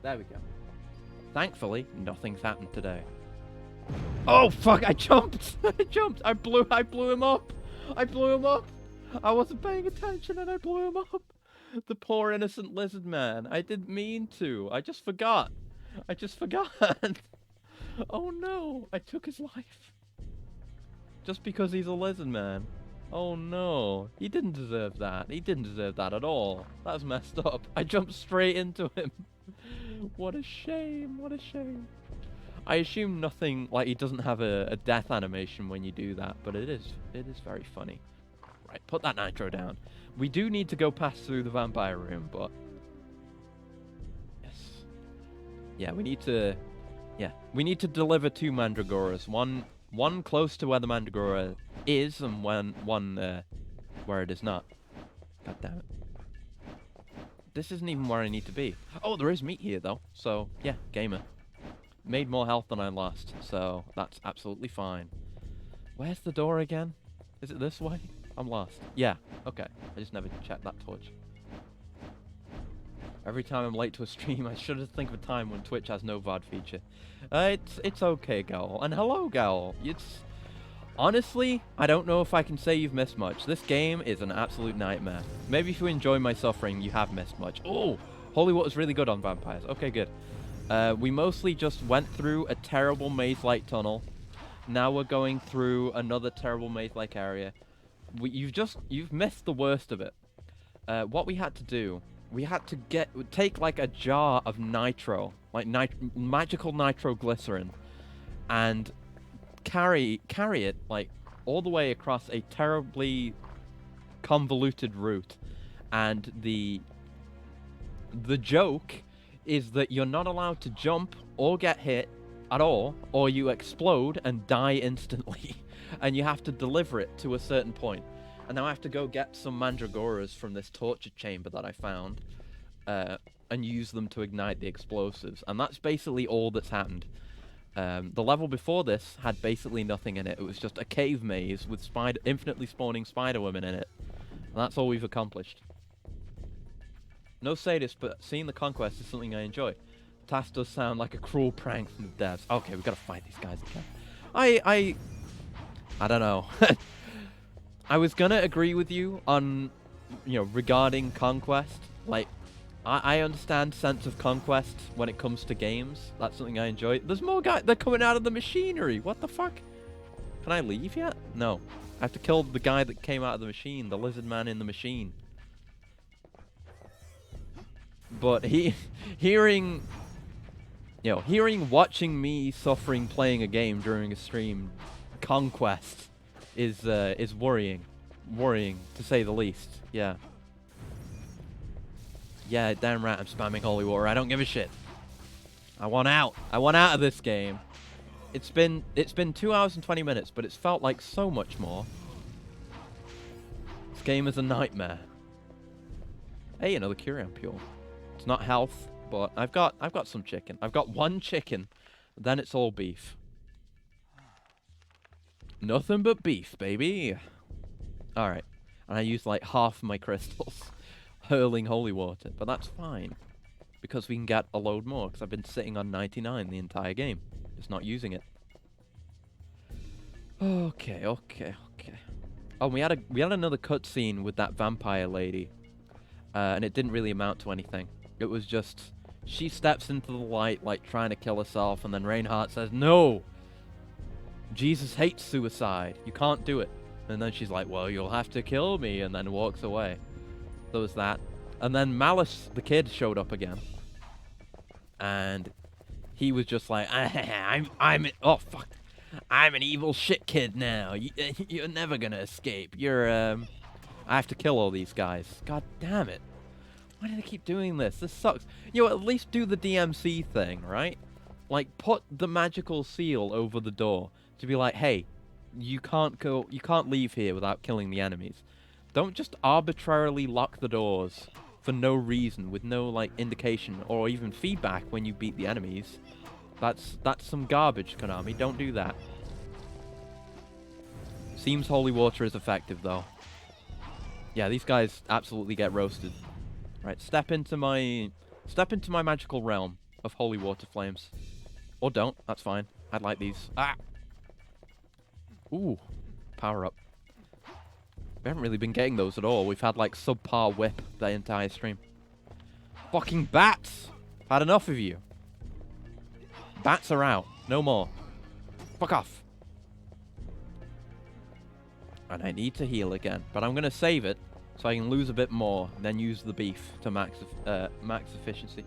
There we go. Thankfully, nothing's happened today. Oh fuck! I jumped! I jumped! I blew him up! I blew him up! I wasn't paying attention and I blew him up! The poor innocent lizard man. I didn't mean to. I just forgot. Oh no! I took his life. Just because he's a lizard man. Oh no, he didn't deserve that. He didn't deserve that at all. That's messed up. I jumped straight into him. What a shame, what a shame. I assume nothing, like he doesn't have a death animation when you do that, but it is very funny. Right, put that Nitro down. We do need to go past through the vampire room, but... Yes. Yeah, we need to deliver 2 Mandragoras. One close to where the Mandragora is, and one where it is not. God damn it. This isn't even where I need to be. Oh, there is meat here, though. So, yeah, gamer. Made more health than I lost, so that's absolutely fine. Where's the door again? Is it this way? I'm lost. Yeah, okay. I just never checked that torch. Every time I'm late to a stream, I should think of a time when Twitch has no VOD feature. It's okay, Gaul. And hello, Gaul. It's... Honestly, I don't know if I can say you've missed much. This game is an absolute nightmare. Maybe if you enjoy my suffering, you have missed much. Oh! Holy Water's really good on vampires. Okay, good. We mostly just went through a terrible maze-like tunnel. Now we're going through another terrible maze-like area. You've missed the worst of it. What we had to do... We had to take like a jar of nitro, like magical nitroglycerin, and carry it like all the way across a terribly convoluted route. And the joke is that you're not allowed to jump or get hit at all, or you explode and die instantly. And you have to deliver it to a certain point. And now I have to go get some Mandragoras from this torture chamber that I found, and use them to ignite the explosives. And that's basically all that's happened. The level before this had basically nothing in it. It was just a cave maze with infinitely spawning spider women in it. And that's all we've accomplished. No sadist, but seeing the conquest is something I enjoy. The task does sound like a cruel prank from the devs. Okay, we've got to fight these guys again. I don't know. I was gonna agree with you on, regarding conquest. Like, I understand sense of conquest when it comes to games. That's something I enjoy. There's more guys. They're coming out of the machinery. What the fuck? Can I leave yet? No. I have to kill the guy that came out of the machine, the lizard man in the machine. But hearing You know, watching me suffering playing a game during a stream, conquest, is worrying. Worrying, to say the least. Yeah. Yeah, damn right, I'm spamming holy water. I don't give a shit. I want out. I want out of this game. It's been 2 hours and 20 minutes, but it's felt like so much more. This game is a nightmare. Hey, another Curium Pure. It's not health, but I've got some chicken. I've got 1 chicken, then it's all beef. Nothing but beef, baby. Alright. And I used like half my crystals hurling holy water, but that's fine. Because we can get a load more, because I've been sitting on 99 the entire game. Just not using it. Okay. Oh, we had another cutscene with that vampire lady. And it didn't really amount to anything. It was just, she steps into the light, like, trying to kill herself, and then Reinhardt says, "No! Jesus hates suicide. You can't do it." And then she's like, "Well, you'll have to kill me," and then walks away. There was that. And then Malice, the kid, showed up again. And he was just like, oh, fuck. I'm an evil shit kid now. You're never gonna escape. I have to kill all these guys. God damn it. Why do they keep doing this? This sucks. You know, at least do the DMC thing, right? Like, put the magical seal over the door to be like, hey, you can't leave here without killing the enemies. Don't just arbitrarily lock the doors for no reason, with no, like, indication or even feedback when you beat the enemies. That's some garbage, Konami. Don't do that. Seems holy water is effective, though. Yeah, these guys absolutely get roasted. Right, step into my magical realm of holy water flames. Or don't, that's fine. I'd like these. Ah! Ooh, power up. We haven't really been getting those at all. We've had, like, subpar whip the entire stream. Fucking bats! I've had enough of you. Bats are out. No more. Fuck off. And I need to heal again. But I'm going to save it so I can lose a bit more, and then use the beef to max efficiency.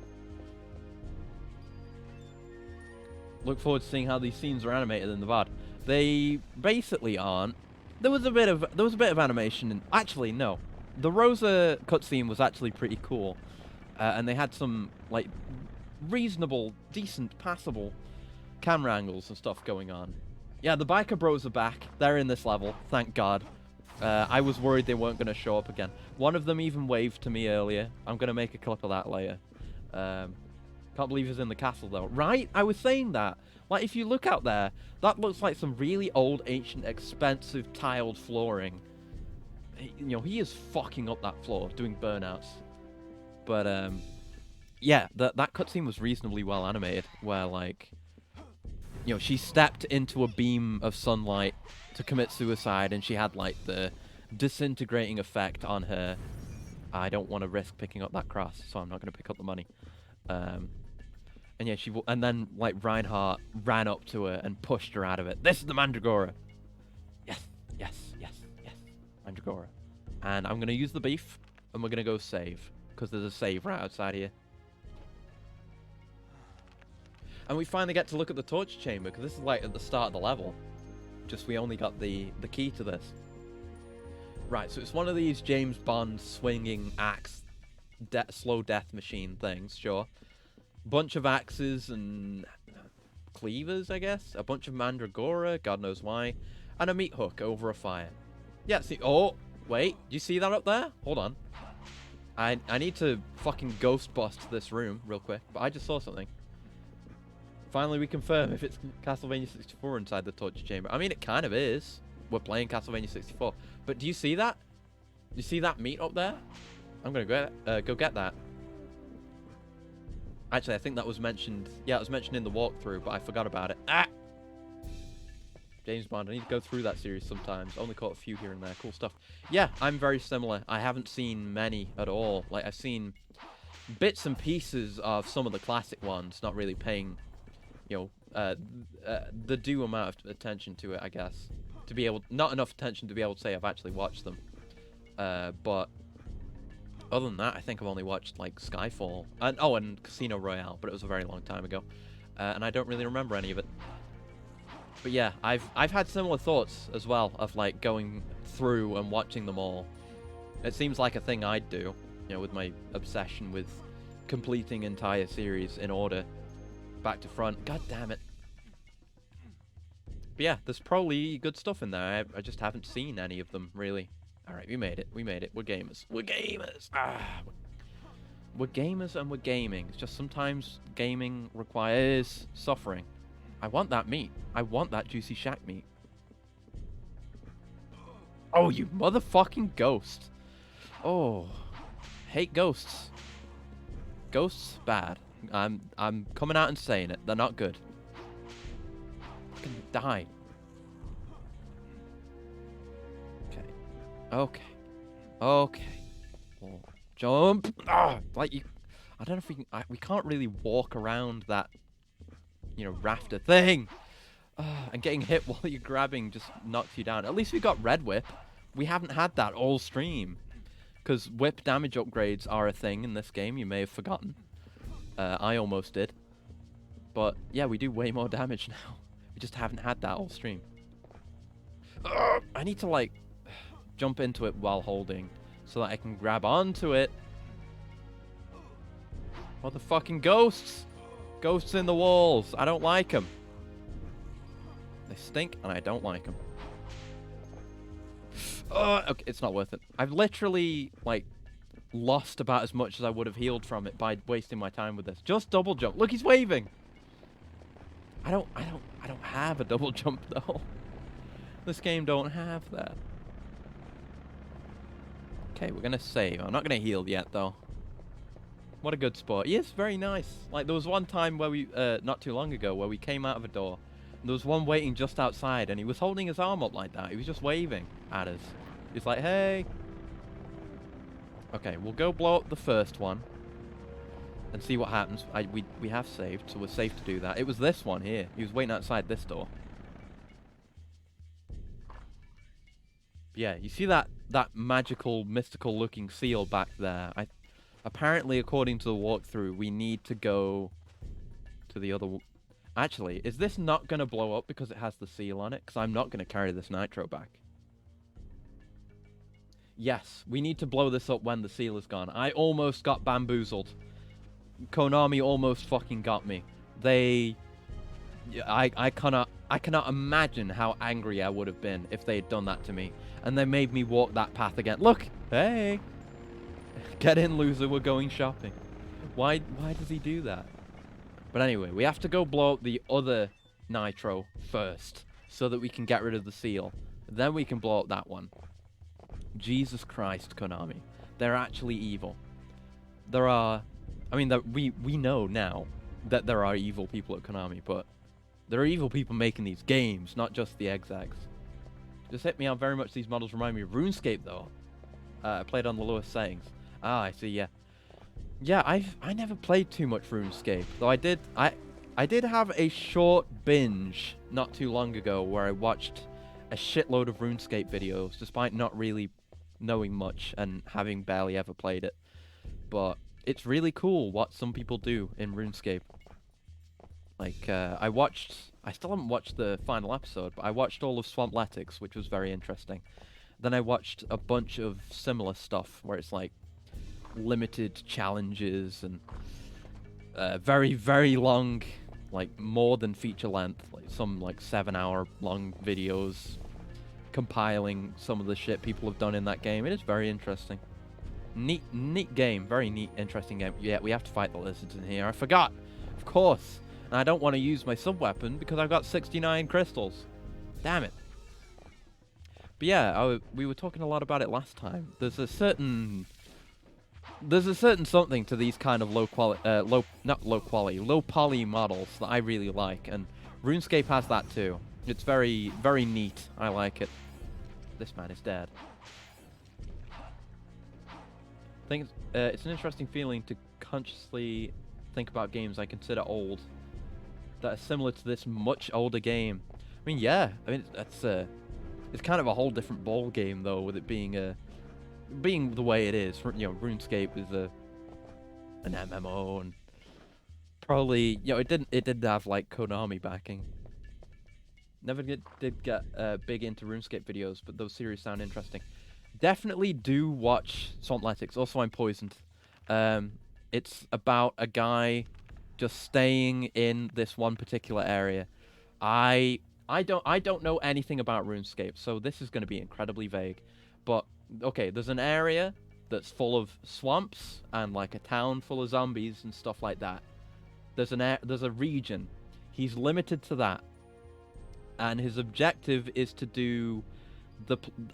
Look forward to seeing how these scenes are animated in the VOD. They basically aren't. There was a bit of animation, and actually no, the Rosa cutscene was actually pretty cool, and they had some like reasonable, decent, passable camera angles and stuff going on. Yeah, the biker bros are back. They're in this level, thank God. I was worried they weren't going to show up again. One of them even waved to me earlier. I'm going to make a clip of that later. Can't believe he's in the castle though. Right? I was saying that. Like, if you look out there, that looks like some really old, ancient, expensive tiled flooring. You know, he is fucking up that floor, doing burnouts. But, yeah, that cutscene was reasonably well animated, where, like, you know, she stepped into a beam of sunlight to commit suicide, and she had, like, the disintegrating effect on her. I don't want to risk picking up that cross, so I'm not going to pick up the money. And yeah, and then, like, Reinhardt ran up to her and pushed her out of it. This is the Mandragora. Yes, yes, yes, yes. Mandragora. And I'm going to use the beef, and we're going to go save, because there's a save right outside here. And we finally get to look at the torture chamber, because this is, like, at the start of the level. Just we only got the key to this. Right, so it's one of these James Bond swinging axe slow death machine things, sure. Bunch of axes and cleavers, I guess. A bunch of Mandragora, God knows why. And a meat hook over a fire. Yeah, see. Oh, wait. Do you see that up there? Hold on. I need to fucking ghost bust this room real quick. But I just saw something. Finally, we confirm if it's Castlevania 64 inside the torture chamber. I mean, it kind of is. We're playing Castlevania 64. But do you see that? Do you see that meat up there? I'm going to go get that. Actually, I think that was mentioned. Yeah, it was mentioned in the walkthrough, but I forgot about it. Ah! James Bond. I need to go through that series sometimes. Only caught a few here and there. Cool stuff. Yeah, I'm very similar. I haven't seen many at all. Like, I've seen bits and pieces of some of the classic ones, not really paying, you know, the due amount of attention to it, I guess. To be able... Not enough attention to be able to say I've actually watched them. But... Other than that, I think I've only watched, like, Skyfall. And Casino Royale, but it was a very long time ago. and I don't really remember any of it. But yeah, I've had similar thoughts as well of like going through and watching them all. It seems like a thing I'd do, you know, with my obsession with completing entire series in order, back to front. God damn it. But yeah, there's probably good stuff in there. I just haven't seen any of them, really. Alright, we made it. We made it. We're gamers. We're gamers! We're gamers and we're gaming. It's just sometimes gaming requires suffering. I want that meat. I want that juicy shack meat. Oh, you motherfucking ghost. Oh. Hate ghosts. Ghosts, bad. I'm coming out and saying it. They're not good. Fucking die. Okay. Okay. Okay. Oh, jump. Ah, like you. I don't know if we can. We can't really walk around that, you know, rafter thing. And getting hit while you're grabbing just knocks you down. At least we got Red Whip. We haven't had that all stream. Because whip damage upgrades are a thing in this game, you may have forgotten. I almost did. But yeah, we do way more damage now. We just haven't had that all stream. I need to like jump into it while holding so that I can grab onto it. Motherfucking ghosts! Ghosts in the walls. I don't like them. They stink and I don't like them. Okay, it's not worth it. I've literally, like, lost about as much as I would have healed from it by wasting my time with this. Just double jump. Look, he's waving. I don't have a double jump though. This game don't have that. Okay, we're gonna save. I'm not gonna heal yet though. What a good sport. He is very nice. Like, there was one time where we, not too long ago, where we came out of a door. And there was one waiting just outside, and he was holding his arm up like that. He was just waving at us. He's like, hey. Okay, we'll go blow up the first one. And see what happens. We have saved, so we're safe to do that. It was this one here. He was waiting outside this door. Yeah, you see that magical, mystical looking seal back there? Apparently, according to the walkthrough, we need to go to the other... Actually, is this not going to blow up because it has the seal on it? Because I'm not going to carry this nitro back. Yes, we need to blow this up when the seal is gone. I almost got bamboozled. Konami almost fucking got me. I cannot imagine how angry I would have been if they had done that to me. And they made me walk that path again. Look! Hey! Get in, loser, we're going shopping. Why does he do that? But anyway, we have to go blow up the other nitro first, so that we can get rid of the seal. Then we can blow up that one. Jesus Christ, Konami. They're actually evil. There are... I mean, we know now that there are evil people at Konami, but there are evil people making these games, not just the execs. Just hit me on very much these models remind me of RuneScape, though. I played on the lowest settings. Ah, I see, yeah. Yeah, I never played too much RuneScape, though I did have a short binge not too long ago where I watched a shitload of RuneScape videos, despite not really knowing much and having barely ever played it. But it's really cool what some people do in RuneScape. Like, I still haven't watched the final episode, but I watched all of Swampletics, which was very interesting. Then I watched a bunch of similar stuff where it's like limited challenges and very, very long, like more than feature length, like some like 7-hour long videos compiling some of the shit people have done in that game. It is very interesting. Neat game. Very neat, interesting game. Yeah, we have to fight the lizards in here. I forgot. Of course. And I don't want to use my sub-weapon because I've got 69 crystals. Damn it. But yeah, we were talking a lot about it last time. There's a certain something to these kind of low poly models that I really like, and RuneScape has that too. It's very, very neat. I like it. This man is dead. I think it's an interesting feeling to consciously think about games I consider old that are similar to this much older game. I mean, yeah, I mean it's kind of a whole different ball game though, with it being the way it is. You know, RuneScape is an MMO and probably, you know, it did have like Konami backing. Never did get big into RuneScape videos, but those series sound interesting. Definitely do watch Swampletics. Also, I'm Poisoned. It's about a guy just staying in this one particular area. I don't know anything about RuneScape, so this is going to be incredibly vague. But okay, there's an area that's full of swamps and like a town full of zombies and stuff like that. There's a region. He's limited to that, and his objective is to do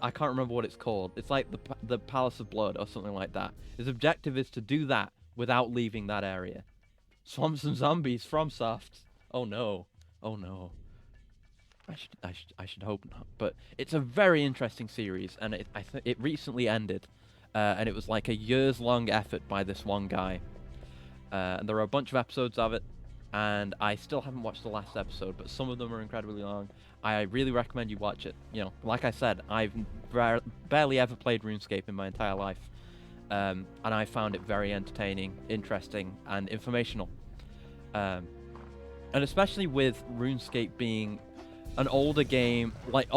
I can't remember what it's called. It's like the Palace of Blood or something like that. His objective is to do that without leaving that area. Swamps and zombies from Soft. Oh no. Oh no. I should hope not. But it's a very interesting series, and it recently ended, and it was like a years-long effort by this one guy. And there are a bunch of episodes of it, and I still haven't watched the last episode, but some of them are incredibly long. I really recommend you watch it. You know, like I said, I've barely ever played RuneScape in my entire life, and I found it very entertaining, interesting, and informational. And especially with RuneScape being an older game, like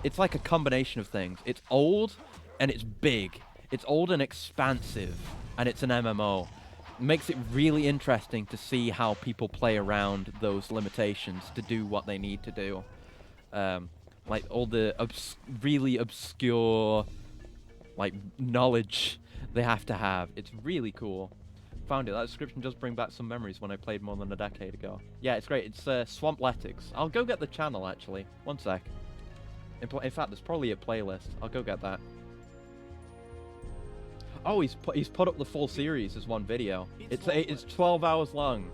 it's like a combination of things. It's old and it's big. It's old and expansive, and it's an MMO. Makes it really interesting to see how people play around those limitations to do what they need to do. Like all the really obscure like knowledge they have to have. It's really cool. Found it. That description does bring back some memories when I played more than a decade ago. Yeah, it's great. It's Swampletics. I'll go get the channel actually. One sec. In fact, there's probably a playlist. I'll go get that. Oh, he's put up the full series as one video. It's 12 hours long.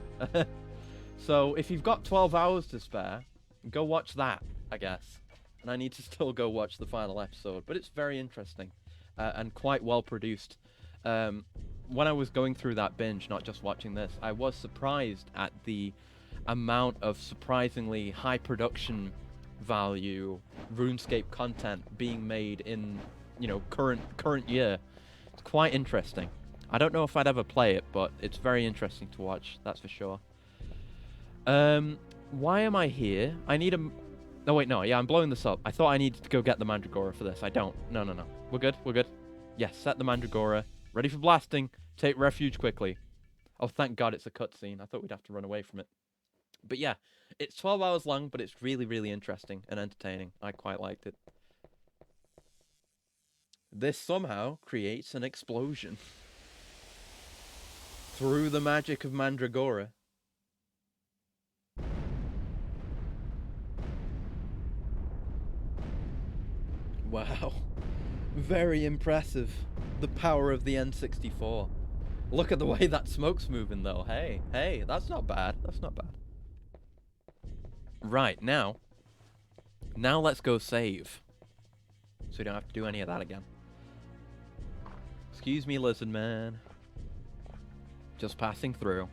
So if you've got 12 hours to spare, go watch that, I guess. And I need to still go watch the final episode, but it's very interesting and quite well produced. When I was going through that binge, not just watching this, I was surprised at the amount of surprisingly high production value RuneScape content being made in, you know, current year. It's quite interesting. I don't know if I'd ever play it, but it's very interesting to watch, that's for sure. Why am I here? I need a... Oh, wait, no. Yeah, I'm blowing this up. I thought I needed to go get the Mandragora for this. I don't. No. We're good. We're good. Yes, set the Mandragora. Ready for blasting. Take refuge quickly. Oh, thank God it's a cutscene. I thought we'd have to run away from it. But yeah, it's 12 hours long, but it's really, really interesting and entertaining. I quite liked it. This somehow creates an explosion. Through the magic of Mandragora. Wow. Very impressive. The power of the N64. Look at the way that smoke's moving, though. Hey, that's not bad. That's not bad. Right, now let's go save. So we don't have to do any of that again. Excuse me, lizard man. Just passing through.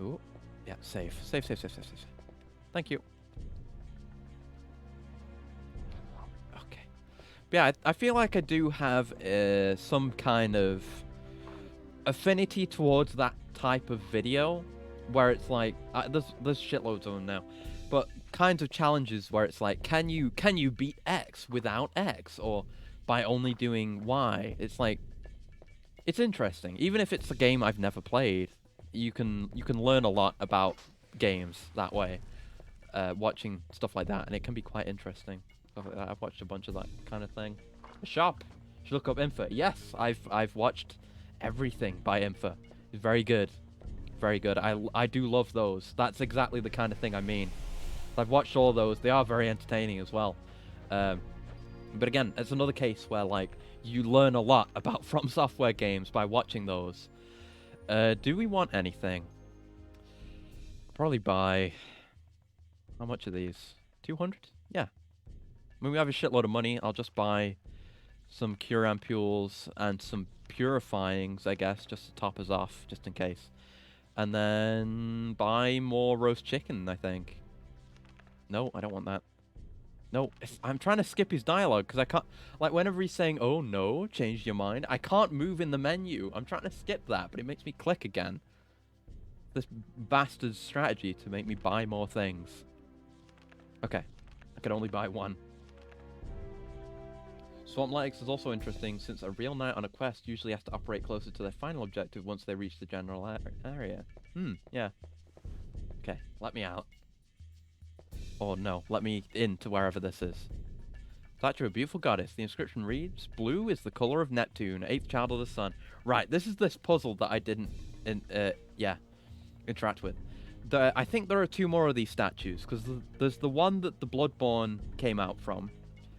Ooh. Yeah, save. Save. Thank you. Okay. But yeah, I feel like I do have some kind of affinity towards that type of video, where it's like there's shitloads of them now, but kinds of challenges where it's like, can you beat X without X, or by only doing Y? It's like, it's interesting. Even if it's a game I've never played, you can learn a lot about games that way, watching stuff like that, and it can be quite interesting. Stuff like that. I've watched a bunch of that kind of thing. A shop. Should look up Infa. Yes, I've watched everything by Infa. It's very good. Very good. I do love those. That's exactly the kind of thing I mean. I've watched all those. They are very entertaining as well. But again, it's another case where like you learn a lot about From Software games by watching those. Do we want anything? Probably buy... How much are these? 200? Yeah. I mean, we have a shitload of money. I'll just buy some cure ampules and some purifyings, I guess, just to top us off, just in case. And then buy more roast chicken, I think. No, I don't want that. No, I'm trying to skip his dialogue because I can't. Like, whenever he's saying, oh no, change your mind, I can't move in the menu. I'm trying to skip that, but it makes me click again. This bastard's strategy to make me buy more things. Okay, I can only buy one. Swamp Lakes is also interesting since a real knight on a quest usually has to operate closer to their final objective once they reach the general area. Yeah. Okay, let me out. Or no, let me into wherever this is. Statue of a beautiful goddess. The inscription reads, blue is the color of Neptune, 8th child of the sun. Right, this is this puzzle that I didn't, interact with. I think there are 2 more of these statues, because there's the one that the Bloodborne came out from.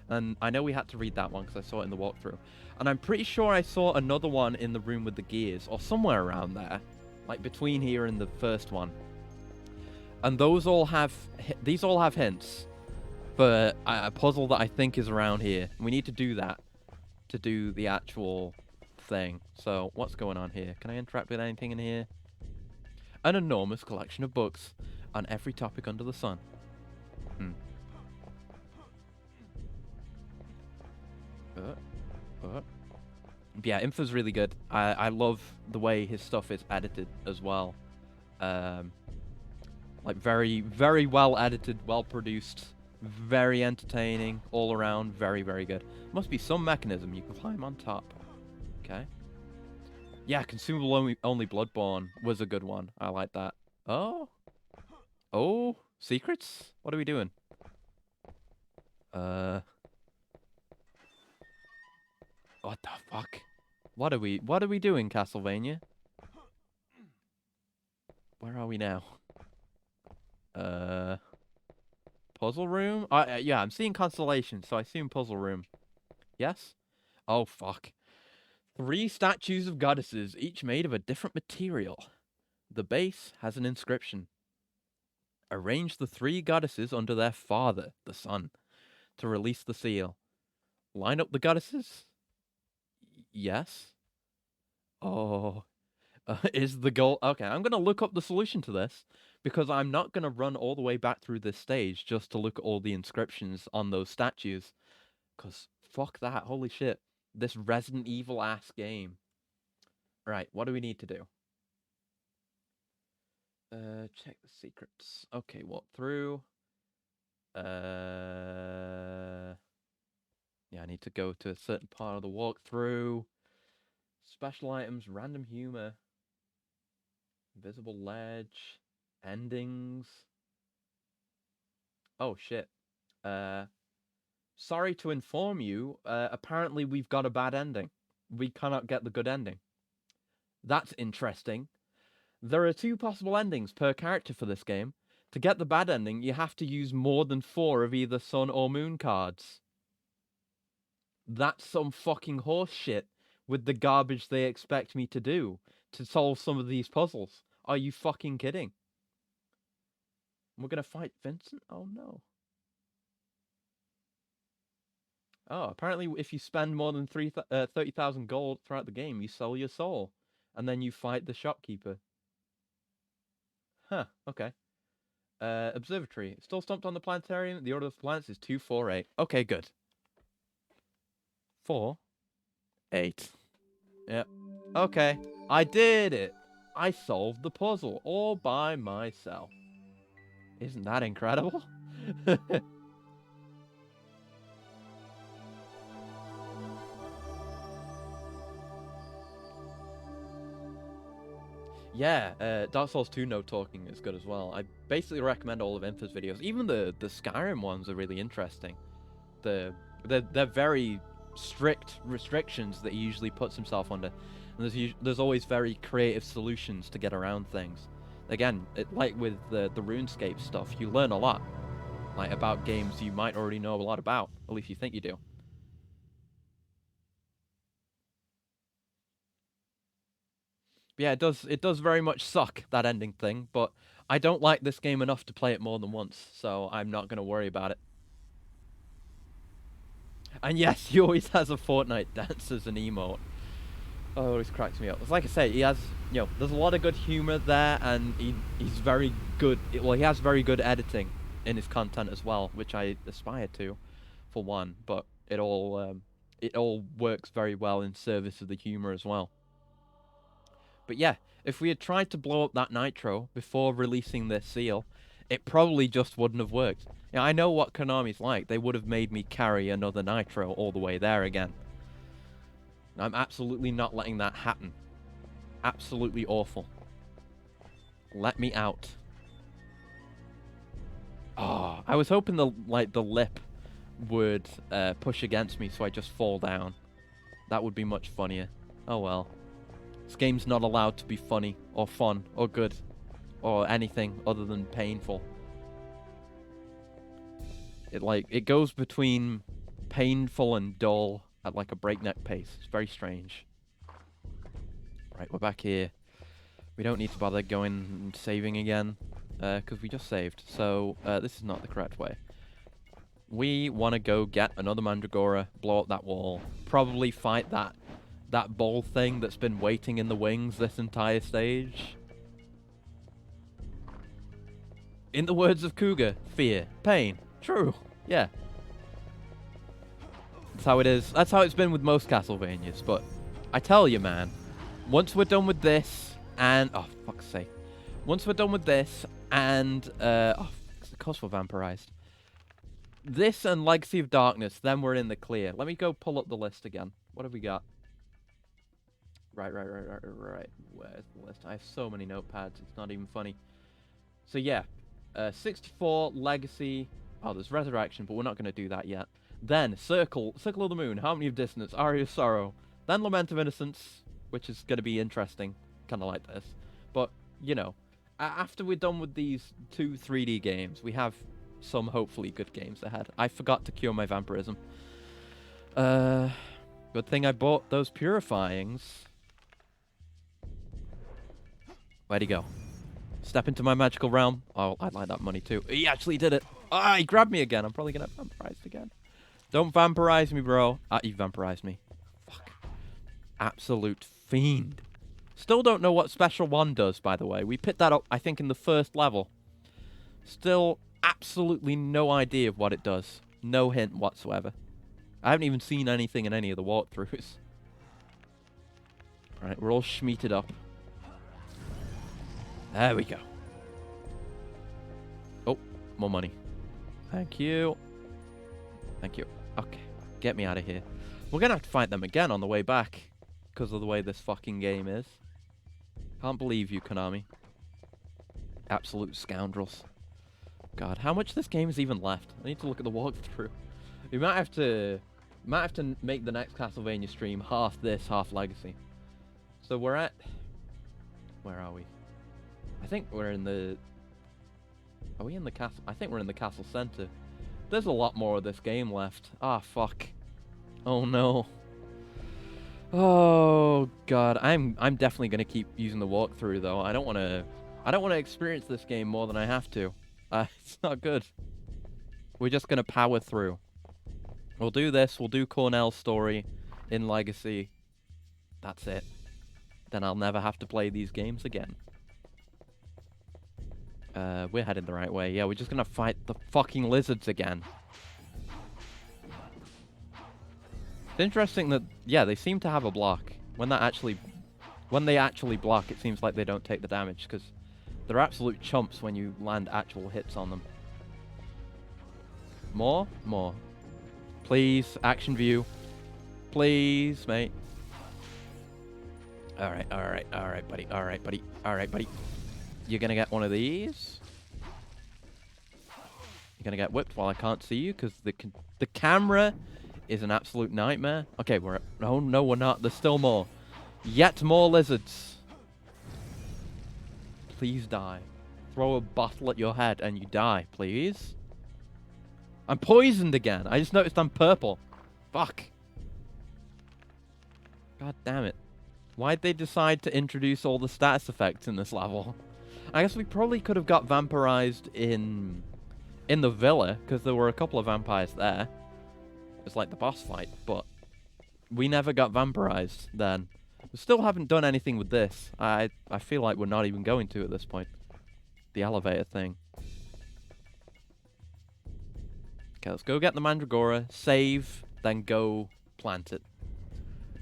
And I know we had to read that one because I saw it in the walkthrough. And I'm pretty sure I saw another one in the room with the gears, or somewhere around there. Like between here and the first one. And these all have hints for a puzzle that I think is around here. And we need to do that to do the actual thing. So, what's going on here? Can I interact with anything in here? An enormous collection of books on every topic under the sun. Yeah, Info's really good. I love the way his stuff is edited as well. Like very, very well edited, well produced, very entertaining, all around, very, very good. Must be some mechanism you can climb on top. Okay. Yeah, consumable only Bloodborne was a good one. I like that. Oh. Oh, secrets? What are we doing? What the fuck? What are we doing, Castlevania? Where are we now? Puzzle room? Yeah, I'm seeing constellation, so I assume puzzle room. Yes? Oh, fuck. 3 statues of goddesses, each made of a different material. The base has an inscription. Arrange the 3 goddesses under their father, the sun, to release the seal. Line up the goddesses? Yes. Oh. Is the goal... Okay, I'm going to look up the solution to this, because I'm not going to run all the way back through this stage just to look at all the inscriptions on those statues. Because fuck that, holy shit. This Resident Evil-ass game. Right, what do we need to do? Check the secrets. Okay, walk through. Yeah, I need to go to a certain part of the walkthrough. Special items, random humor. Invisible ledge. Endings. Oh, shit. Sorry to inform you, apparently we've got a bad ending. We cannot get the good ending. That's interesting. There are 2 possible endings per character for this game. To get the bad ending, you have to use more than 4 of either sun or moon cards. That's some fucking horse shit with the garbage they expect me to do to solve some of these puzzles. Are you fucking kidding? We're gonna fight Vincent? Oh no. Oh, apparently if you spend more than 30,000 gold throughout the game, you sell your soul. And then you fight the shopkeeper. Huh, okay. Observatory. Still stomped on the planetarium. The order of the planets is 248. Okay, good. 4, 8. Yep. Okay. I did it. I solved the puzzle all by myself. Isn't that incredible? Yeah, Dark Souls 2 no talking is good as well. I basically recommend all of Infa's videos. Even the Skyrim ones are really interesting. They're very strict restrictions that he usually puts himself under. And there's always very creative solutions to get around things. Again, like with the RuneScape stuff, you learn a lot. Like about games you might already know a lot about. At least you think you do. Yeah, it does very much suck, that ending thing, but I don't like this game enough to play it more than once, so I'm not going to worry about it. And yes, he always has a Fortnite dance as an emote. Oh, it always cracks me up. It's like I say, he has, there's a lot of good humor there, and he's very good. Well, he has very good editing in his content as well, which I aspire to, for one. But it all works very well in service of the humor as well. But yeah, if we had tried to blow up that nitro before releasing this seal, it probably just wouldn't have worked. Yeah, I know what Konami's like. They would have made me carry another nitro all the way there again. I'm absolutely not letting that happen. Absolutely awful. Let me out. Oh, I was hoping the lip would push against me so I just fall down. That would be much funnier. Oh well. This game's not allowed to be funny or fun or good or anything other than painful. It goes between painful and dull at like a breakneck pace. It's very strange. Right, we're back here. We don't need to bother going and saving again because we just saved. So this is not the correct way. We want to go get another Mandragora, blow up that wall, probably fight that ball thing that's been waiting in the wings this entire stage. In the words of Cougar, fear, pain. True. Yeah. That's how it is. That's how it's been with most Castlevanias. But I tell you, man, once we're done with this, and oh fuck's sake, once we're done with this, and of course we're vampirized. This and Legacy of Darkness, then we're in the clear. Let me go pull up the list again. What have we got? Right. Where's the list? I have so many notepads. It's not even funny. So yeah, 64 Legacy. Oh, there's Resurrection, but we're not going to do that yet. Then Circle of the Moon, Harmony of Dissonance, Aria of Sorrow. Then Lament of Innocence, which is going to be interesting, kind of like this. But you know, after we're done with these 2 3D games, we have some hopefully good games ahead. I forgot to cure my vampirism. Good thing I bought those purifyings. Where'd he go? Step into my magical realm. Oh, I'd like that money too. He actually did it. Ah, he grabbed me again. I'm probably gonna get vampirized again. Don't vampirize me, bro. Ah, he vampirized me. Fuck. Absolute fiend. Still don't know what Special 1 does, by the way. We picked that up, I think, in the first level. Still absolutely no idea of what it does. No hint whatsoever. I haven't even seen anything in any of the walkthroughs. Alright, we're all schmeated up. There we go. Oh, more money. Thank you. Thank you. Okay, get me out of here. We're gonna have to fight them again on the way back because of the way this fucking game is. Can't believe you, Konami. Absolute scoundrels. God, how much this game is even left? I need to look at the walkthrough. We might have to make the next Castlevania stream half this, half Legacy. So we're at... Where are we? I think we're in the... Are we in the castle? I think we're in the castle center. There's a lot more of this game left. Ah, fuck. Oh no. Oh god, I'm definitely gonna keep using the walkthrough though. I don't wanna experience this game more than I have to. It's not good. We're just gonna power through. We'll do this. We'll do Cornell's story in Legacy. That's it. Then I'll never have to play these games again. We're heading the right way. Yeah, we're just gonna fight the fucking lizards again. It's interesting that, yeah, they seem to have a block. When they actually block, it seems like they don't take the damage, because they're absolute chumps when you land actual hits on them. More? More. Please, action view. Please, mate. Alright, buddy. Alright, buddy. You're gonna get one of these. You're gonna get whipped while I can't see you, because the camera is an absolute nightmare. Okay, we're at... Oh, no, we're not. There's still more. Yet more lizards. Please die. Throw a bottle at your head and you die, please. I'm poisoned again. I just noticed I'm purple. Fuck. God damn it. Why'd they decide to introduce all the status effects in this level? I guess we probably could have got vampirized in the villa, because there were a couple of vampires there. It's like the boss fight, but we never got vampirized then. We still haven't done anything with this. I feel like we're not even going to at this point. The elevator thing. Okay, let's go get the Mandragora, save, then go plant it.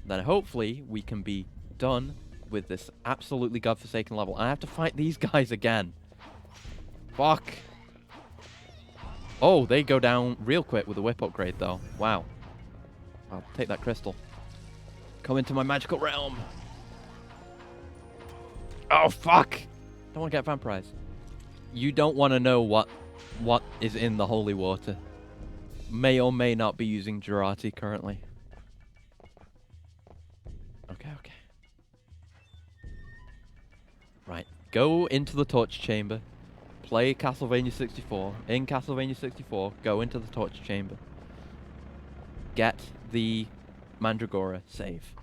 Then hopefully we can be done with this absolutely godforsaken level. I have to fight these guys again. Fuck. Oh, they go down real quick with the whip upgrade, though. Wow. I'll take that crystal. Come into my magical realm. Oh, fuck. Don't want to get vampirized. You don't want to know what is in the holy water. May or may not be using Jurati currently. Okay. Right. Go into the torture chamber. Play Castlevania 64. In Castlevania 64, go into the torture chamber. Get the Mandragora. Save.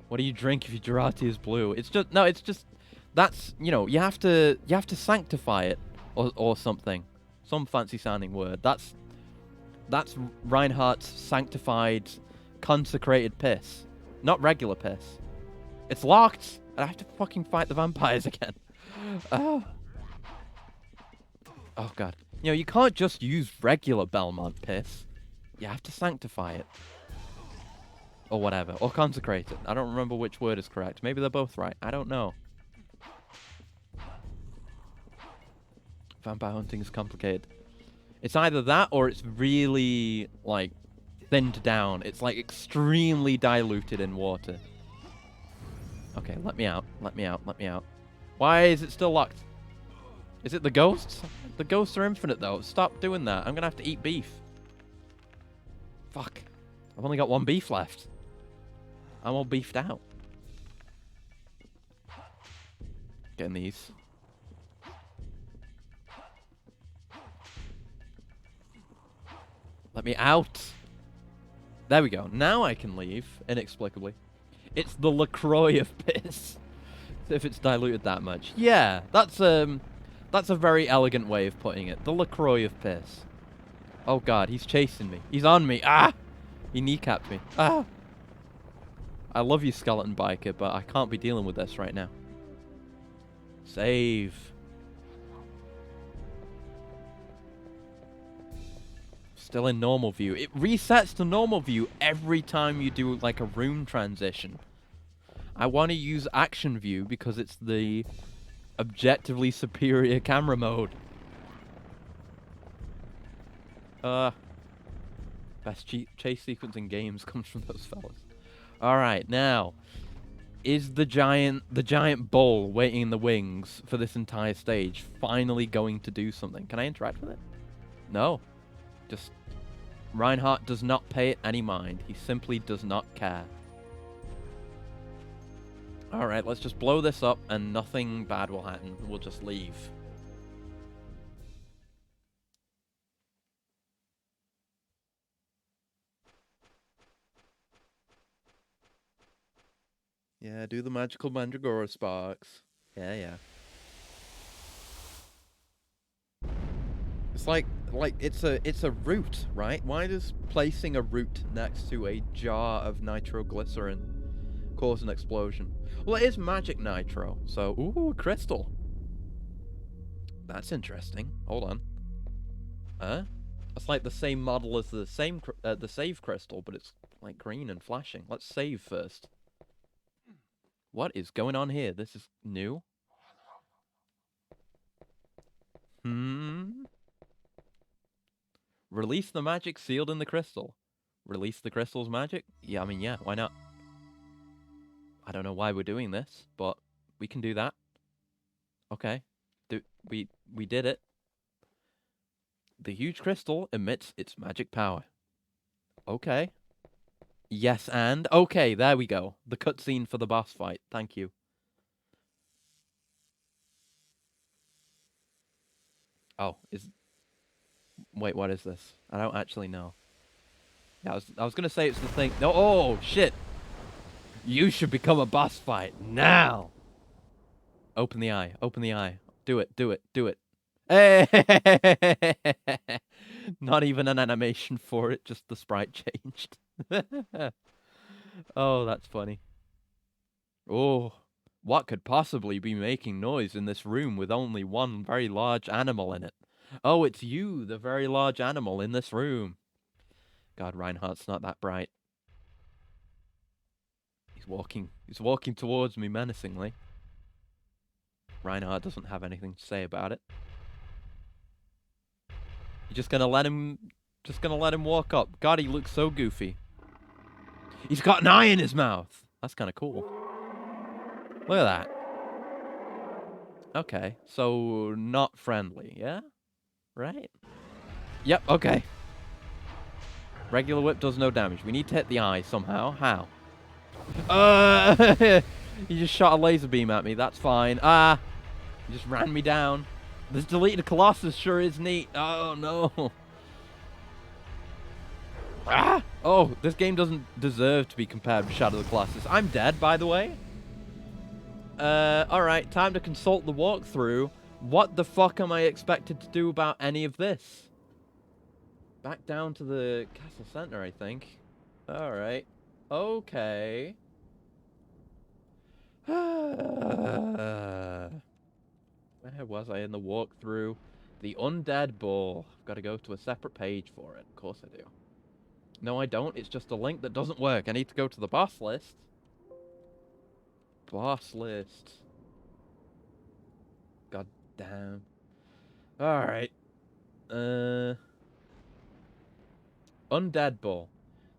What do you drink if your Jurati is blue? It's just that's, you know, you have to sanctify it or something. Some fancy sounding word. That's Reinhardt's sanctified, consecrated piss. Not regular piss. It's locked! I have to fucking fight the vampires again. Oh. Oh, God. You know, you can't just use regular Belmont piss. You have to sanctify it. Or whatever. Or consecrate it. I don't remember which word is correct. Maybe they're both right. I don't know. Vampire hunting is complicated. It's either that or it's really, like, thinned down. It's, like, extremely diluted in water. Okay, let me out. Let me out. Why is it still locked? Is it the ghosts? The ghosts are infinite, though. Stop doing that. I'm gonna have to eat beef. Fuck. I've only got one beef left. I'm all beefed out. Getting these. Let me out. There we go. Now I can leave, inexplicably. It's the LaCroix of piss. If it's diluted that much. Yeah, that's a very elegant way of putting it. The LaCroix of piss. Oh god, he's chasing me. He's on me. Ah! He kneecapped me. Ah! I love you, skeleton biker, but I can't be dealing with this right now. Save. Still in normal view. It resets to normal view every time you do like a room transition. I want to use action view because it's the objectively superior camera mode. Best chase sequence in games comes from those fellas. Alright, now. Is the giant bull waiting in the wings for this entire stage finally going to do something? Can I interact with it? No. Just, Reinhardt does not pay it any mind. He simply does not care. Alright, let's just blow this up and nothing bad will happen. We'll just leave. Yeah, do the magical Mandragora sparks. Yeah. It's like it's a root, right? Why does placing a root next to a jar of nitroglycerin cause an explosion? Well, it is magic nitro, so ooh, a crystal. That's interesting. Hold on. Huh? It's like the same model as the save crystal, but it's like green and flashing. Let's save first. What is going on here? This is new. Release the magic sealed in the crystal. Release the crystal's magic? Yeah, I mean, yeah, why not? I don't know why we're doing this, but we can do that. Okay. We did it. The huge crystal emits its magic power. Okay. Yes, and? Okay, there we go. The cutscene for the boss fight. Thank you. Oh, wait, what is this? I don't actually know. Yeah, I was gonna say it's the thing. No, oh, shit! You should become a boss fight, now! Open the eye, open the eye. Do it. Hey! Not even an animation for it, just the sprite changed. Oh, that's funny. Oh, what could possibly be making noise in this room with only one very large animal in it? Oh, it's you, the very large animal in this room. God, Reinhardt's not that bright. He's walking towards me menacingly. Reinhardt doesn't have anything to say about it. You're just gonna let him walk up. God, he looks so goofy. He's got an eye in his mouth. That's kind of cool. Look at that. Okay, so not friendly, yeah? Right? Yep, okay. Regular whip does no damage. We need to hit the eye somehow. How? He just shot a laser beam at me. That's fine. He just ran me down. This deleted Colossus sure is neat. Oh, no. Oh, this game doesn't deserve to be compared to Shadow of the Colossus. I'm dead, by the way. Alright, time to consult the walkthrough. What the fuck am I expected to do about any of this? Back down to the castle center, I think. Alright. Okay. Where was I in the walkthrough? The Undead Ball. I've got to go to a separate page for it. Of course I do. No, I don't. It's just a link that doesn't work. I need to go to the boss list. Boss list. God damn. Alright. Undead Ball.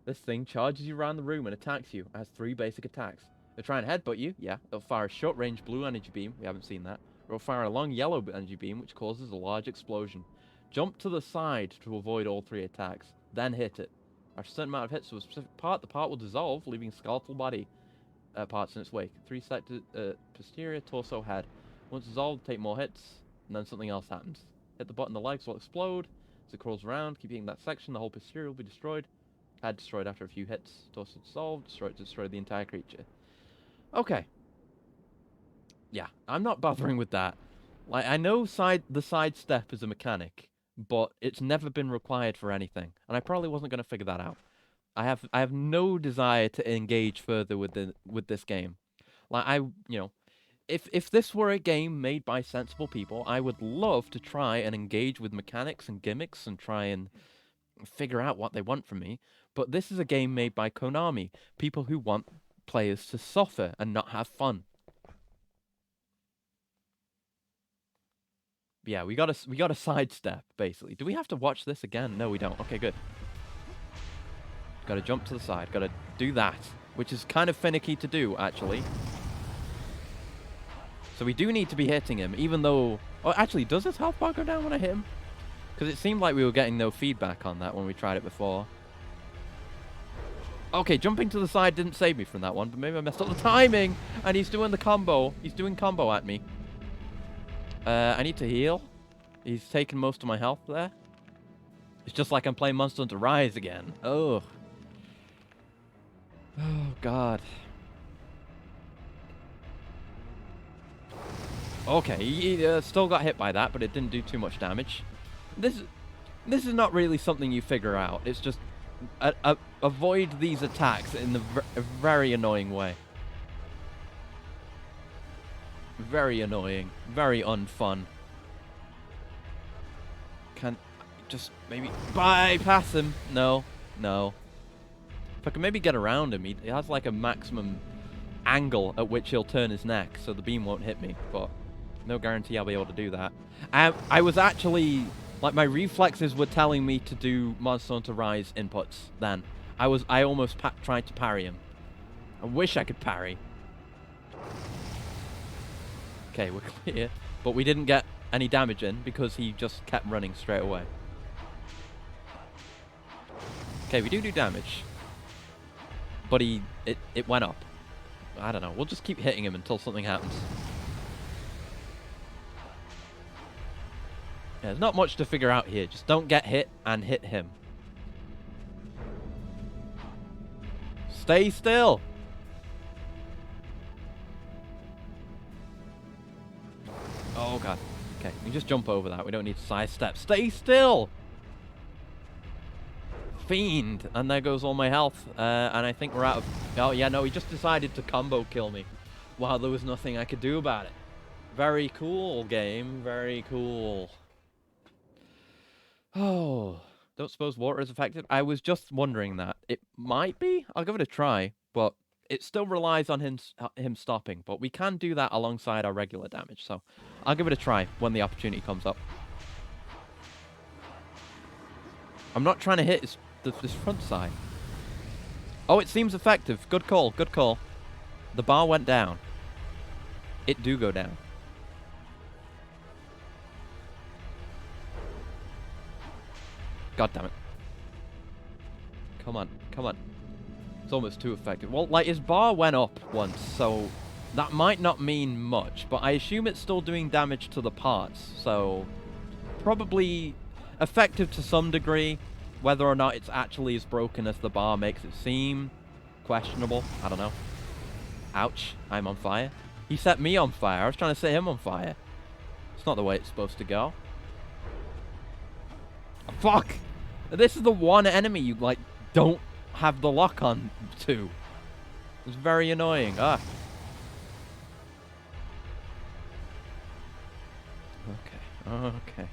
This thing charges you around the room and attacks you. It has 3 basic attacks. It'll try and headbutt you. Yeah. It'll fire a short-range blue energy beam. We haven't seen that. It'll fire a long yellow energy beam, which causes a large explosion. Jump to the side to avoid all 3 attacks. Then hit it. After a certain amount of hits to a specific part, the part will dissolve, leaving skeletal body parts in its wake. 3 sectors, posterior, torso, head. Once dissolved, take more hits, and then something else happens. Hit the button, the legs will explode. As it crawls around, keep hitting that section, the whole posterior will be destroyed. Head destroyed after a few hits. Torso dissolved, destroy the entire creature. Okay. Yeah, I'm not bothering with that. Like, I know the sidestep is a mechanic, but it's never been required for anything, and I probably wasn't going to figure that out. I have no desire to engage further with this game. Like, if this were a game made by sensible people, I would love to try and engage with mechanics and gimmicks and try and figure out what they want from me. But this is a game made by Konami, people who want players to suffer and not have fun. Yeah, we got a sidestep basically. Do we have to watch this again? No, we don't. Okay, good. Got to jump to the side. Got to do that, which is kind of finicky to do actually. So we do need to be hitting him, even though... Oh, actually, does his health bar go down when I hit him? Because it seemed like we were getting no feedback on that when we tried it before. Okay, jumping to the side didn't save me from that one, but maybe I messed up the timing, and he's doing the combo. He's doing combo at me. I need to heal. He's taken most of my health there. It's just like I'm playing Monster Hunter Rise again. Oh. Oh, God. Okay, he still got hit by that, but it didn't do too much damage. This is not really something you figure out. It's just avoid these attacks in a very annoying way. Very annoying. Very unfun. Can just maybe bypass him? No. No. If I can maybe get around him, he has like a maximum angle at which he'll turn his neck, so the beam won't hit me, but no guarantee I'll be able to do that. I was actually... Like, my reflexes were telling me to do Monster Hunter Rise inputs then. I almost tried to parry him. I wish I could parry. Okay, we're clear. But we didn't get any damage in because he just kept running straight away. Okay, we do damage. But it went up. I don't know. We'll just keep hitting him until something happens. Yeah, there's not much to figure out here. Just don't get hit and hit him. Stay still. Oh, God. Okay, we just jump over that. We don't need to sidestep. Stay still. Fiend. And there goes all my health. And I think we're out of... Oh, yeah, no, he just decided to combo kill me. Wow, there was nothing I could do about it. Very cool game. Very cool. Oh, don't suppose water is effective? I was just wondering that. It might be. I'll give it a try, but it still relies on him stopping. But we can do that alongside our regular damage, so I'll give it a try when the opportunity comes up. I'm not trying to hit this front side. Oh, it seems effective. Good call, good call. The bar went down. It do go down. God damn it. Come on, come on. It's almost too effective. Well, like, his bar went up once, so that might not mean much, but I assume it's still doing damage to the parts, so probably effective to some degree. Whether or not it's actually as broken as the bar makes it seem, questionable. I don't know. Ouch, I'm on fire. He set me on fire. I was trying to set him on fire. It's not the way it's supposed to go. Oh, fuck! This is the one enemy you, like, don't have the lock on to. It's very annoying. Ah. Okay. Okay.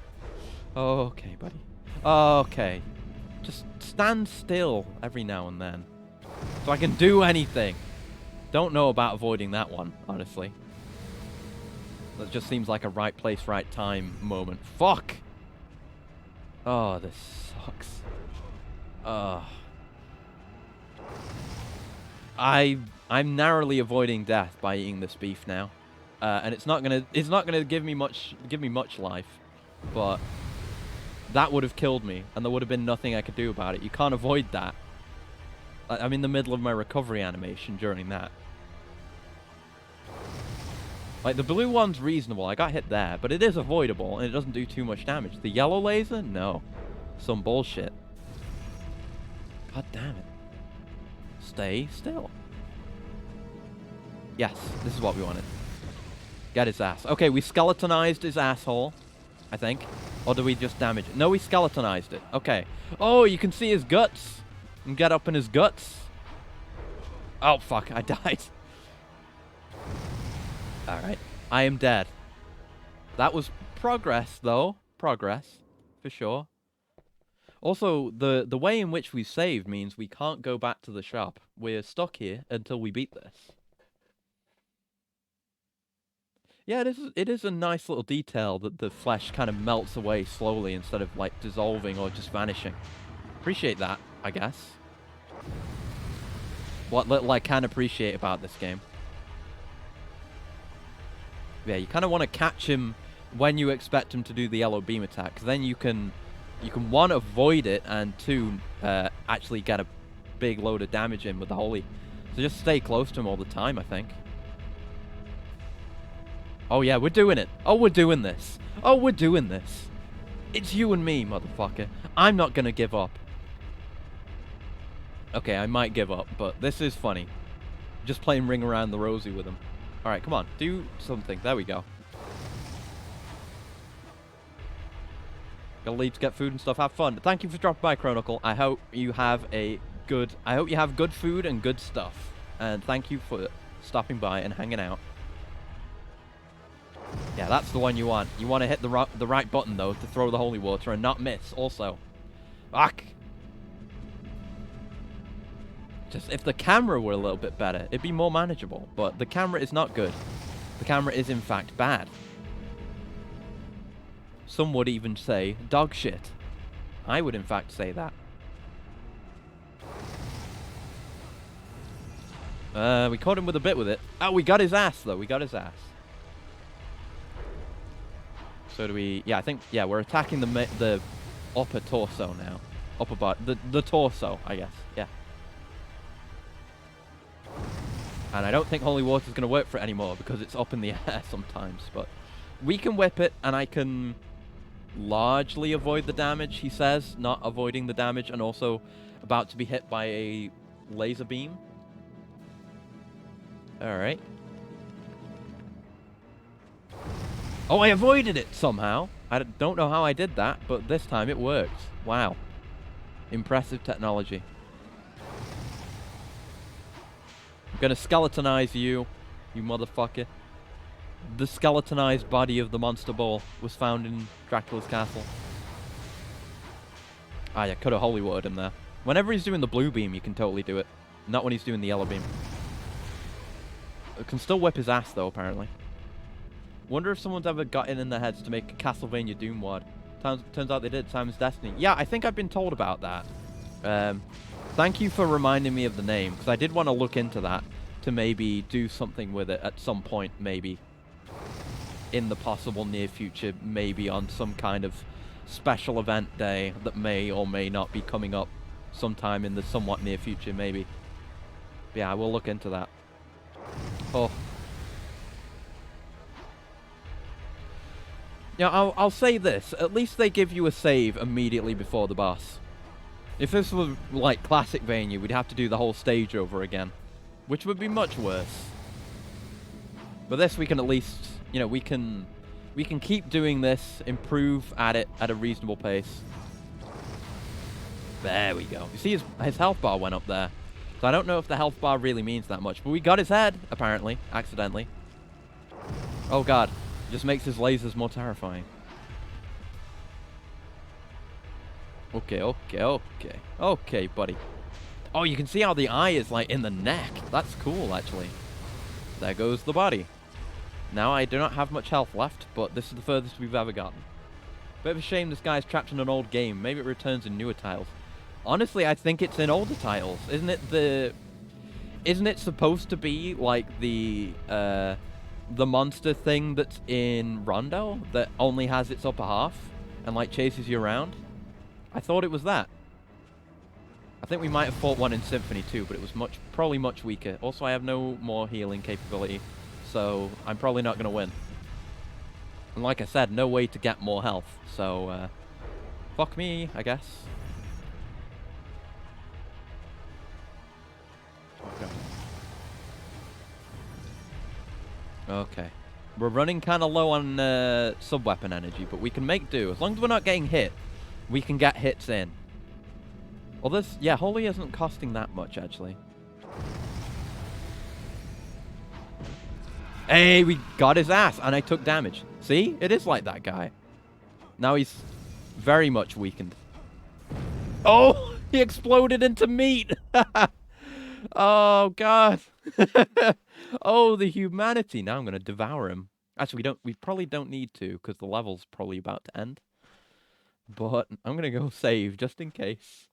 Okay, buddy. Okay. Just stand still every now and then, so I can do anything. Don't know about avoiding that one, honestly. That just seems like a right place, right time moment. Fuck! Oh, this sucks. I'm narrowly avoiding death by eating this beef now, and it's not gonna give me much life, but that would have killed me, and there would have been nothing I could do about it. You can't avoid that. I'm in the middle of my recovery animation during that. Like, the blue one's reasonable. I got hit there, but it is avoidable, and it doesn't do too much damage. The yellow laser? No. Some bullshit. God damn it. Stay still. Yes, this is what we wanted. Get his ass. Okay, we skeletonized his asshole, I think. Or do we just damage it? No, we skeletonized it. Okay. Oh, you can see his guts. And get up in his guts. Oh, fuck. I died. Alright. I am dead. That was progress, though. Progress. For sure. Also, the way in which we saved means we can't go back to the shop. We're stuck here until we beat this. Yeah, it is a nice little detail that the flesh kind of melts away slowly instead of, like, dissolving or just vanishing. Appreciate that, I guess. What little I can appreciate about this game. Yeah, you kind of want to catch him when you expect him to do the yellow beam attack, 'cause then you can one, avoid it, and two, actually get a big load of damage in with the holy. So just stay close to him all the time, I think. Oh yeah, we're doing it. Oh, we're doing this. Oh, we're doing this. It's you and me, motherfucker. I'm not gonna give up. Okay, I might give up, but this is funny. Just playing Ring Around the Rosie with him. Alright, come on. Do something. There we go. Gotta leave to get food and stuff. Have fun. Thank you for dropping by, Chronicle. I hope you have good food and good stuff. And thank you for stopping by and hanging out. Yeah, that's the one you want. You want to hit the right button, though, to throw the holy water and not miss, also. Fuck! Just, if the camera were a little bit better, it'd be more manageable. But the camera is not good. The camera is, in fact, bad. Some would even say dog shit. I would, in fact, say that. We caught him with a bit with it. Oh, we got his ass, though. We got his ass. So do we... Yeah, I think... Yeah, we're attacking the upper torso now. Upper body. The torso, I guess. Yeah. And I don't think holy water is going to work for it anymore because it's up in the air sometimes. But we can whip it, and I can largely avoid the damage, he says. Not avoiding the damage, and also about to be hit by a laser beam. Alright. Oh, I avoided it somehow. I don't know how I did that, but this time it worked. Wow. Impressive technology. I'm gonna skeletonize you, you motherfucker. The skeletonized body of the monster ball was found in Dracula's castle. Ah, yeah, could have holy watered him there. Whenever he's doing the blue beam, you can totally do it. Not when he's doing the yellow beam. It can still whip his ass, though, apparently. Wonder if someone's ever got it in their heads to make a Castlevania Doom ward. Turns out they did. Simon's Destiny. Yeah, I think I've been told about that. Thank you for reminding me of the name, because I did want to look into that to maybe do something with it at some point, maybe. In the possible near future, maybe on some kind of special event day that may or may not be coming up sometime in the somewhat near future, maybe. But yeah, I will look into that. Oh. Yeah, I'll say this. At least they give you a save immediately before the boss. If this was like classic Vania, we'd have to do the whole stage over again, which would be much worse. But this we can at least, you know, we can keep doing this, improve at it at a reasonable pace. There we go. You see his health bar went up there. So I don't know if the health bar really means that much, but we got his head, apparently, accidentally. Oh god, just makes his lasers more terrifying. Okay, buddy. Oh, you can see how the eye is, like, in the neck. That's cool, actually. There goes the body. Now, I do not have much health left, but this is the furthest we've ever gotten. Bit of a shame this guy's trapped in an old game. Maybe it returns in newer titles. Honestly, I think it's in older titles. Isn't it supposed to be, like, the monster thing that's in Rondo that only has its upper half and, like, chases you around? I thought it was that. I think we might have fought one in Symphony too, but it was probably much weaker. Also, I have no more healing capability, so I'm probably not going to win. And like I said, no way to get more health, so fuck me, I guess. Okay. We're running kind of low on sub-weapon energy, but we can make do. As long as we're not getting hit, we can get hits in. Well, this, yeah, Holy isn't costing that much, actually. Hey, we got his ass, and I took damage. See? It is like that guy. Now he's very much weakened. Oh, he exploded into meat. Oh, God. Oh, the humanity. Now I'm going to devour him. Actually, we probably don't need to, because the level's probably about to end. But I'm going to go save, just in case.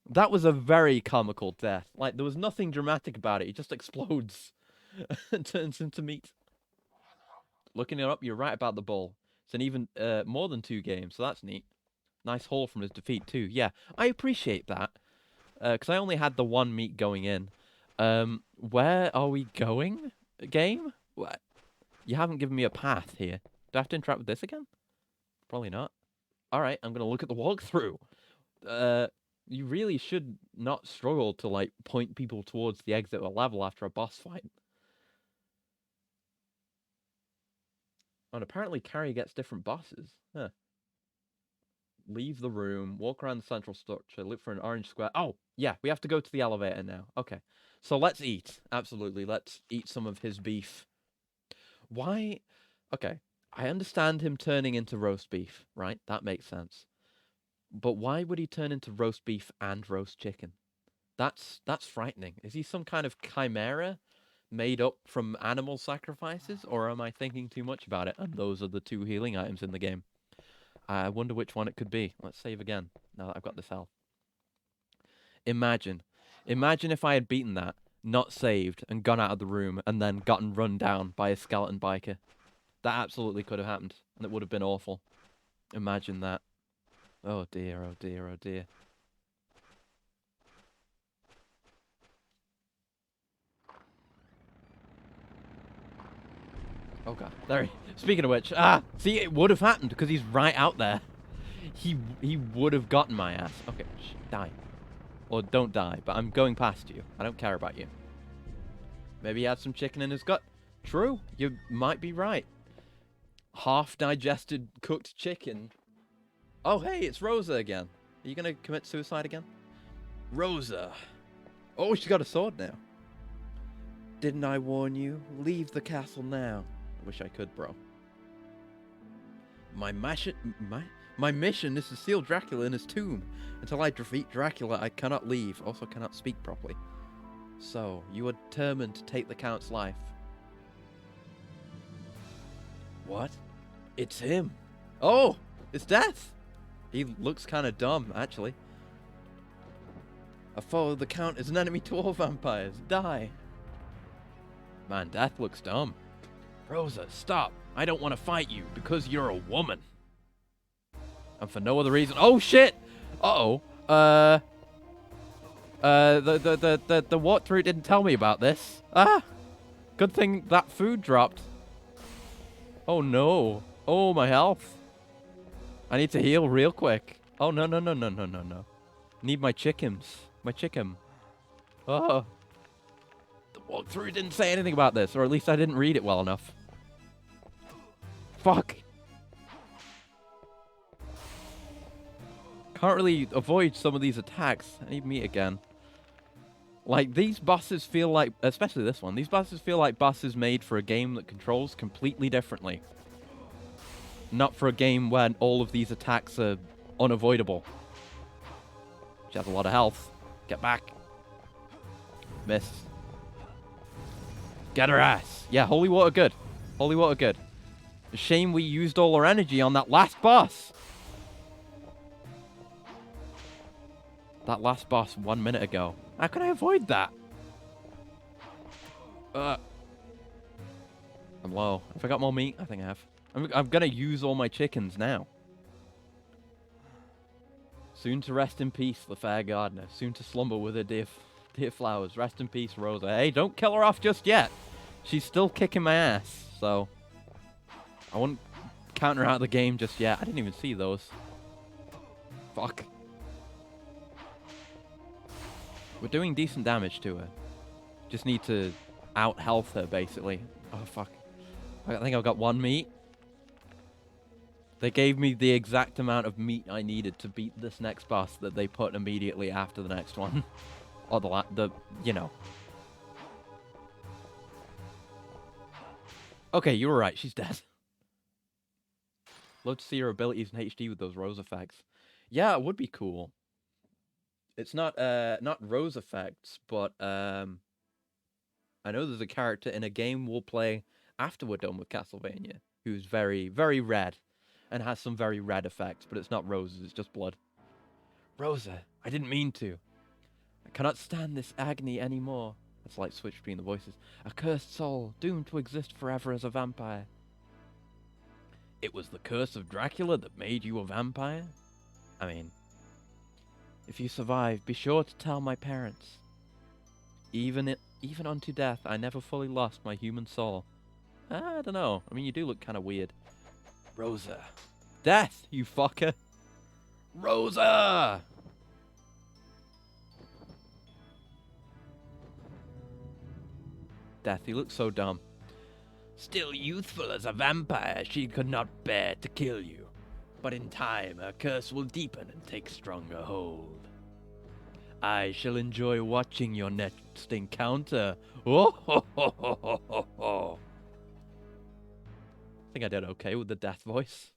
That was a very comical death. Like, there was nothing dramatic about it. He just explodes and turns into meat. Looking it up, you're right about the bull. It's an even more than 2 games, so that's neat. Nice haul from his defeat, too. Yeah, I appreciate that. Because I only had the 1 meat going in. Where are we going? Game? What? You haven't given me a path here. Do I have to interact with this again? Probably not. Alright, I'm going to look at the walkthrough. You really should not struggle to, like, point people towards the exit of a level after a boss fight. And apparently Carrie gets different bosses. Huh. Leave the room, walk around the central structure, look for an orange square. Oh, yeah, we have to go to the elevator now. Okay. So let's eat. Absolutely, let's eat some of his beef. Why? Okay, I understand him turning into roast beef, right? That makes sense. But why would he turn into roast beef and roast chicken? That's frightening. Is he some kind of chimera made up from animal sacrifices? Or am I thinking too much about it? And those are the 2 healing items in the game. I wonder which one it could be. Let's save again, now that I've got this health. Imagine if I had beaten that, not saved, and gone out of the room, and then gotten run down by a skeleton biker. That absolutely could have happened, and it would have been awful. Imagine that. Oh dear, oh dear, oh dear. Oh god, there he... Speaking of which, see, it would have happened, because he's right out there. He would have gotten my ass. Okay, die. Or don't die, but I'm going past you. I don't care about you. Maybe he had some chicken in his gut. True, you might be right. Half-digested cooked chicken. Oh, hey, it's Rosa again. Are you going to commit suicide again? Rosa. Oh, she's got a sword now. Didn't I warn you? Leave the castle now. I wish I could, bro. My My mission is to seal Dracula in his tomb. Until I defeat Dracula, I cannot leave. Also cannot speak properly. So, you are determined to take the Count's life. What? It's him. Oh! It's Death! He looks kind of dumb, actually. A foe of the Count is an enemy to all vampires. Die. Man, Death looks dumb. Rosa, stop. I don't want to fight you because you're a woman. And for no other reason. Oh, shit! Uh-oh. The walkthrough didn't tell me about this. Ah! Good thing that food dropped. Oh, no. Oh, my health. I need to heal real quick. Oh, no. Need my chickens. My chicken. Oh. The walkthrough didn't say anything about this, or at least I didn't read it well enough. Fuck. Can't really avoid some of these attacks. I need meat again. Like, these bosses feel like, especially this one, these bosses feel like bosses made for a game that controls completely differently. Not for a game where all of these attacks are unavoidable. She has a lot of health. Get back. Miss. Get her ass. Yeah, holy water good. Holy water good. A shame we used all our energy on that last boss. That last boss 1 minute ago. How can I avoid that? I'm low. Have I got more meat? I think I have. I'm gonna use all my chickens now. Soon to rest in peace, the fair gardener. Soon to slumber with her dear flowers. Rest in peace, Rosa. Hey, don't kill her off just yet. She's still kicking my ass, so I wouldn't count her out of the game just yet. I didn't even see those. Fuck. We're doing decent damage to her. Just need to out-health her, basically. Oh, fuck. I think I've got one meat. They gave me the exact amount of meat I needed to beat this next boss that they put immediately after the next one. Or you know. Okay, you were right. She's dead. Love to see her abilities in HD with those rose effects. Yeah, it would be cool. It's not rose effects, but I know there's a character in a game we'll play after we're done with Castlevania who's very, very red and has some very red effects, but it's not roses, it's just blood. Rosa, I didn't mean to. I cannot stand this agony anymore. That's like switch between the voices. A cursed soul, doomed to exist forever as a vampire. It was the curse of Dracula that made you a vampire? I mean, if you survive, be sure to tell my parents. Even unto death, I never fully lost my human soul. I don't know. I mean, you do look kind of weird. Rosa. Death, you fucker. Rosa! Death, you look so dumb. Still youthful as a vampire, she could not bear to kill you. But in time, her curse will deepen and take stronger hold. I shall enjoy watching your next encounter. Oh, ho, ho, ho, ho, ho, ho. I think I did okay with the death voice.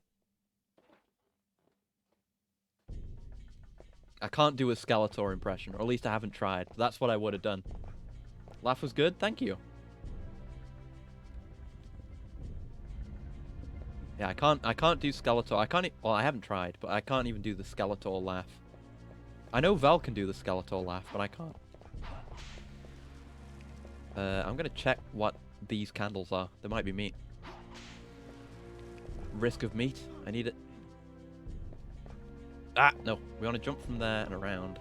I can't do a Skeletor impression, or at least I haven't tried. That's what I would have done. Laugh was good, thank you. Yeah, I can't do Skeletor. Well, I haven't tried, but I can't even do the Skeletor laugh. I know Vel can do the Skeletor laugh, but I can't. I'm gonna check what these candles are. There might be meat. Risk of meat. I need it. Ah, no. We want to jump from there and around.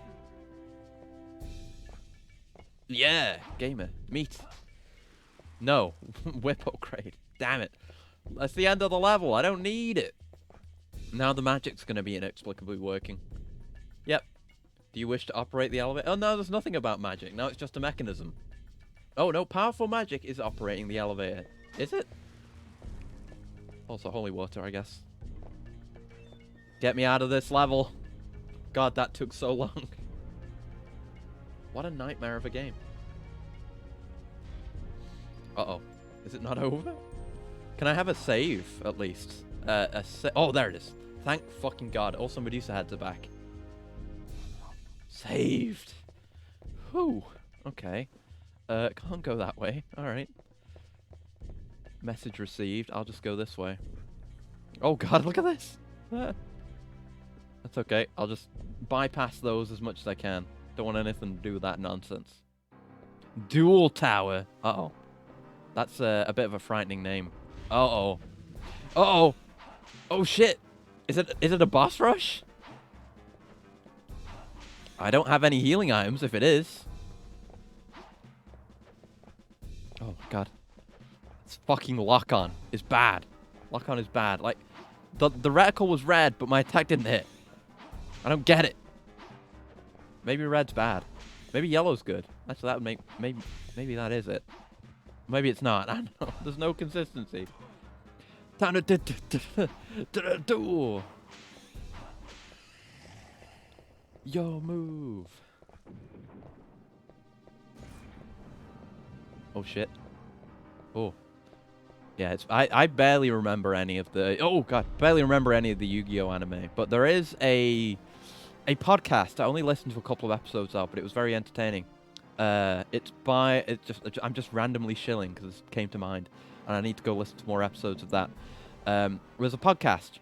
Yeah, gamer. Meat. No. Whip upgrade. Damn it. That's the end of the level. I don't need it. Now the magic's going to be inexplicably working. Yep. Do you wish to operate the elevator? Oh, no, there's nothing about magic. Now it's just a mechanism. Oh, no. Powerful magic is operating the elevator. Is it? Also, holy water, I guess. Get me out of this level. God, that took so long. What a nightmare of a game. Uh-oh. Is it not over? Can I have a save, at least? Oh, there it is. Thank fucking God. Also, Medusa heads are back. Saved. Whew. Okay. Can't go that way. Alright. Message received. I'll just go this way. Oh God, look at this. That's okay. I'll just bypass those as much as I can. Don't want anything to do with that nonsense. Dual Tower. Uh-oh. That's a bit of a frightening name. Uh-oh. Uh-oh. Oh shit. Is it a boss rush? I don't have any healing items if it is. Oh my God. This fucking lock-on is bad. Lock-on is bad. Like, the reticle was red, but my attack didn't hit. I don't get it. Maybe red's bad. Maybe yellow's good. Actually, that would make... Maybe that is it. Maybe it's not. I don't know. There's no consistency. Time to do. Yo, move. Oh shit. Oh. Yeah, it's I barely remember any of the barely remember any of the Yu-Gi-Oh anime, but there is a podcast. I only listened to a couple of episodes of, but it was very entertaining. I'm just randomly shilling because it came to mind, and I need to go listen to more episodes of that. There's a podcast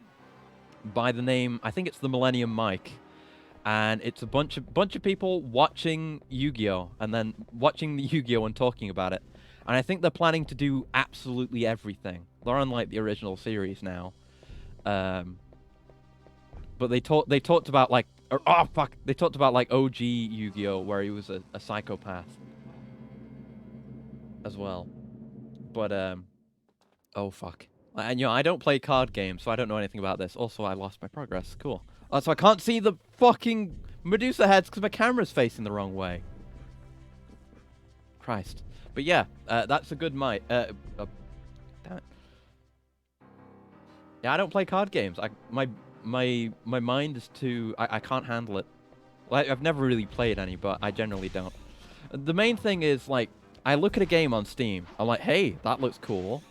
by the name, I think it's the Millennium Mike, and it's a bunch of people watching Yu-Gi-Oh and then watching the Yu-Gi-Oh and talking about it. And I think they're planning to do absolutely everything. They're on like the original series now. But they talked about like they talked about like OG Yu-Gi-Oh where he was a psychopath as well. But oh fuck. And I don't play card games, so I don't know anything about this. Also, I lost my progress. Cool. So I can't see the fucking Medusa heads because my camera's facing the wrong way. Christ. But yeah, that's a good mic. Damn it. Yeah, I don't play card games. My mind is too... I can't handle it. Like, I've never really played any, but I generally don't. The main thing is, like, I look at a game on Steam. I'm like, hey, that looks cool.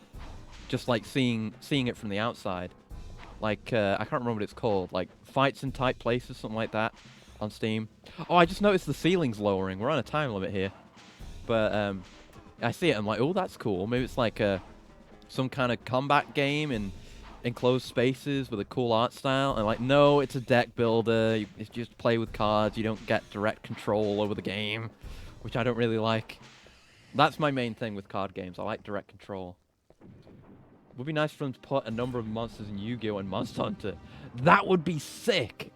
Just, like, seeing it from the outside. Like, I can't remember what it's called. Like, Fights in Tight Places, something like that, on Steam. Oh, I just noticed the ceiling's lowering. We're on a time limit here. But, I see it, I'm like, oh, that's cool. Maybe it's like some kind of combat game in enclosed spaces with a cool art style. And like, no, it's a deck builder. You just play with cards. You don't get direct control over the game, which I don't really like. That's my main thing with card games. I like direct control. Would be nice for them to put a number of monsters in Yu-Gi-Oh! And Monster Hunter. That would be sick.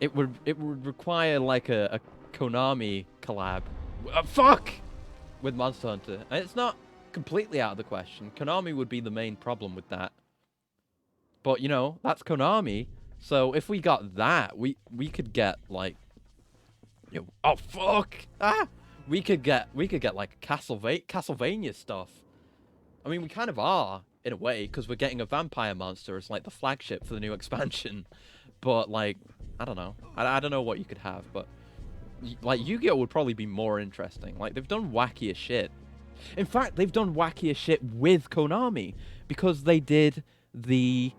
It would require like a Konami collab. Fuck! With Monster Hunter. And it's not completely out of the question. Konami would be the main problem with that. But, you know, that's Konami. So if we got that, we could get, like... oh, fuck! Ah! We could get like, Castlevania stuff. I mean, we kind of are, in a way, because we're getting a vampire monster as, like, the flagship for the new expansion. But, like, I don't know. I don't know what you could have, but... Like, Yu-Gi-Oh! Would probably be more interesting. Like, they've done wackier shit. In fact, they've done wackier shit with Konami. Because they did the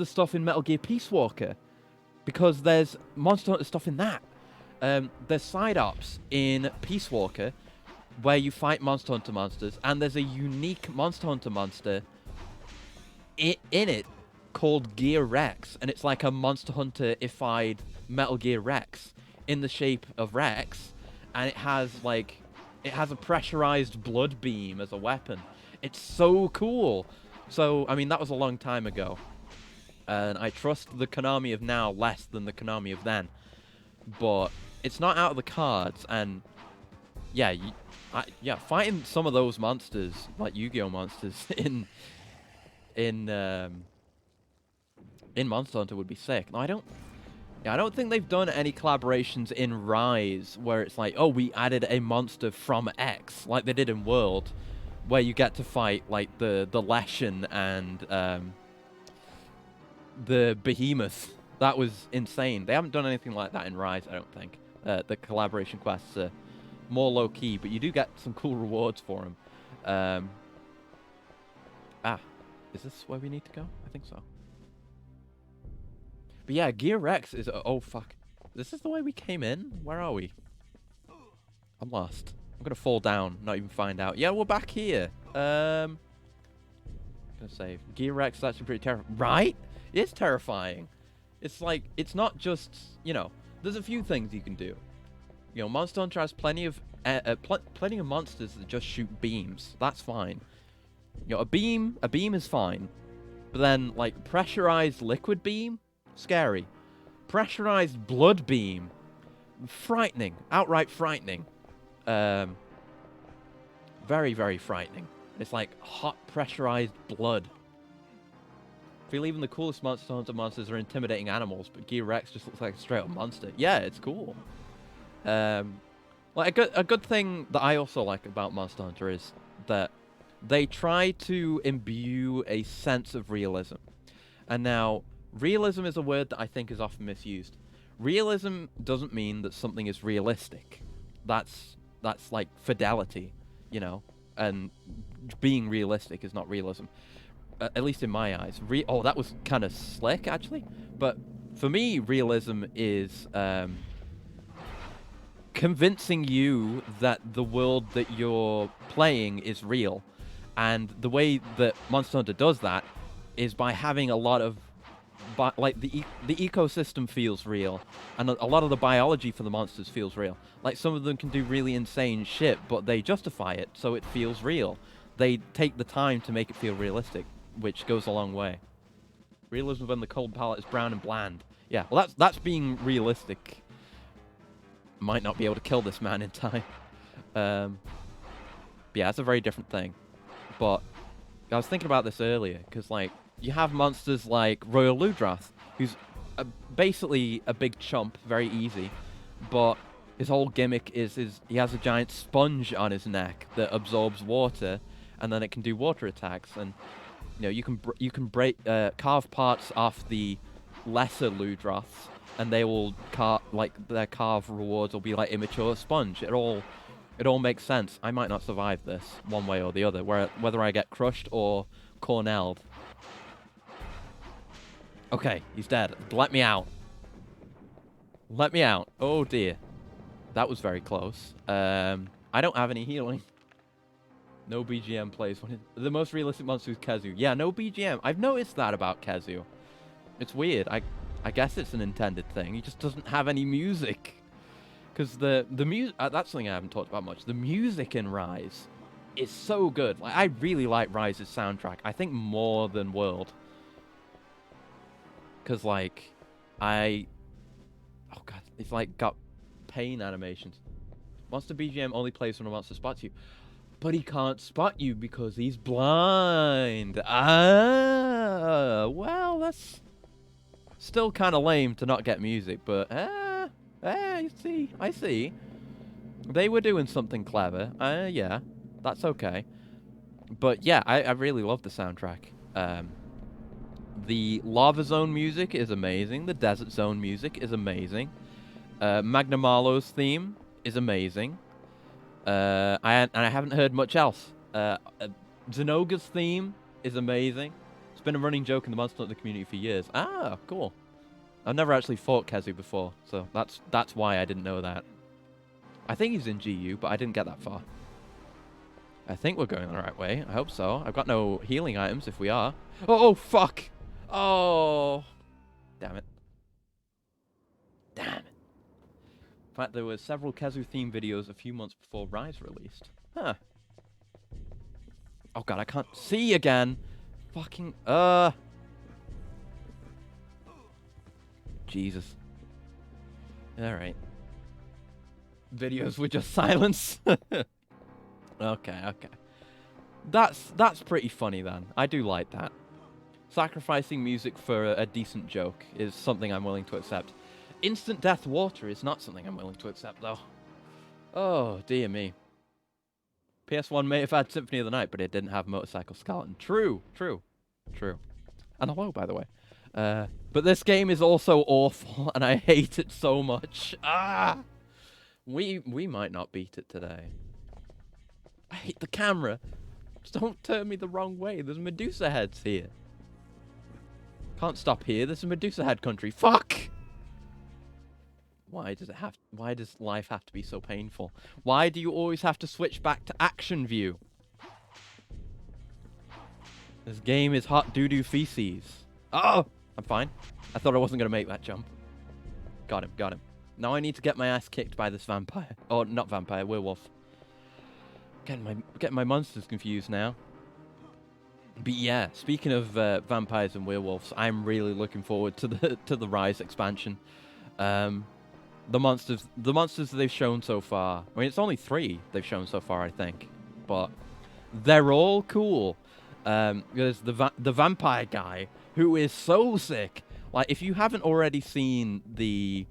stuff in Metal Gear Peace Walker. Because there's Monster Hunter stuff in that. There's side-ops in Peace Walker where you fight Monster Hunter monsters. And there's a unique Monster Hunter monster in it called Gear Rex. And it's like a Monster Hunter-ified Metal Gear Rex. In the shape of Rex, and it has a pressurized blood beam as a weapon. It's so cool. So, I mean, that was a long time ago. And I trust the Konami of now less than the Konami of then. But it's not out of the cards, and yeah, fighting some of those monsters, like Yu-Gi-Oh! Monsters, in Monster Hunter would be sick. No, I don't think they've done any collaborations in Rise where it's like, oh, we added a monster from X, like they did in World, where you get to fight like the Leshen and the Behemoth. That was insane. They haven't done anything like that in Rise, I don't think. The collaboration quests are more low-key, but you do get some cool rewards for them. Is this where we need to go? I think so. But yeah, Gear X is... Oh, fuck. This is the way we came in? Where are we? I'm lost. I'm gonna fall down, not even find out. Yeah, we're back here. Gonna save. Gear X is actually pretty terrifying. Right? It's terrifying. It's like, it's not just, you know, there's a few things you can do. You know, Monster Hunter has plenty of monsters that just shoot beams. That's fine. You know, a beam is fine. But then, like, pressurized liquid beam? Scary. Pressurized blood beam? Frightening. Outright frightening. Very, very frightening. It's like hot pressurized blood. I feel even the coolest Monster Hunter monsters are intimidating animals, but Gear Rex just looks like a straight up monster. Yeah, it's cool. Like a good thing that I also like about Monster Hunter is that they try to imbue a sense of realism. And now, realism is a word that I think is often misused. Realism doesn't mean that something is realistic. That's like fidelity, you know, and being realistic is not realism. At least in my eyes. Oh, that was kind of slick, actually. But for me, realism is convincing you that the world that you're playing is real. And the way that Monster Hunter does that is by having a lot of... like, the ecosystem feels real. And a lot of the biology for the monsters feels real. Like, some of them can do really insane shit, but they justify it, so it feels real. They take the time to make it feel realistic, which goes a long way. Realism when the cold palette is brown and bland. Yeah, well, that's being realistic. Might not be able to kill this man in time. But yeah, that's a very different thing. But I was thinking about this earlier, because, like, you have monsters like Royal Ludrath, who's basically a big chump, very easy, but his whole gimmick is he has a giant sponge on his neck that absorbs water, and then it can do water attacks. And you know, you can carve parts off the lesser Ludraths, and they will their carve rewards will be like immature sponge. It all makes sense. I might not survive this one way or the other, whether I get crushed or cornelled. Okay, he's dead. Let me out. Let me out. Oh dear. That was very close. I don't have any healing. No BGM plays. The most realistic monster is Kezu. Yeah, no BGM. I've noticed that about Kezu. It's weird. I guess it's an intended thing. He just doesn't have any music. Because the music... that's something I haven't talked about much. The music in Rise is so good. Like, I really like Rise's soundtrack. I think more than World. Because, like, oh god, it's like got pain animations. Monster BGM only plays when a monster spots you. But he can't spot you because he's blind. Ah, well, that's still kind of lame to not get music, but, you see, I see. They were doing something clever. Yeah, that's okay. But yeah, I really love the soundtrack. The Lava Zone music is amazing. The Desert Zone music is amazing. Magna Marlowe's theme is amazing. I haven't heard much else. Zenoga's theme is amazing. It's been a running joke in the Monster Hunter community for years. Ah, cool. I've never actually fought Kezu before, so that's why I didn't know that. I think he's in GU, but I didn't get that far. I think we're going the right way. I hope so. I've got no healing items if we are. Oh, fuck! Oh! Damn it. Damn it. In fact, there were several Kezu-themed videos a few months before Rise released. Huh. Oh god, I can't see again! Fucking... Jesus. Alright. Videos were just silence. Okay. That's pretty funny then. I do like that. Sacrificing music for a decent joke is something I'm willing to accept. Instant death water is not something I'm willing to accept, though. Oh, dear me. PS1 may have had Symphony of the Night, but it didn't have Motorcycle Skeleton. True. And hello, by the way. But this game is also awful, and I hate it so much. Ah! We might not beat it today. I hate the camera. Just don't turn me the wrong way. There's Medusa heads here. Can't stop here. This is Medusa Head country. Fuck! Why does life have to be so painful? Why do you always have to switch back to action view? This game is hot doo-doo feces. Oh! I'm fine. I thought I wasn't going to make that jump. Got him, got him. Now I need to get my ass kicked by this vampire. Oh, not vampire, werewolf. Getting my monsters confused now. But yeah, speaking of vampires and werewolves, I'm really looking forward to the Rise expansion. The monsters they've shown so far. I mean, it's only 3 they've shown so far, I think, but they're all cool. There's the vampire guy who is so sick. Like, if you haven't already seen the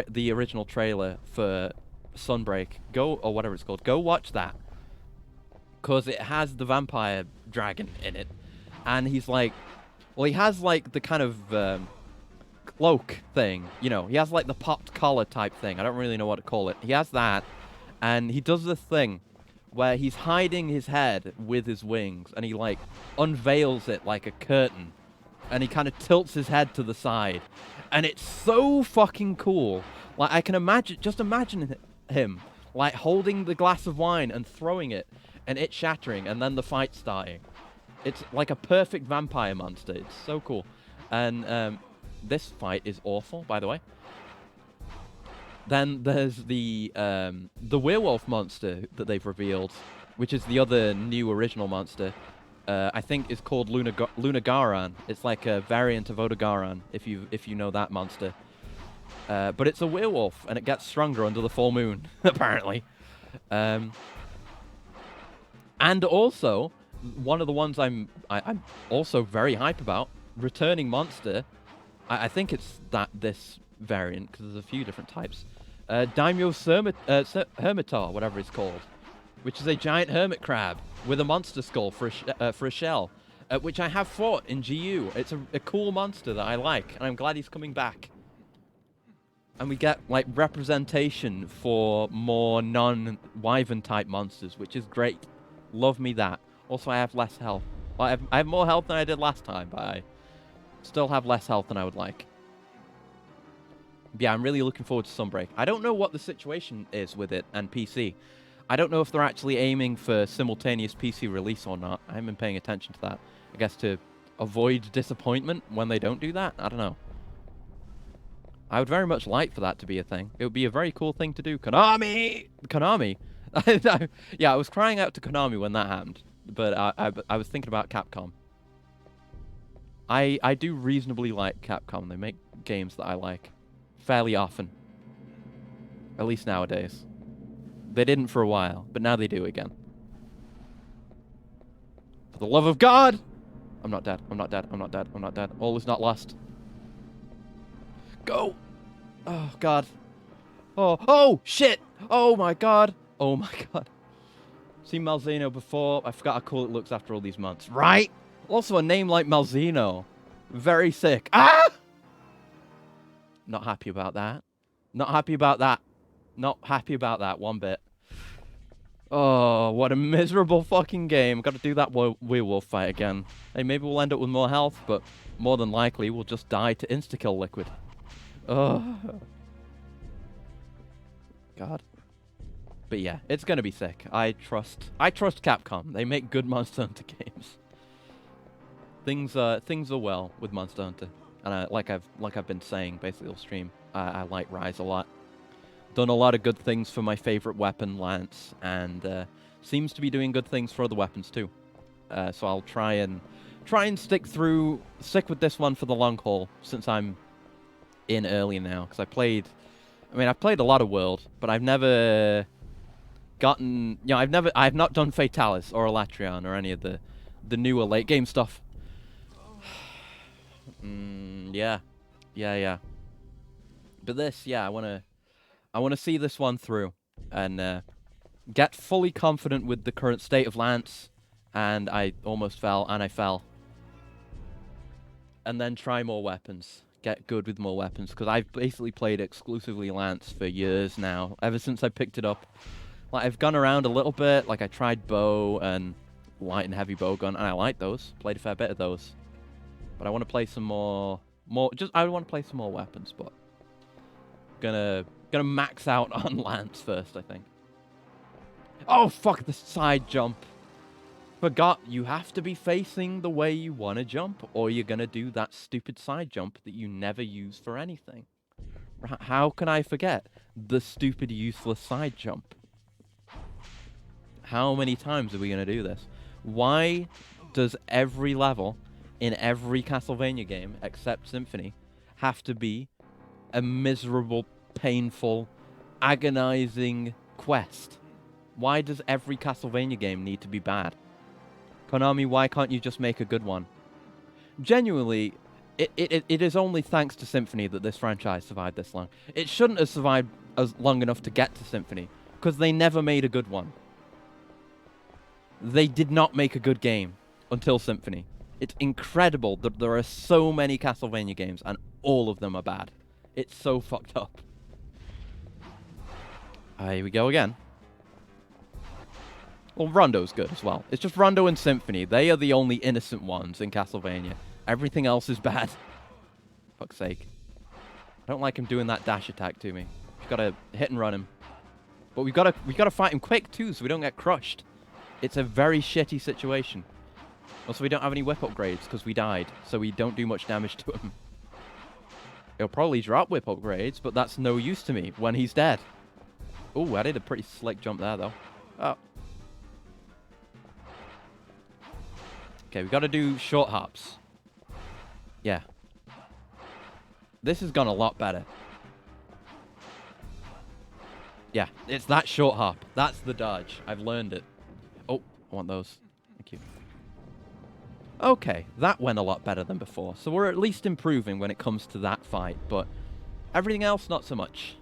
the original trailer for Sunbreak, or whatever it's called, go watch that. Because it has the vampire dragon in it. And he's like... Well, he has, like, the kind of cloak thing. You know, he has, like, the popped collar type thing. I don't really know what to call it. He has that. And he does this thing where he's hiding his head with his wings. And he, like, unveils it like a curtain. And he kind of tilts his head to the side. And it's so fucking cool. Like, I can imagine... Just imagine him, like, holding the glass of wine and throwing it. And it shattering, and then the fight starting. It's like a perfect vampire monster. It's so cool. And this fight is awful, by the way. Then there's the werewolf monster that they've revealed, which is the other new original monster. I think is called Lunagaran. It's like a variant of Odogaran, if you know that monster. But it's a werewolf, and it gets stronger under the full moon, apparently. And also, one of the ones I'm also very hype about, returning monster. I think it's this variant, because there's a few different types. Daimyo Hermitar, whatever it's called, which is a giant hermit crab with a monster skull for a shell, which I have fought in GU. It's a cool monster that I like, and I'm glad he's coming back. And we get, like, representation for more non-wyvern type monsters, which is great. Love me that. Also, I have less health. Well, I have more health than I did last time, but I still have less health than I would like. But yeah, I'm really looking forward to Sunbreak. I don't know what the situation is with it and PC. I don't know if they're actually aiming for simultaneous PC release or not. I haven't been paying attention to that. I guess to avoid disappointment when they don't do that? I don't know. I would very much like for that to be a thing. It would be a very cool thing to do. Konami! Konami! Yeah, I was crying out to Konami when that happened, but I was thinking about Capcom. I do reasonably like Capcom. They make games that I like fairly often. At least nowadays. They didn't for a while, but now they do again. For the love of God! I'm not dead. I'm not dead. I'm not dead. I'm not dead. All is not lost. Go! Oh, God. Oh, shit! Oh, my God. Oh, my God. Seen Malzeno before. I forgot how cool it looks after all these months. Right? Also, a name like Malzeno. Very sick. Ah! Not happy about that. Not happy about that. Not happy about that one bit. Oh, what a miserable fucking game. Got to do that werewolf fight again. Hey, maybe we'll end up with more health, but more than likely we'll just die to insta-kill liquid. Oh. God. But yeah, it's gonna be sick. I trust Capcom. They make good Monster Hunter games. Things are well with Monster Hunter, and like I've been saying basically all stream, I like Rise a lot. Done a lot of good things for my favorite weapon, Lance, and seems to be doing good things for other weapons too. So I'll try and stick with this one for the long haul, since I'm in early now, because I've played a lot of World, but I've never gotten, I've not done Fatalis or Elatrion or any of the newer late game stuff. Yeah. But this, yeah, I wanna see this one through and get fully confident with the current state of Lance, and I almost fell, and I fell. And then try more weapons. Get good with more weapons, because I've basically played exclusively Lance for years now, ever since I picked it up. Like, I've gone around a little bit, like I tried bow and light and heavy bowgun, and I like those. Played a fair bit of those. But I want to play some more. I want to play some more weapons, but gonna max out on lance first, I think. Oh fuck, the side jump. Forgot, you have to be facing the way you want to jump, or you're gonna do that stupid side jump that you never use for anything. How can I forget the stupid useless side jump? How many times are we gonna do this? Why does every level in every Castlevania game, except Symphony, have to be a miserable, painful, agonizing quest? Why does every Castlevania game need to be bad? Konami, why can't you just make a good one? Genuinely, it is only thanks to Symphony that this franchise survived this long. It shouldn't have survived as long enough to get to Symphony, because they never made a good one. They did not make a good game until Symphony. It's incredible that there are so many Castlevania games, and all of them are bad. It's so fucked up. Here we go again. Well, Rondo's good as well. It's just Rondo and Symphony. They are the only innocent ones in Castlevania. Everything else is bad. Fuck's sake. I don't like him doing that dash attack to me. We've got to hit and run him. But we got to fight him quick too, so we don't get crushed. It's a very shitty situation. Also, we don't have any whip upgrades because we died, so we don't do much damage to him. He'll probably drop whip upgrades, but that's no use to me when he's dead. Ooh, I did a pretty slick jump there, though. Oh. Okay, we got to do short hops. Yeah. This has gone a lot better. Yeah, it's that short hop. That's the dodge. I've learned it. Oh, I want those. Thank you. Okay, that went a lot better than before. So we're at least improving when it comes to that fight, but everything else, not so much.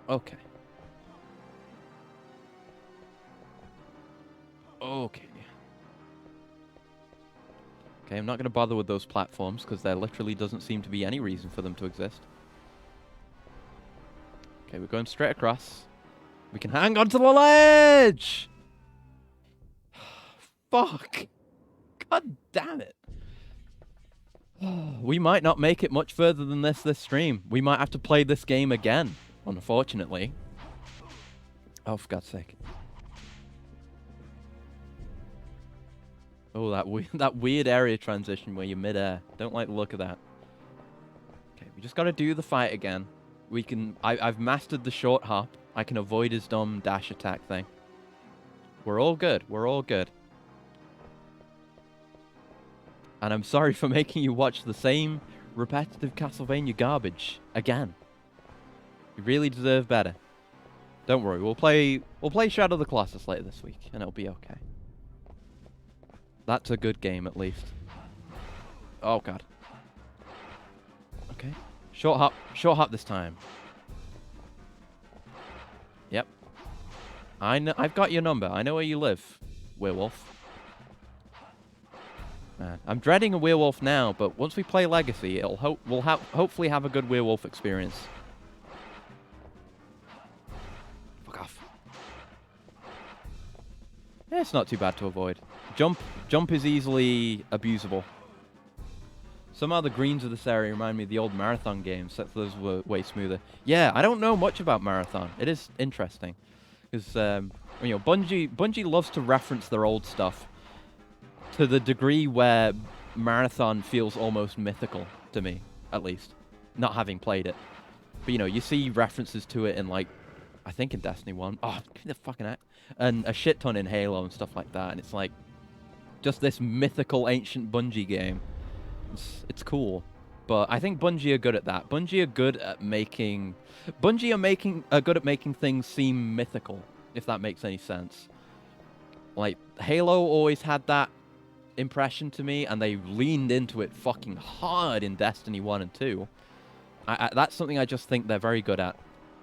Okay. Okay. Okay, I'm not going to bother with those platforms because there literally doesn't seem to be any reason for them to exist. Okay, we're going straight across. We can hang on to the ledge! Fuck! God damn it. We might not make it much further than this stream. We might have to play this game again, unfortunately. Oh, for God's sake. Oh, that weird area transition where you're mid-air. Don't like the look of that. Okay, we just got to do the fight again. We can... I've mastered the short hop. I can avoid his dumb dash attack thing. We're all good. We're all good. And I'm sorry for making you watch the same repetitive Castlevania garbage again. You really deserve better. Don't worry, we'll play Shadow of the Colossus later this week, and it'll be okay. That's a good game, at least. Oh god. Okay. Short hop this time. Yep. I've got your number. I know where you live, werewolf. I'm dreading a werewolf now, but once we play Legacy, we'll hopefully have a good werewolf experience. Fuck off. Yeah, it's not too bad to avoid. Jump is easily abusable. Somehow the greens of this area remind me of the old Marathon games, except those were way smoother. Yeah, I don't know much about Marathon. It is interesting. Because, you know, Bungie loves to reference their old stuff to the degree where Marathon feels almost mythical to me, at least, not having played it. But, you know, you see references to it in, like, I think in Destiny 1. Oh, give me the fucking act. And a shit ton in Halo and stuff like that. And it's like, just this mythical ancient Bungie game. It's cool. But I think Bungie are good at that. Bungie are good at making things seem mythical, if that makes any sense. Like, Halo always had that impression to me, and they leaned into it fucking hard in Destiny 1 and 2. That's something I just think they're very good at,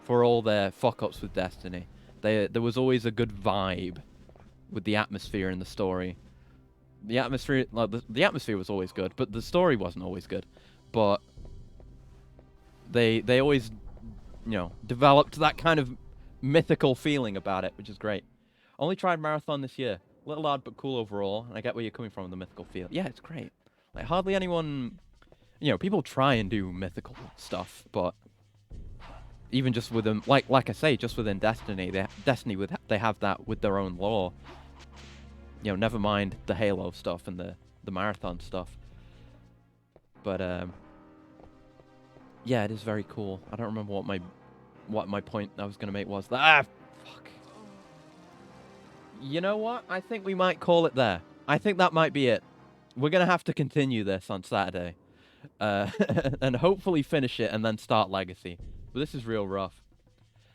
for all their fuck-ups with Destiny. There was always a good vibe with the atmosphere and the story. The atmosphere was always good, but the story wasn't always good. But they always, you know, developed that kind of mythical feeling about it, which is great. Only tried Marathon this year. little odd but cool overall. And I get where you're coming from in the mythical feel. Yeah, it's great. Like hardly anyone, people try and do mythical stuff, but even just within, like I say, just within Destiny, they have that with their own lore. Never mind the Halo stuff and the marathon stuff. But yeah, it is very cool. I don't remember what my point I was gonna make was. Fuck. You know what? I think we might call it there. I think that might be it. We're gonna have to continue this on Saturday, and hopefully finish it and then start Legacy. But this is real rough.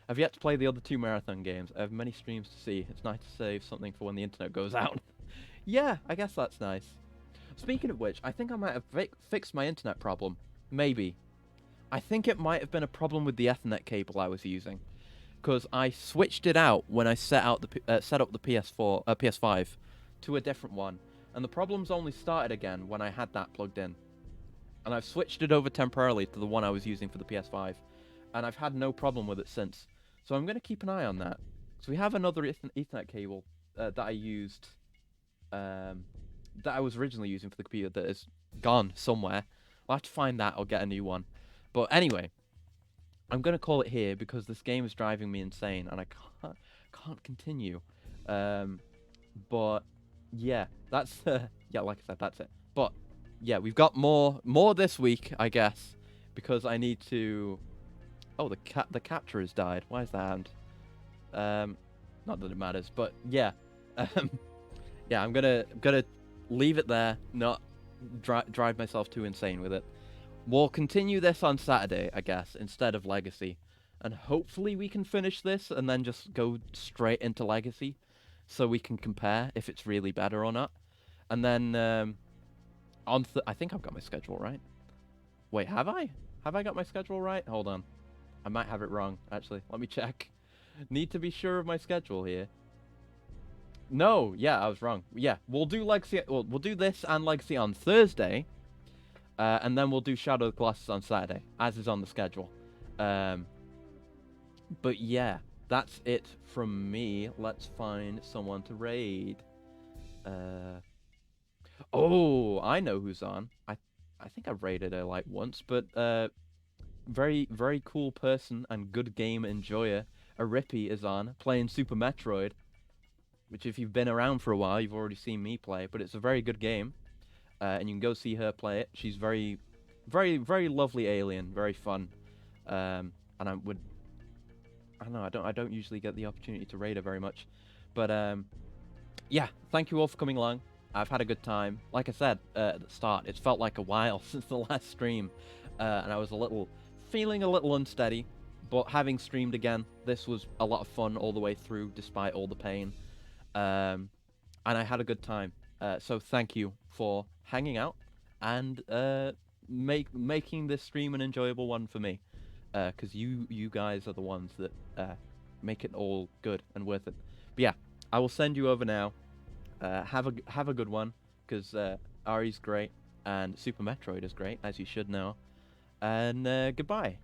I've yet to play the other 2 marathon games. I have many streams to see. It's nice to save something for when the internet goes out. Yeah, I guess that's nice. Speaking of which, I think I might have fixed my internet problem. Maybe. I think it might have been a problem with the Ethernet cable I was using, because I switched it out when I set up the PS5 to a different one, and the problems only started again when I had that plugged in. And I've switched it over temporarily to the one I was using for the PS5, and I've had no problem with it since. So I'm going to keep an eye on that. So we have another Ethernet cable that I used, that I was originally using for the computer that is gone somewhere. I'll have to find that or get a new one. But anyway, I'm going to call it here because this game is driving me insane and I can't continue. But yeah, that's yeah, like I said, that's it. But yeah, we've got more this week, I guess, because I need to. Oh, the capture has died. Why is that? Not that it matters, but yeah, yeah, I'm gonna leave it there. Not drive myself too insane with it. We'll continue this on Saturday, I guess, instead of Legacy, and hopefully we can finish this and then just go straight into Legacy, so we can compare if it's really better or not. And then I think I've got my schedule right. Wait, have I? Have I got my schedule right? Hold on. I might have it wrong, actually. Let me check. Need to be sure of my schedule here. No, yeah, I was wrong. Yeah, we'll do Legacy. We'll do this and Legacy on Thursday, and then we'll do Shadow of the Colossus on Saturday, as is on the schedule. But yeah, that's it from me. Let's find someone to raid. Oh, I know who's on. I think I've raided her like once, but very, very cool person and good game enjoyer. Arippy is on, playing Super Metroid, which if you've been around for a while, you've already seen me play, but it's a very good game, and you can go see her play it. She's very, very, very lovely alien, very fun, and I don't know, I don't usually get the opportunity to raid her very much, but yeah, thank you all for coming along. I've had a good time. Like I said at the start, it's felt like a while since the last stream, and I was feeling a little unsteady, but having streamed again, this was a lot of fun all the way through, despite all the pain, and I had a good time. So thank you for hanging out and making this stream an enjoyable one for me, because you guys are the ones that make it all good and worth it. But yeah, I will send you over now. Have a good one, because Ari's great and Super Metroid is great, as you should know. And goodbye.